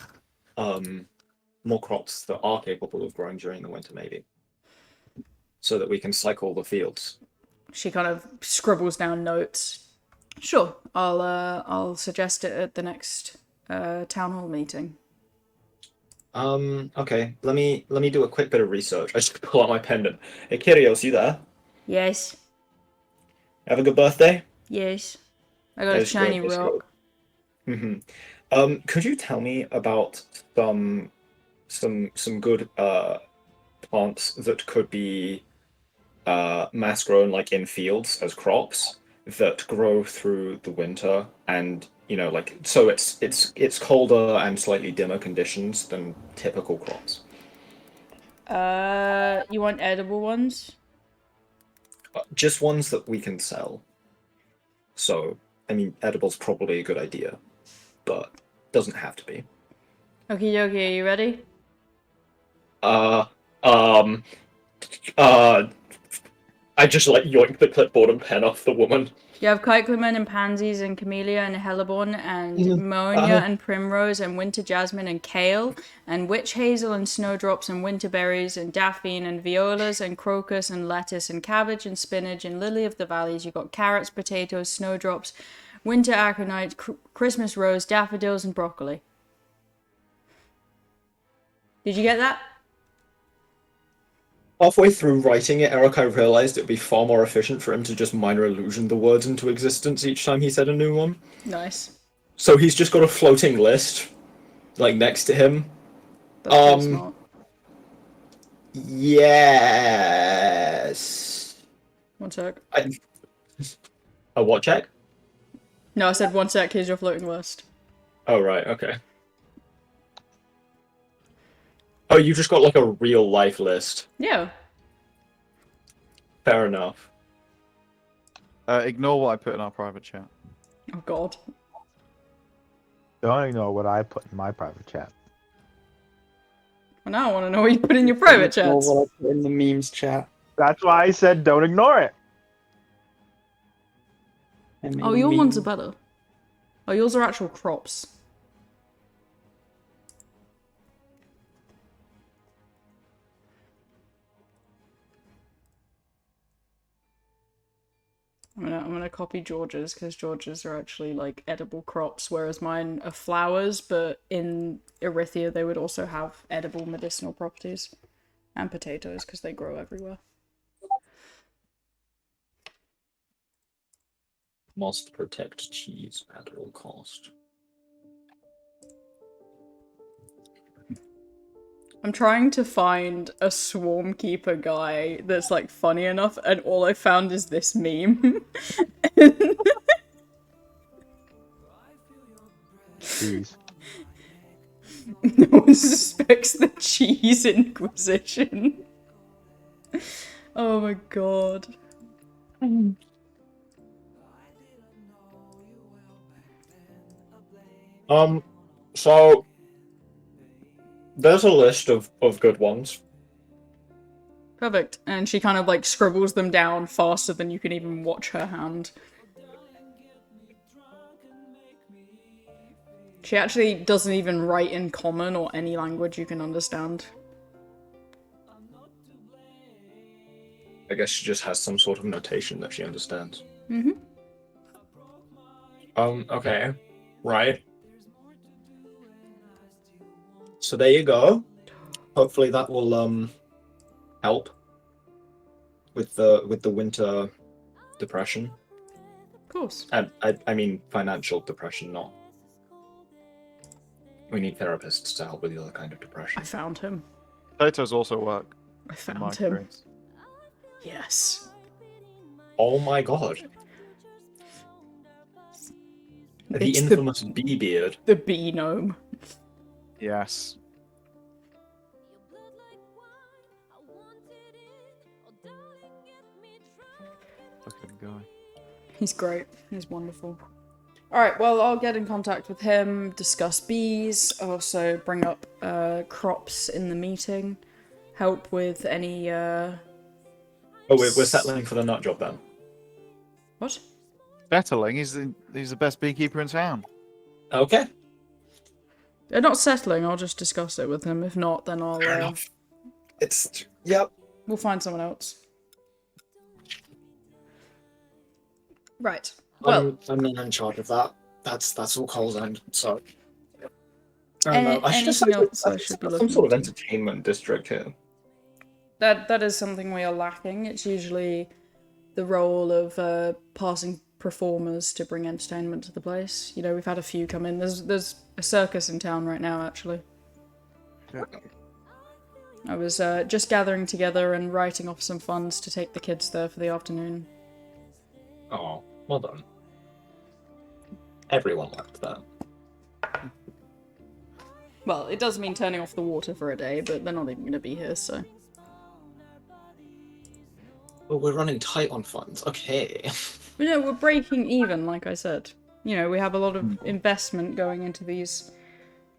crops that are capable of growing during the winter, maybe, so that we can cycle the fields? She kind of scribbles down notes. Sure, I'll suggest it at the next town hall meeting. Okay. Let me do a quick bit of research. I just pull out my pendant. Hey, Kyrios, you there? Yes, Have a good birthday. yes. I got a That's shiny good, that's rock. Could you tell me about some good plants that could be mass grown in fields as crops that grow through the winter and so it's colder and slightly dimmer conditions than typical crops. You want edible ones? Just ones that we can sell. So, I mean, edible's probably a good idea, but doesn't have to be. Okay, are you ready? I just yoink the clipboard and pen off the woman. You have cyclamen and pansies and camellia and hellebore and monia and primrose and winter jasmine and kale and witch hazel and snowdrops and winter berries and daphne and violas and crocus and lettuce and cabbage and spinach and lily of the valleys. You've got carrots, potatoes, snowdrops, winter aconite, Christmas rose, daffodils and broccoli. Did you get that? Halfway through writing it, Eric, I realized it would be far more efficient for him to just minor illusion the words into existence each time he said a new one. Nice. So he's just got a floating list, next to him. That's pretty smart. Yes. One sec. A what check? No, I said one sec, here's your floating list. Oh, right, okay. Oh, you just got a real life list. Yeah. Fair enough. Ignore what I put in our private chat. Oh god. Don't ignore what I put in my private chat. Well, now I want to know what you put in your private chats. What I put in the memes chat. That's why I said don't ignore it. I made Oh, a your meme. ones are better. Oh, yours are actual crops. I'm gonna copy George's because George's are actually edible crops, whereas mine are flowers. But in Arithia, they would also have edible medicinal properties, and potatoes because they grow everywhere. Must protect cheese at all cost. I'm trying to find a swarm keeper guy that's funny enough, and all I found is this meme. Jeez. No one suspects the cheese inquisition. Oh my god. So there's a list of good ones. Perfect. And she kind of like scribbles them down faster than you can even watch her hand. She actually doesn't even write in common or any language you can understand. I guess she just has some sort of notation that she understands. Mm-hmm. Okay. Right. So there you go. Hopefully that will help with the winter depression. Of course. I mean financial depression, not. We need therapists to help with the other kind of depression. I found him. Potatoes also work. I in my found him. experience. Yes. Oh my god. The It's infamous bee beard. the bee gnome. Yes. Fucking guy. He's great. He's wonderful. Alright, well, I'll get in contact with him, discuss bees, also bring up crops in the meeting, help with any, Oh, we're settling for the nut job then. What? Settling, he's the best beekeeper in town. Okay. They're not settling, I'll just discuss it with him. If not, then I'll, Fair enough. It's yep. we'll find someone else. Right. Well, I'm not in charge of that. That's all Cole's end. So. anything else I should be some looking sort of into? entertainment district here. That is something we are lacking. It's usually the role of passing performers to bring entertainment to the place. You know, we've had a few come in. There's a circus in town right now, actually. Yeah. I was just gathering together and writing off some funds to take the kids there for the afternoon. Oh, well done. Everyone liked that. Well, it does mean turning off the water for a day, but they're not even going to be here, so... Well, we're running tight on funds. Okay. But no, we're breaking even, like I said. You know, we have a lot of investment going into these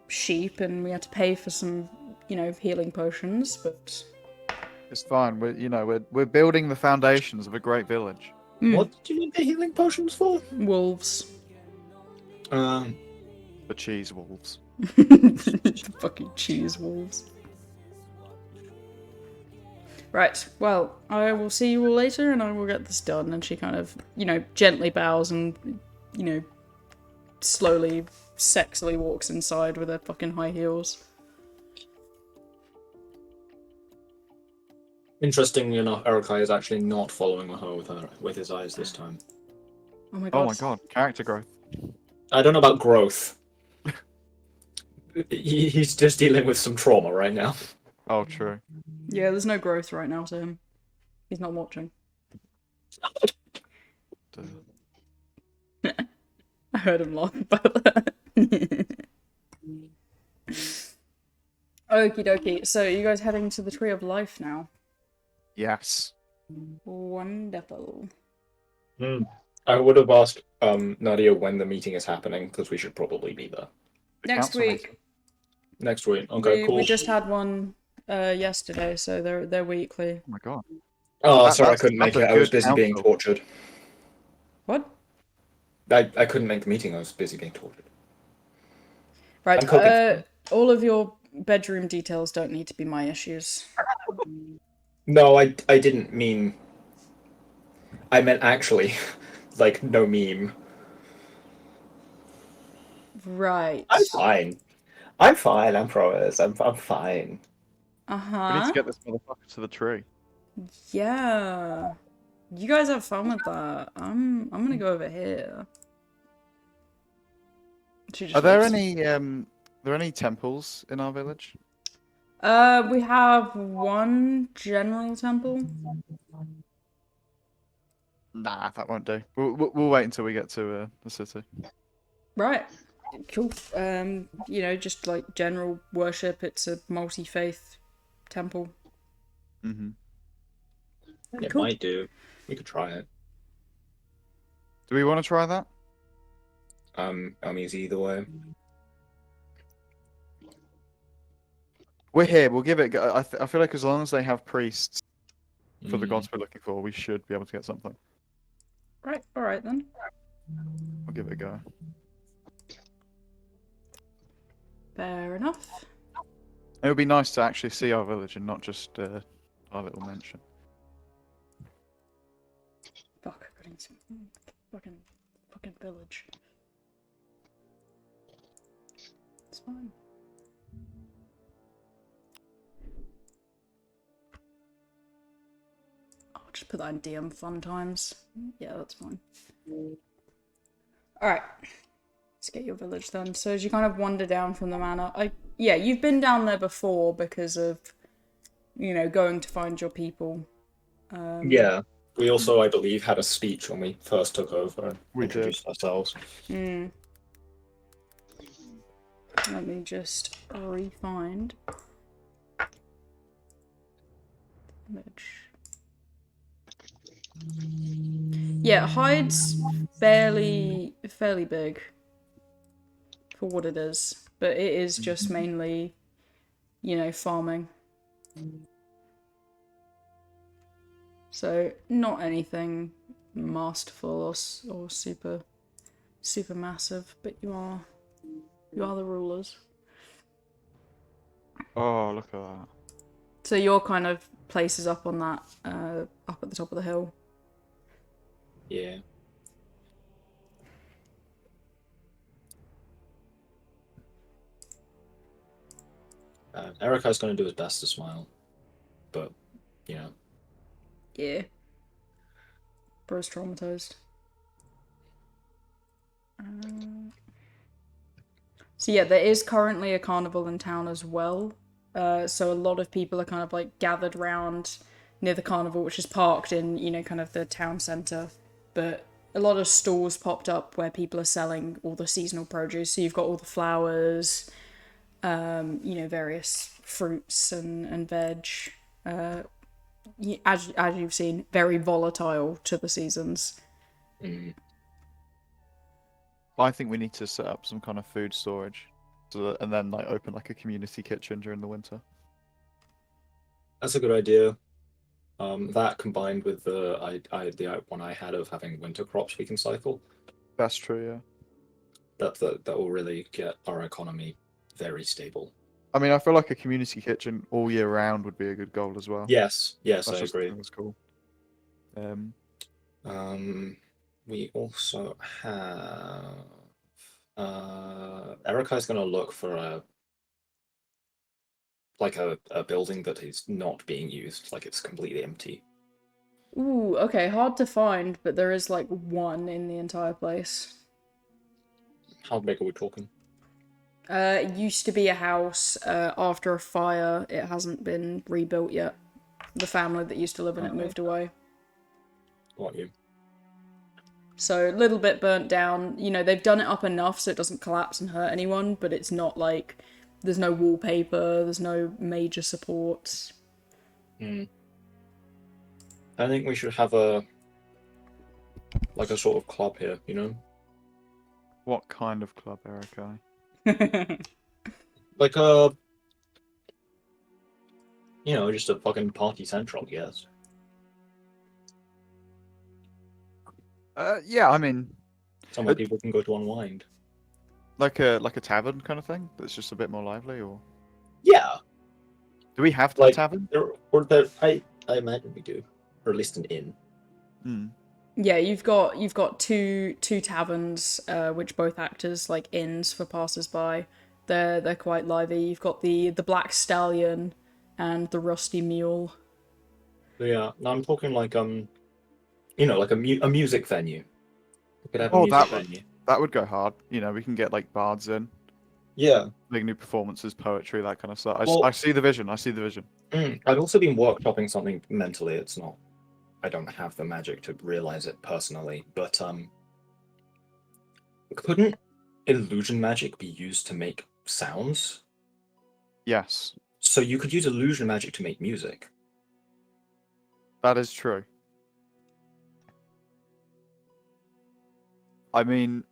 sheep, and we had to pay for some, you know, healing potions, but... It's fine. We're building the foundations of a great village. What did you need the healing potions for? Wolves. The cheese wolves. Fucking cheese wolves. Right, well, I will see you all later and I will get this done. And she kind of, you know, gently bows and, you know, slowly, sexily walks inside with her fucking high heels. Interestingly enough, Erikai is actually not following her with his eyes this time. Oh my god. Oh my god, character growth. I don't know about growth. He's just dealing with some trauma right now. Oh, true. Yeah, there's no growth right now to him. He's not watching. I heard him laugh about that. Okie dokie. So, you guys heading to the Tree of Life now? Yes. Wonderful. I would have asked Nadia when the meeting is happening, because we should probably be there. The Next council week. meeting. Next week. Okay, cool. We just had one yesterday, so they're weekly. Oh my god. Oh, sorry, I That's- couldn't make that's it. a I was good busy being council. tortured. What? I couldn't make the meeting. I was busy being tortured. Right, I'm coping. all of your bedroom details don't need to be my issues. No, I didn't mean. I meant actually, like no meme. Right. I'm fine. I'm fine. I'm Proas. I'm fine. We need Uh-huh. to get this motherfucker to the tree. Yeah. You guys have fun with that. I'm gonna go over here. She just Are there looks- any temples in our village? We have one general temple. Nah, that won't do. We'll wait until we get to the city. Right. Cool. You know, just like general worship. It's a multi-faith temple. Mm-hmm. It Cool. might do. We could try it. Do we want to try that? I'm easy either way. We're here. We'll give it. I feel like as long as they have priests for the Mm. gods we're looking for, we should be able to get something. Right. All right then. We'll give it a go. Fair enough. It would be nice to actually see our village and not just our little mansion. Fuck. I couldn't see. Fucking village. It's fine. I'll just put that in DM fun times. Yeah, that's fine. Alright. Let's get your village then. So as you kind of wander down from the manor, yeah, you've been down there before because of, going to find your people. Yeah. We also, I believe, had a speech when we first took over and We did. introduced ourselves. Let me just re-find image. Yeah, hide's fairly big for what it is, but it is just mainly, farming. So not anything masterful or super massive, but you are the rulers. Oh, look at that. So your kind of place is up on that, up at the top of the hill. Yeah. Erika's going to do his best to smile, but, Yeah. Bro's traumatized. So yeah, there is currently a carnival in town as well. So a lot of people are kind of like gathered round near the carnival, which is parked in, kind of the town centre. But a lot of stores popped up where people are selling all the seasonal produce. So you've got all the flowers, various fruits and veg. As you've seen, very volatile to the seasons. I think we need to set up some kind of food storage, and then like open like a community kitchen during the winter. That's a good idea. That combined with the one I had of having winter crops we can cycle, That's true, yeah. that will really get our economy very stable. I mean, I feel like a community kitchen all year round would be a good goal as well. Yes, That's I just agree. That's cool. We also have Erika's gonna look for a building that is not being used, like it's completely empty. Ooh, okay, hard to find, but there is like one in the entire place. How big are we talking? It used to be a house. After a fire, it hasn't been rebuilt yet. The family that used to live in it moved away. Got you. So a little bit burnt down. They've done it up enough so it doesn't collapse and hurt anyone, but it's not like there's no wallpaper, there's no major supports. I think we should have a sort of club here, What kind of club, Erica? Like a just a fucking party central, I guess. Yeah, I mean, Somewhere people can go to unwind. like a tavern kind of thing that's just a bit more lively, or Yeah. do we have Like, a tavern? I imagine we do, or at least an inn. Yeah, you've got two taverns, which both act as like inns for passers-by. They're quite lively. You've got the Black Stallion and the Rusty Mule. Yeah, no, I'm talking like like a music venue. We could have a Oh, music venue. that would go hard. We can get like bards in, Yeah. make new performances, poetry, that kind of stuff. Well- I see the vision. I've also been workshopping something mentally. It's not. I don't have the magic to realize it personally, but couldn't illusion magic be used to make sounds? Yes, So you could use illusion magic to make music. that is true. I mean,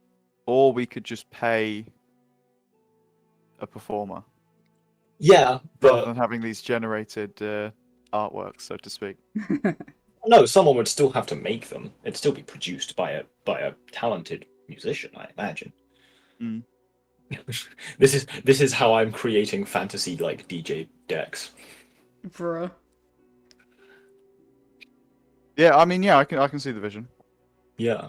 or we could just pay a performer. Yeah, rather but than having these generated artworks, so to speak. no, someone would still have to make them. It'd still be produced by a talented musician, I imagine. Mm. This is how I'm creating fantasy like DJ decks. Bruh. Yeah, I mean, yeah, I can see the vision. Yeah.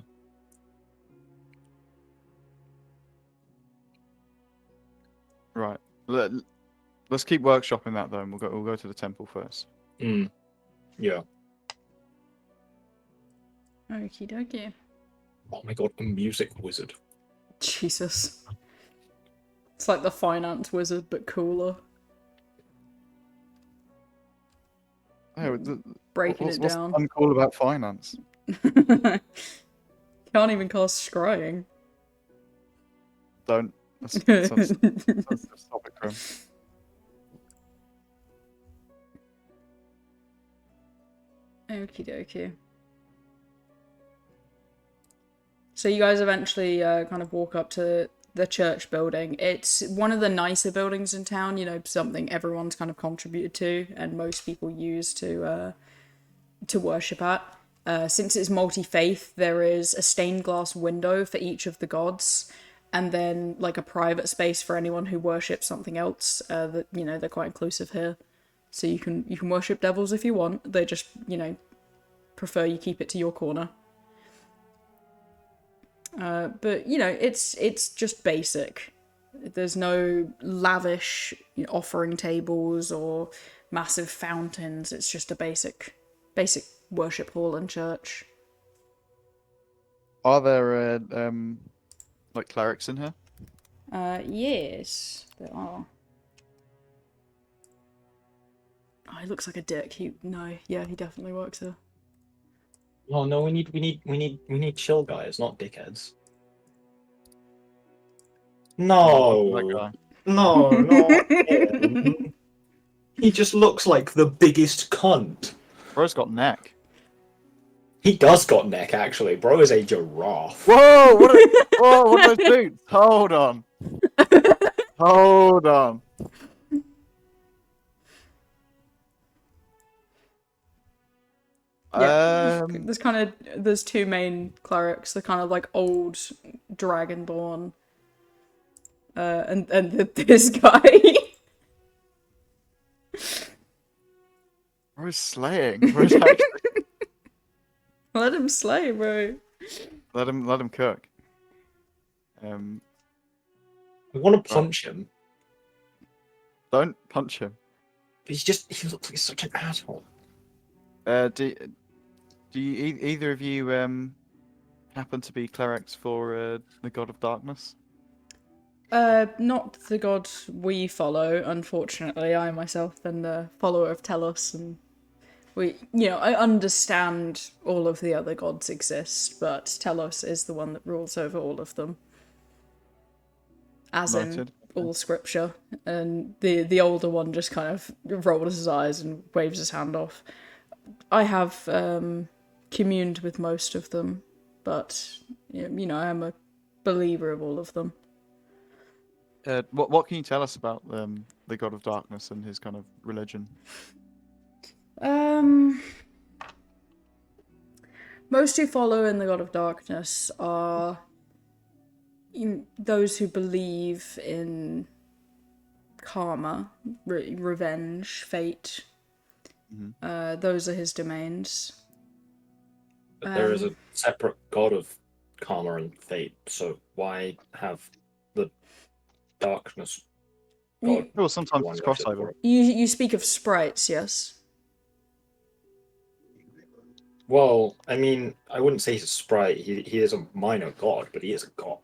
Right. Let's keep workshopping that though, and we'll go to the temple first. Mm. Yeah. Okie dokie. Oh my god, a music wizard. Jesus. It's like the finance wizard, but cooler. Oh, Breaking what's it what's down. uncool about finance? Can't even cast scrying. Don't. That's topic, Grim. Okie dokie. So you guys eventually kind of walk up to the church building. It's one of the nicer buildings in town, you know, something everyone's kind of contributed to and most people use to worship at. Since it's multi-faith, there is a stained glass window for each of the gods, and then like a private space for anyone who worships something else. That, you know, they're quite inclusive here, so you can worship devils if you want. They just, you know, prefer you keep it to your corner. But you know, it's just basic. There's no lavish offering tables or massive fountains. It's just a basic worship hall and church. Are there like clerics in here? Yes, there are. Oh, he looks like a dick. He definitely works here. Oh no, we need chill guys, not dickheads. That No, guy. no, not him. He just looks like the biggest cunt. Bro's got neck. He does got neck, actually. Bro is a giraffe. Whoa! What are those boots? Hold on. Hold on. Yeah, there's two main clerics. They're kind of like old dragonborn, and this guy. Bro's slaying. Bro's actually... Let him slay, bro. Let him cook. I want to punch him, Don't punch him. but he looks like such an asshole. Do you either of you happen to be clerics for the god of darkness? Not the god we follow, unfortunately. I myself am the follower of Telos, and I understand all of the other gods exist, but Telos is the one that rules over all of them. As in Noted. all scripture. And the older one just kind of rolls his eyes and waves his hand off. I have communed with most of them, but I am a believer of all of them. What can you tell us about the god of darkness and his kind of religion? Most who follow in the god of darkness are those who believe in karma, revenge, fate. Mm-hmm. Those are his domains. But there is a separate god of karma and fate, so why have the darkness god? Well, sometimes it's crossover. You speak of sprites, yes? Well, I mean, I wouldn't say he's a sprite. He is a minor god, but he is a god.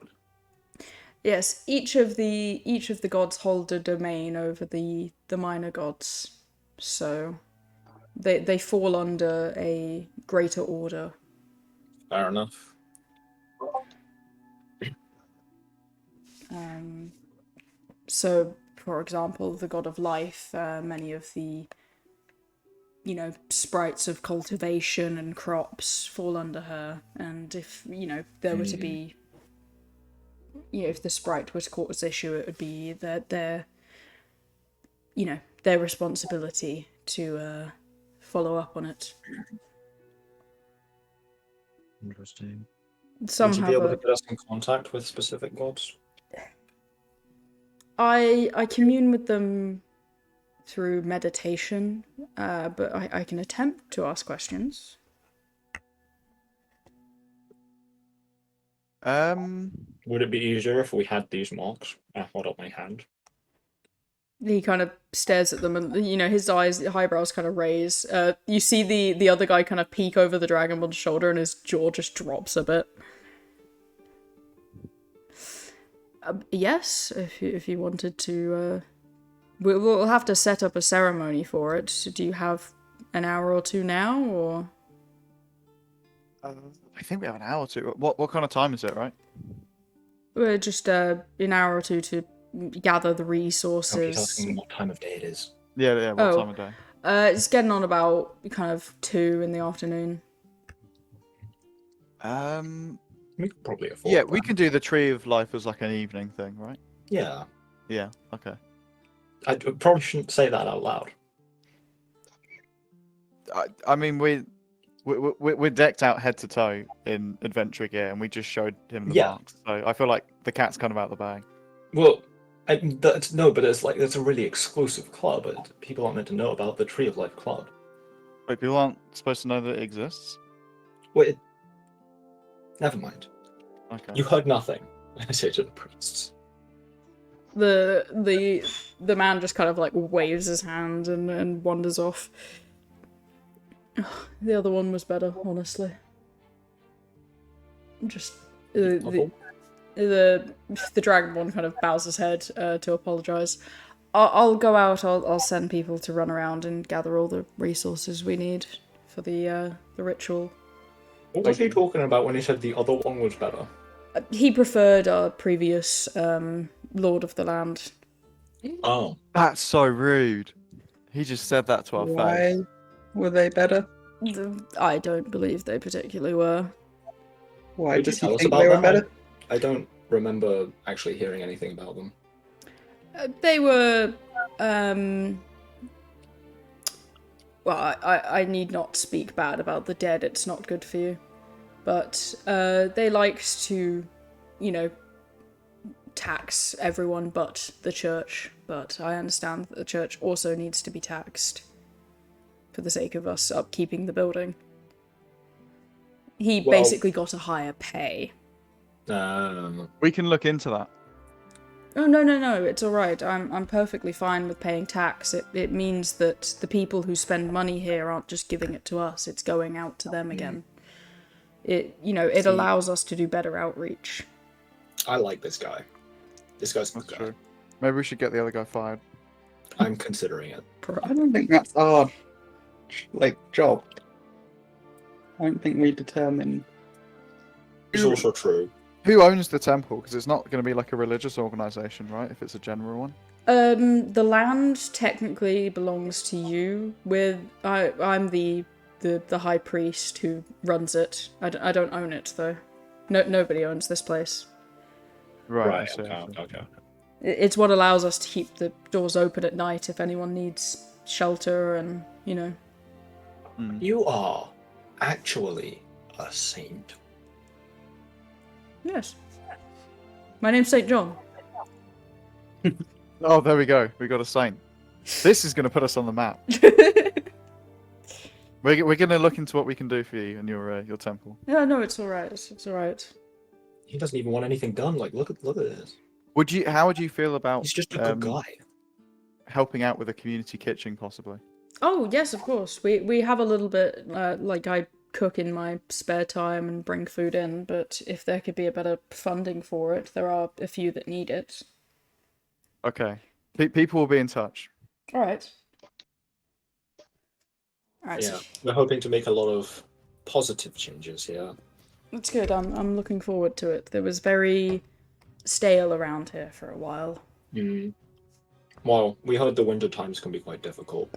Yes, each of the gods hold a domain over the minor gods, so they fall under a greater order. Fair enough. So, for example, the god of life, many of the sprites of cultivation and crops fall under her, and if there were to be if the sprite were to cause issue, it would be their their responsibility to follow up on it. Interesting. Some Would you have be able to get us in contact with specific gods? I commune with them through meditation, but I can attempt to ask questions. Would it be easier if we had these marks? I hold up my hand. He kind of stares at them, and his eyebrows kind of raise. You see the other guy kind of peek over the dragonborn's shoulder, and his jaw just drops a bit. Yes, if you wanted to, we'll have to set up a ceremony for it. So do you have an hour or two now, or? I think we have an hour or two. What kind of time is it, right? We're just an hour or two to gather the He's resources. asking what time of day it is. Yeah. What time of day? It's getting on about kind of 2 in the afternoon. We could probably afford Yeah, that. we can do the Tree of Life as like an evening thing, right? Yeah. Yeah. Okay. I probably shouldn't say that out loud. I mean, we're decked out head to toe in adventure gear, and we just showed him the Yeah. marks. So I feel like the cat's kind of out of the bag. Well, but it's a really exclusive club. People aren't meant to know about the Tree of Life Club. Wait, people aren't supposed to know that it exists? Wait, never mind. Okay. You heard nothing. I say to the priests. The man just kind of like waves his hand and wanders off. The other one was better, honestly. Just the dragonborn kind of bows his head to apologize. I'll go out. I'll send people to run around and gather all the resources we need for the ritual. What was he talking about when he said the other one was better? He preferred our previous Lord of the Land. Oh. That's so rude. He just said that to our face. Why were they better? I don't believe they particularly were. Why Could you does tell he us think about they were that? better? I don't remember actually hearing anything about them. They were, well, I need not speak bad about the dead, it's not good for you. But they liked to, tax everyone but the church. But I understand that the church also needs to be taxed for the sake of us upkeeping the building. He basically got a higher pay. We can look into that. Oh, no, it's alright. I'm perfectly fine with paying tax. It means that the people who spend money here aren't just giving it to us, it's going out to them again. It allows us to do better outreach. I like this guy. This guy's a That's good guy. true. Maybe we should get the other guy fired. I'm considering it. I don't think that's our job. I don't think we determine. It's also true. Who owns the temple? Because it's not going to be like a religious organization, right? If it's a general one. The land technically belongs to you. I'm the high priest who runs it. I don't own it though. Nobody owns this place. Right. I see. Okay. It's what allows us to keep the doors open at night if anyone needs shelter and You are actually a saint. Yes. My name's St. John. Oh, there we go. We got a saint. This is going to put us on the map. We're going to look into what we can do for you and your temple. Yeah, no, it's alright. It's alright. He doesn't even want anything done. Like, look at this. How would you feel about He's just a good guy. helping out with a community kitchen, possibly? Oh, yes, of course. We have a little bit, I cook in my spare time and bring food in, but if there could be a better funding for it, there are a few that need it. Okay. People will be in touch. Alright. Yeah, we're hoping to make a lot of positive changes here. That's good. I'm looking forward to it. There was very stale around here for a while. Well, we heard the winter times can be quite difficult.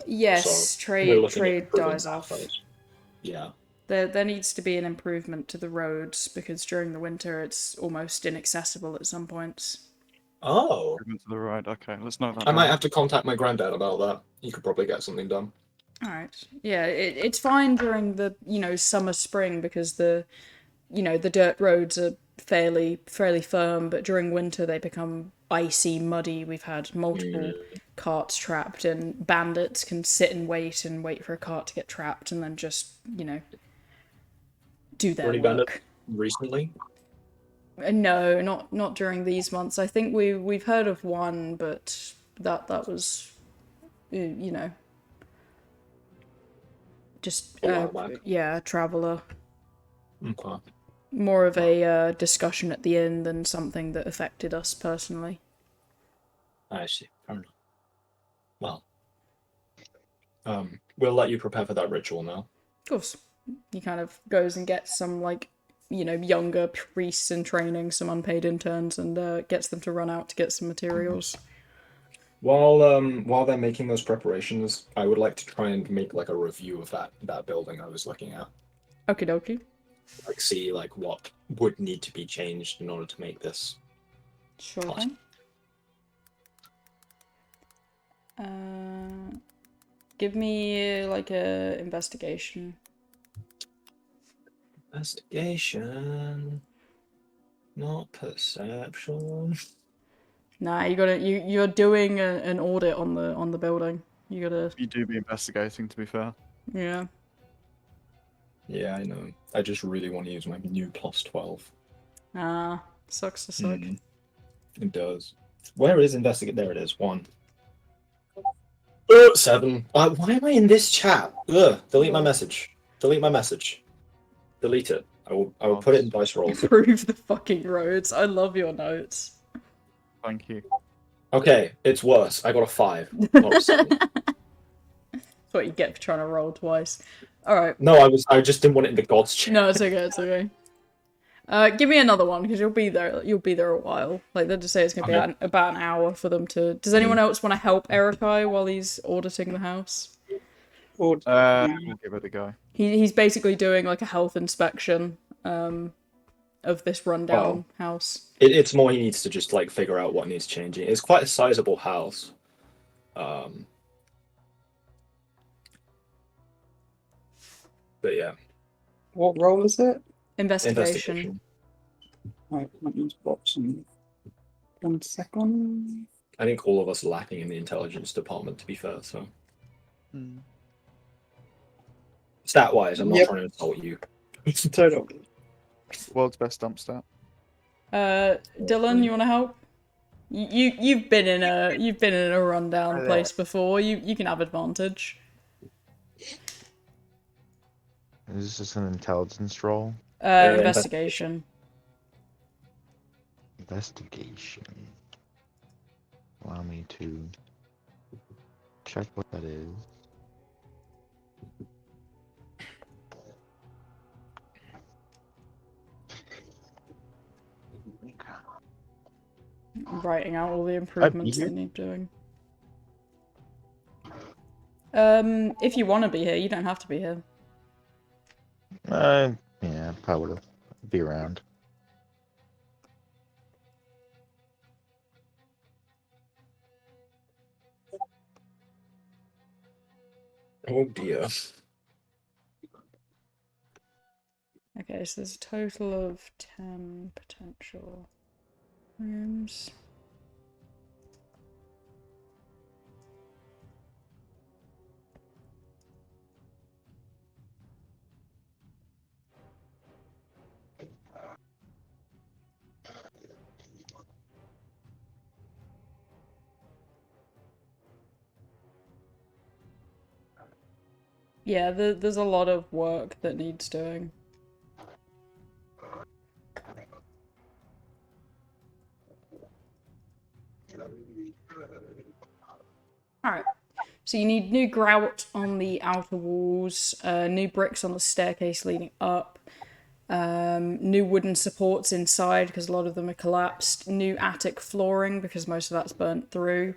Yes, So we're looking at trade improving dies that off. first. Yeah. There needs to be an improvement to the roads because during the winter it's almost inaccessible at some points. Oh, Movement to the right. Okay, let's note that I might down. have to contact my granddad about that. He could probably get something done. All right. Yeah, it's fine during the summer spring because the dirt roads are fairly firm, but during winter they become icy, muddy. We've had multiple carts trapped, and bandits can sit and wait for a cart to get trapped, and then just do their Any bandit work. recently? No, not during these months. I think we've heard of one, but that was just A while back. yeah, traveler. Okay. More of a discussion at the inn than something that affected us personally. I see. Fair enough. Well, we'll let you prepare for that ritual now. Of course, he kind of goes and gets some younger priests in training, some unpaid interns, and gets them to run out to get some materials. While they're making those preparations, I would like to try and make like a review of that building I was looking at. Okie dokie. Like see like what would need to be changed in order to make this. Sure Awesome. thing. Give me like a investigation. Investigation, not perception. Nah, you're doing an audit on the building. You gotta. You do be investigating, to be fair. Yeah. Yeah, I know. I just really want to use my new +12. Ah, sucks to suck. It does. Where is investigate? There it is. 1. 7. Why am I in this chat? Delete my message. Delete my message. Delete it. I will put it in dice rolls. Improve the fucking roads. I love your notes. Thank you. Okay, it's worse. I got a 5, not a 7. That's what you get for trying to roll twice. Alright. No, I just didn't want it in the gods chat. No, it's okay, it's okay. Give me another one, because you'll be there a while. Like, they'll just say it's gonna be about an hour for them to... Does anyone else want to help Erikai while he's auditing the house? We'll give it a go. He's basically doing, like, a health inspection, of this rundown house. It's more he needs to just, like, figure out what needs changing. It's quite a sizable house. But yeah. What role is it? Investigation. Right, let me just box in 1 second. I think all of us are lacking in the intelligence department, to be fair, so. Stat-wise, I'm not trying to insult you. Totally. World's best dump stat. Dylan, you want to help? You've been in a rundown place before. You can have advantage. Is this an intelligence roll? Investigation. Investigation. Allow me to check what that is. Writing out all the improvements they need doing. If you want to be here, you don't have to be here. Yeah, probably would be around. Oh dear. Okay, so there's a total of 10 potential rooms. Yeah, there's a lot of work that needs doing. Alright, so you need new grout on the outer walls, new bricks on the staircase leading up, new wooden supports inside because a lot of them are collapsed, new attic flooring because most of that's burnt through.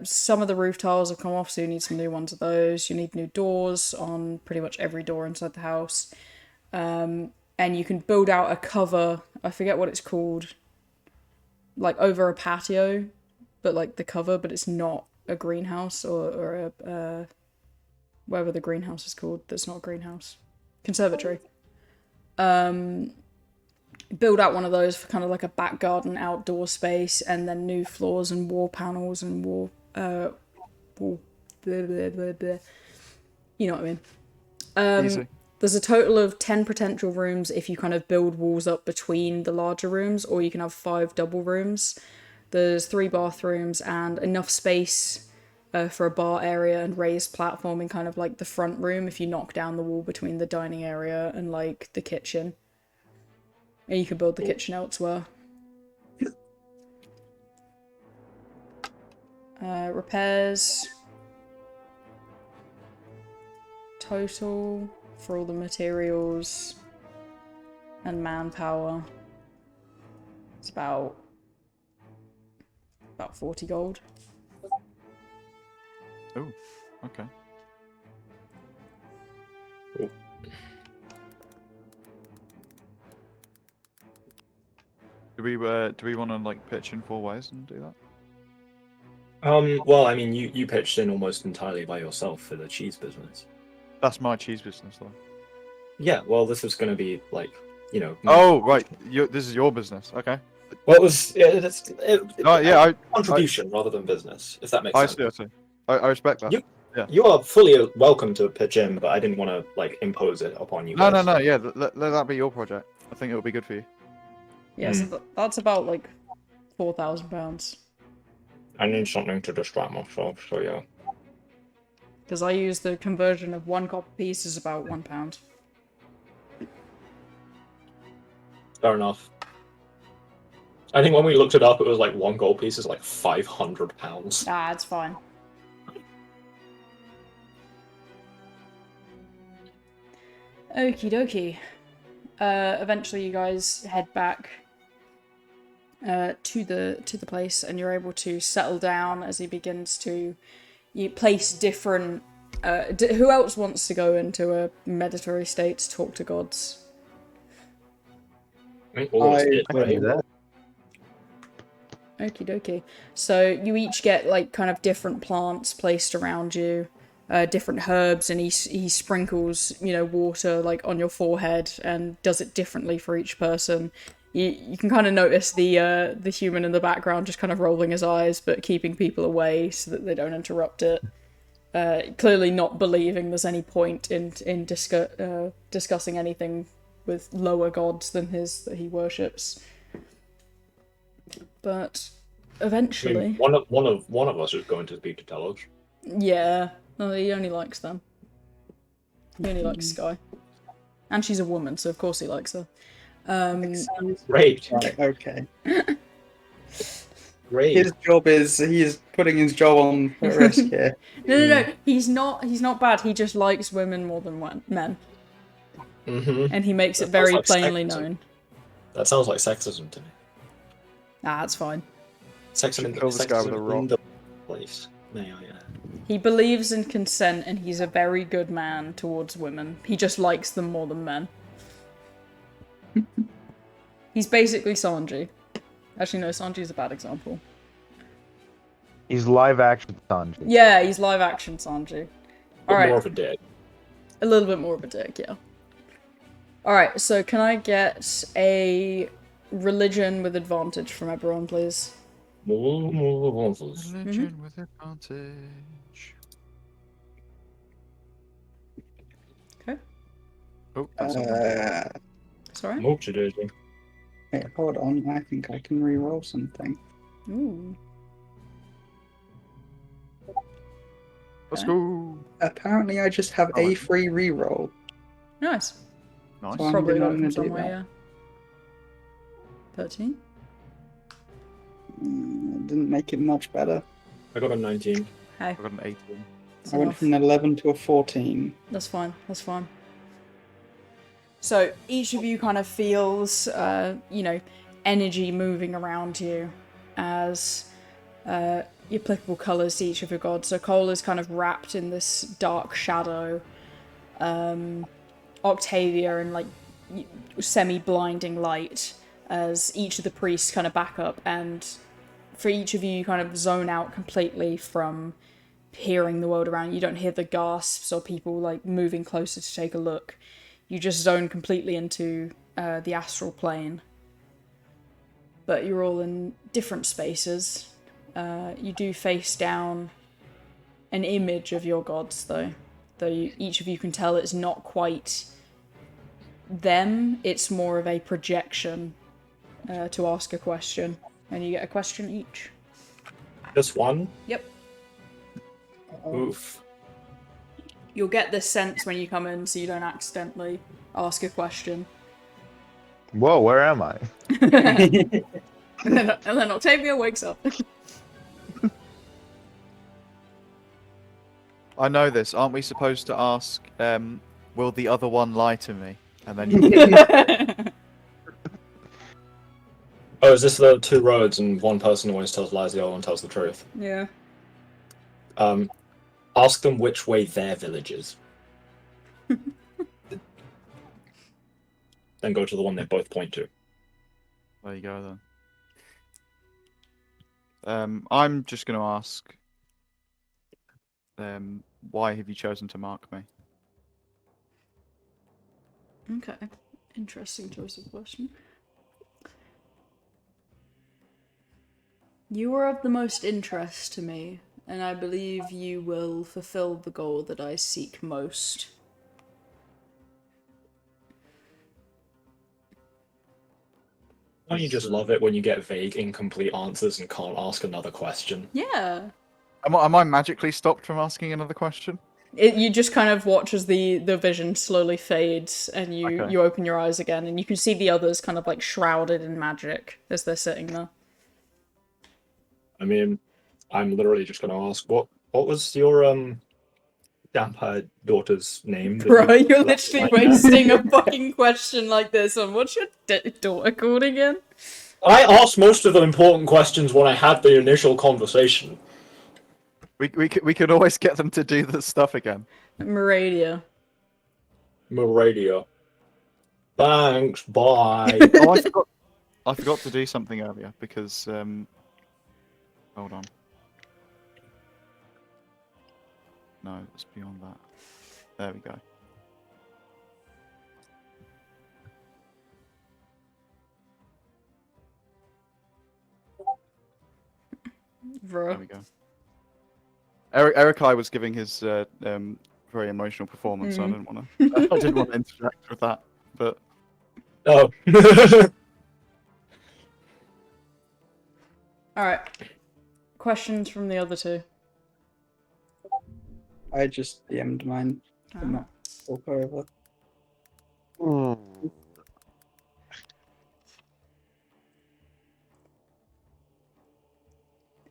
Some of the roof tiles have come off, so you need some new ones of those. You need new doors on pretty much every door inside the house. And you can build out a cover, I forget what it's called. like over a patio, but like the cover, but it's not a greenhouse or a whatever the greenhouse is called. That's not a greenhouse. Conservatory. Build out one of those for kind of like a back garden outdoor space, and then new floors and wall panels and wall blah, blah, blah, blah. You know what I mean. Easy. There's a total of 10 potential rooms if you kind of build walls up between the larger rooms, or you can have 5 double rooms. There's 3 bathrooms and enough space for a bar area and raised platform in kind of like the front room if you knock down the wall between the dining area and like the kitchen. And you can build the kitchen elsewhere. Repairs. Total for all the materials and manpower. It's about 40 gold. Oh, okay. Cool. Do we want to like pitch in 4 ways and do that? Well, I mean, you pitched in almost entirely by yourself for the cheese business. That's my cheese business, though. Yeah, well, this was going to be like, you know. Oh, right. This is your business. Okay. Well, it was contribution rather than business, if that makes sense. I see. I respect that. You are fully welcome to pitch in, but I didn't want to like impose it upon you. No. guys. Yeah, let that be your project. I think it'll be good for you. Yeah, so that's about like £4,000. I need something to distract myself, so yeah. Because I use the conversion of 1 copper piece is about £1. Fair enough. I think when we looked it up, it was like 1 gold piece is like £500. Ah, it's fine. Okie dokie. Eventually you guys head back to the place, and you're able to settle down as he begins to place different. Who else wants to go into a meditatory state to talk to gods? I think all of us did, I can do right? that. Okie dokie. So you each get like kind of different plants placed around you, different herbs, and he sprinkles water like on your forehead and does it differently for each person. You can kind of notice the human in the background just kind of rolling his eyes but keeping people away so that they don't interrupt it. Clearly not believing there's any point in discussing anything with lower gods than his that he worships. But eventually, I mean, one of us is going to speak to Telos. yeah, no, he only likes them. He only likes Sky, and she's a woman, so of course he likes her. Great. Right, okay. Great. His job is he's putting his job on risk here. No. He's not bad. He just likes women more than men, Mm-hmm. and he makes it That very sounds like plainly sexism. known. That sounds like sexism to me. Ah, that's fine. Sexism in Kill this guy with a rock. in the place. May I add? He believes in consent, and he's a very good man towards women. He just likes them more than men. He's basically Sanji. Actually, no, Sanji's a bad example. He's live action Sanji. Yeah, he's live action Sanji. But Alright, more of a dick. a little bit more of a dick, yeah. Alright, so can I get a religion with advantage from everyone, please? Religion with advantage. Okay. Oh, that's all. Sorry? Multitude. Wait, hold on. I think I can re-roll something. Ooh. Let's go. Apparently, I just have a free re-roll. Nice. Nice. So I'm Probably got it gonna from do somewhere, that. yeah. 13? Didn't make it much better. I got a 19. Hey, I got an 18. it's I went enough. from an 11 to a 14. That's fine, that's fine. So each of you kind of feels, energy moving around you as the applicable colours to each of your gods. So Cole is kind of wrapped in this dark shadow. Octavia in like semi-blinding light. as each of the priests kind of back up, and for each of you, you kind of zone out completely from hearing the world around you. You don't hear the gasps or people like moving closer to take a look. You just zone completely into the astral plane. But you're all in different spaces. You do face down an image of your gods, though. Each of you can tell it's not quite them. It's more of a projection to ask a question. And you get a question each. Just one? Yep. Oof. You'll get this sense when you come in so you don't accidentally ask a question. Whoa, where am I? and then Octavia wakes up. I know this. Aren't we supposed to ask, will the other one lie to me? And then you Oh, is this the two roads and one person always tells lies, the other one tells the truth? Yeah. Ask them which way their village is. Then go to the one they both point to. There you go then. I'm just going to ask, why have you chosen to mark me? Okay. Interesting choice of question. You are of the most interest to me, and I believe you will fulfill the goal that I seek most. Don't you just love it when you get vague, incomplete answers and can't ask another question? Yeah. Am I magically stopped from asking another question? You just kind of watch as the vision slowly fades, and Okay. you open your eyes again, and you can see the others kind of like shrouded in magic as they're sitting there. I mean, I'm literally just going to ask, what was your vampire daughter's name? that Bro, you- you're literally wasting a fucking question like this on what's your daughter called again? I asked most of the important questions when I had the initial conversation. We could always get them to do the stuff again. Meradia. Meradia. Thanks, bye. Oh, I forgot to do something earlier because hold on. No, it's beyond that. There we go. Bro. There we go. Eric was giving his very emotional performance. So I didn't want to. I didn't want to interact with that, but Oh. Alright. Questions from the other two. I just DM'd mine. Ah. I'm not walk over.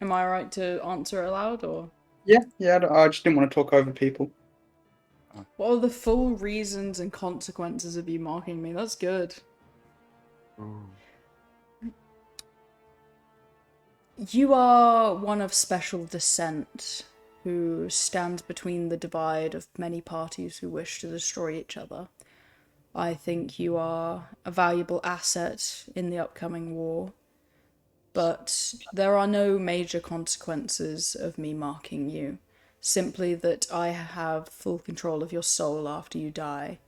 Am I right to answer it aloud, or? Yeah, I just didn't want to talk over people. What are the full reasons and consequences of you marking me? That's good. You are one of special descent who stands between the divide of many parties who wish to destroy each other. I think you are a valuable asset in the upcoming war, but there are no major consequences of me marking you. Simply that I have full control of your soul after you die.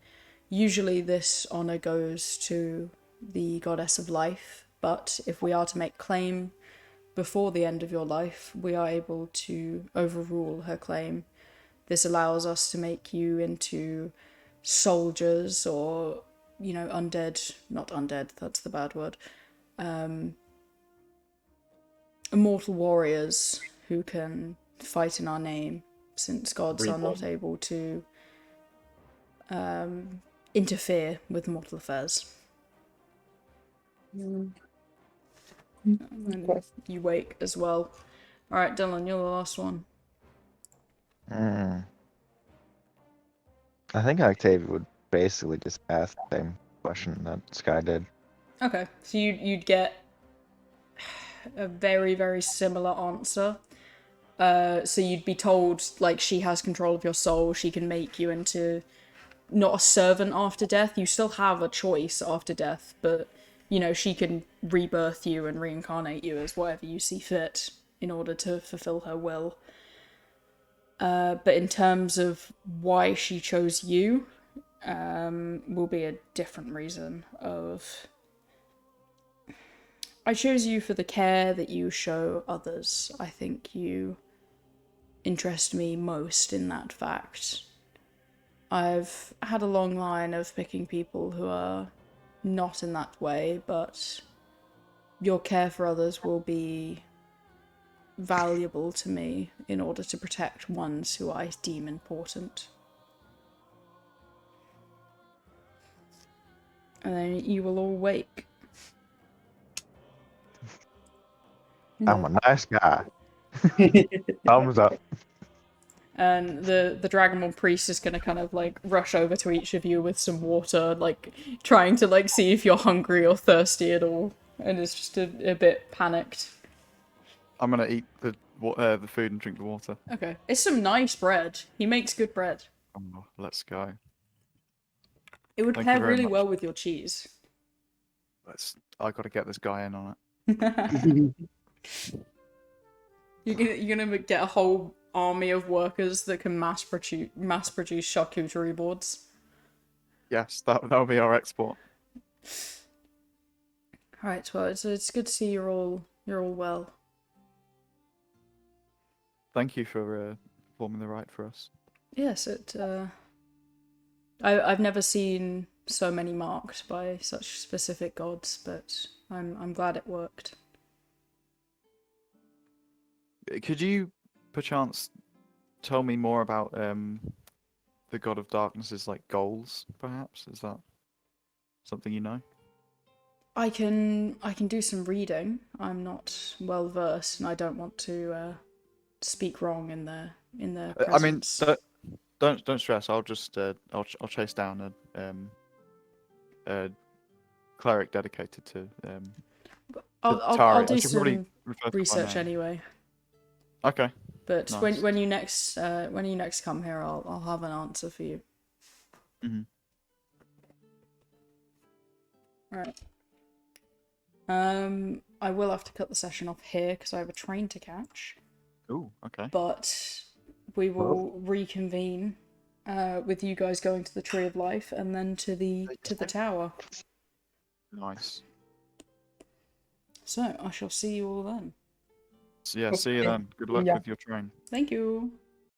Usually this honor goes to the goddess of life, but if we are to make claim before the end of your life, we are able to overrule her claim. This allows us to make you into soldiers or, undead, not undead, that's the bad word, immortal warriors who can fight in our name, since gods are not able to interfere with mortal affairs. And you wake as well. Alright, Dylan, you're the last one. I think Octavia would basically just ask the same question that Sky did. Okay, so you'd get a very, very similar answer. So you'd be told, like, she has control of your soul, she can make you into not a servant after death. You still have a choice after death, but you know, she can rebirth you and reincarnate you as whatever you see fit in order to fulfill her will. But in terms of why she chose you, will be a different reason of... I chose you for the care that you show others. I think you interest me most in that fact. I've had a long line of picking people who are not in that way, but your care for others will be valuable to me in order to protect ones who I deem important. And then you will all wake. I'm a nice guy. Thumbs up. And the Dragonborn priest is gonna kind of like rush over to each of you with some water, like trying to like see if you're hungry or thirsty at all, and is just a bit panicked. I'm gonna eat the food and drink the water. Okay, it's some nice bread. He makes good bread. Oh, let's go. It would Thank you pair very really much. well with your cheese. I got to get this guy in on it. You're gonna get a whole army of workers that can mass produce charcuterie boards. Yes, that'll be our export. Right, well, it's good to see you're all well. Thank you for performing the rite for us. Yes, I've never seen so many marked by such specific gods, but I'm glad it worked. Could you, perchance, tell me more about the God of Darkness's like goals? Perhaps is that something you know? I can do some reading. I'm not well versed, and I don't want to speak wrong in their I mean, presence. don't stress. I'll just I'll chase down a cleric dedicated to I'll Tari. I do should probably some refer to my research name. anyway. Okay. But Nice. when you next come here, I'll have an answer for you. Mhm. Right. I will have to cut the session off here because I have a train to catch. Ooh. Okay. But we will reconvene with you guys going to the Tree of Life and then to the tower. Nice. So I shall see you all then. So yeah, see you then. Good luck Yeah. with your train. Thank you.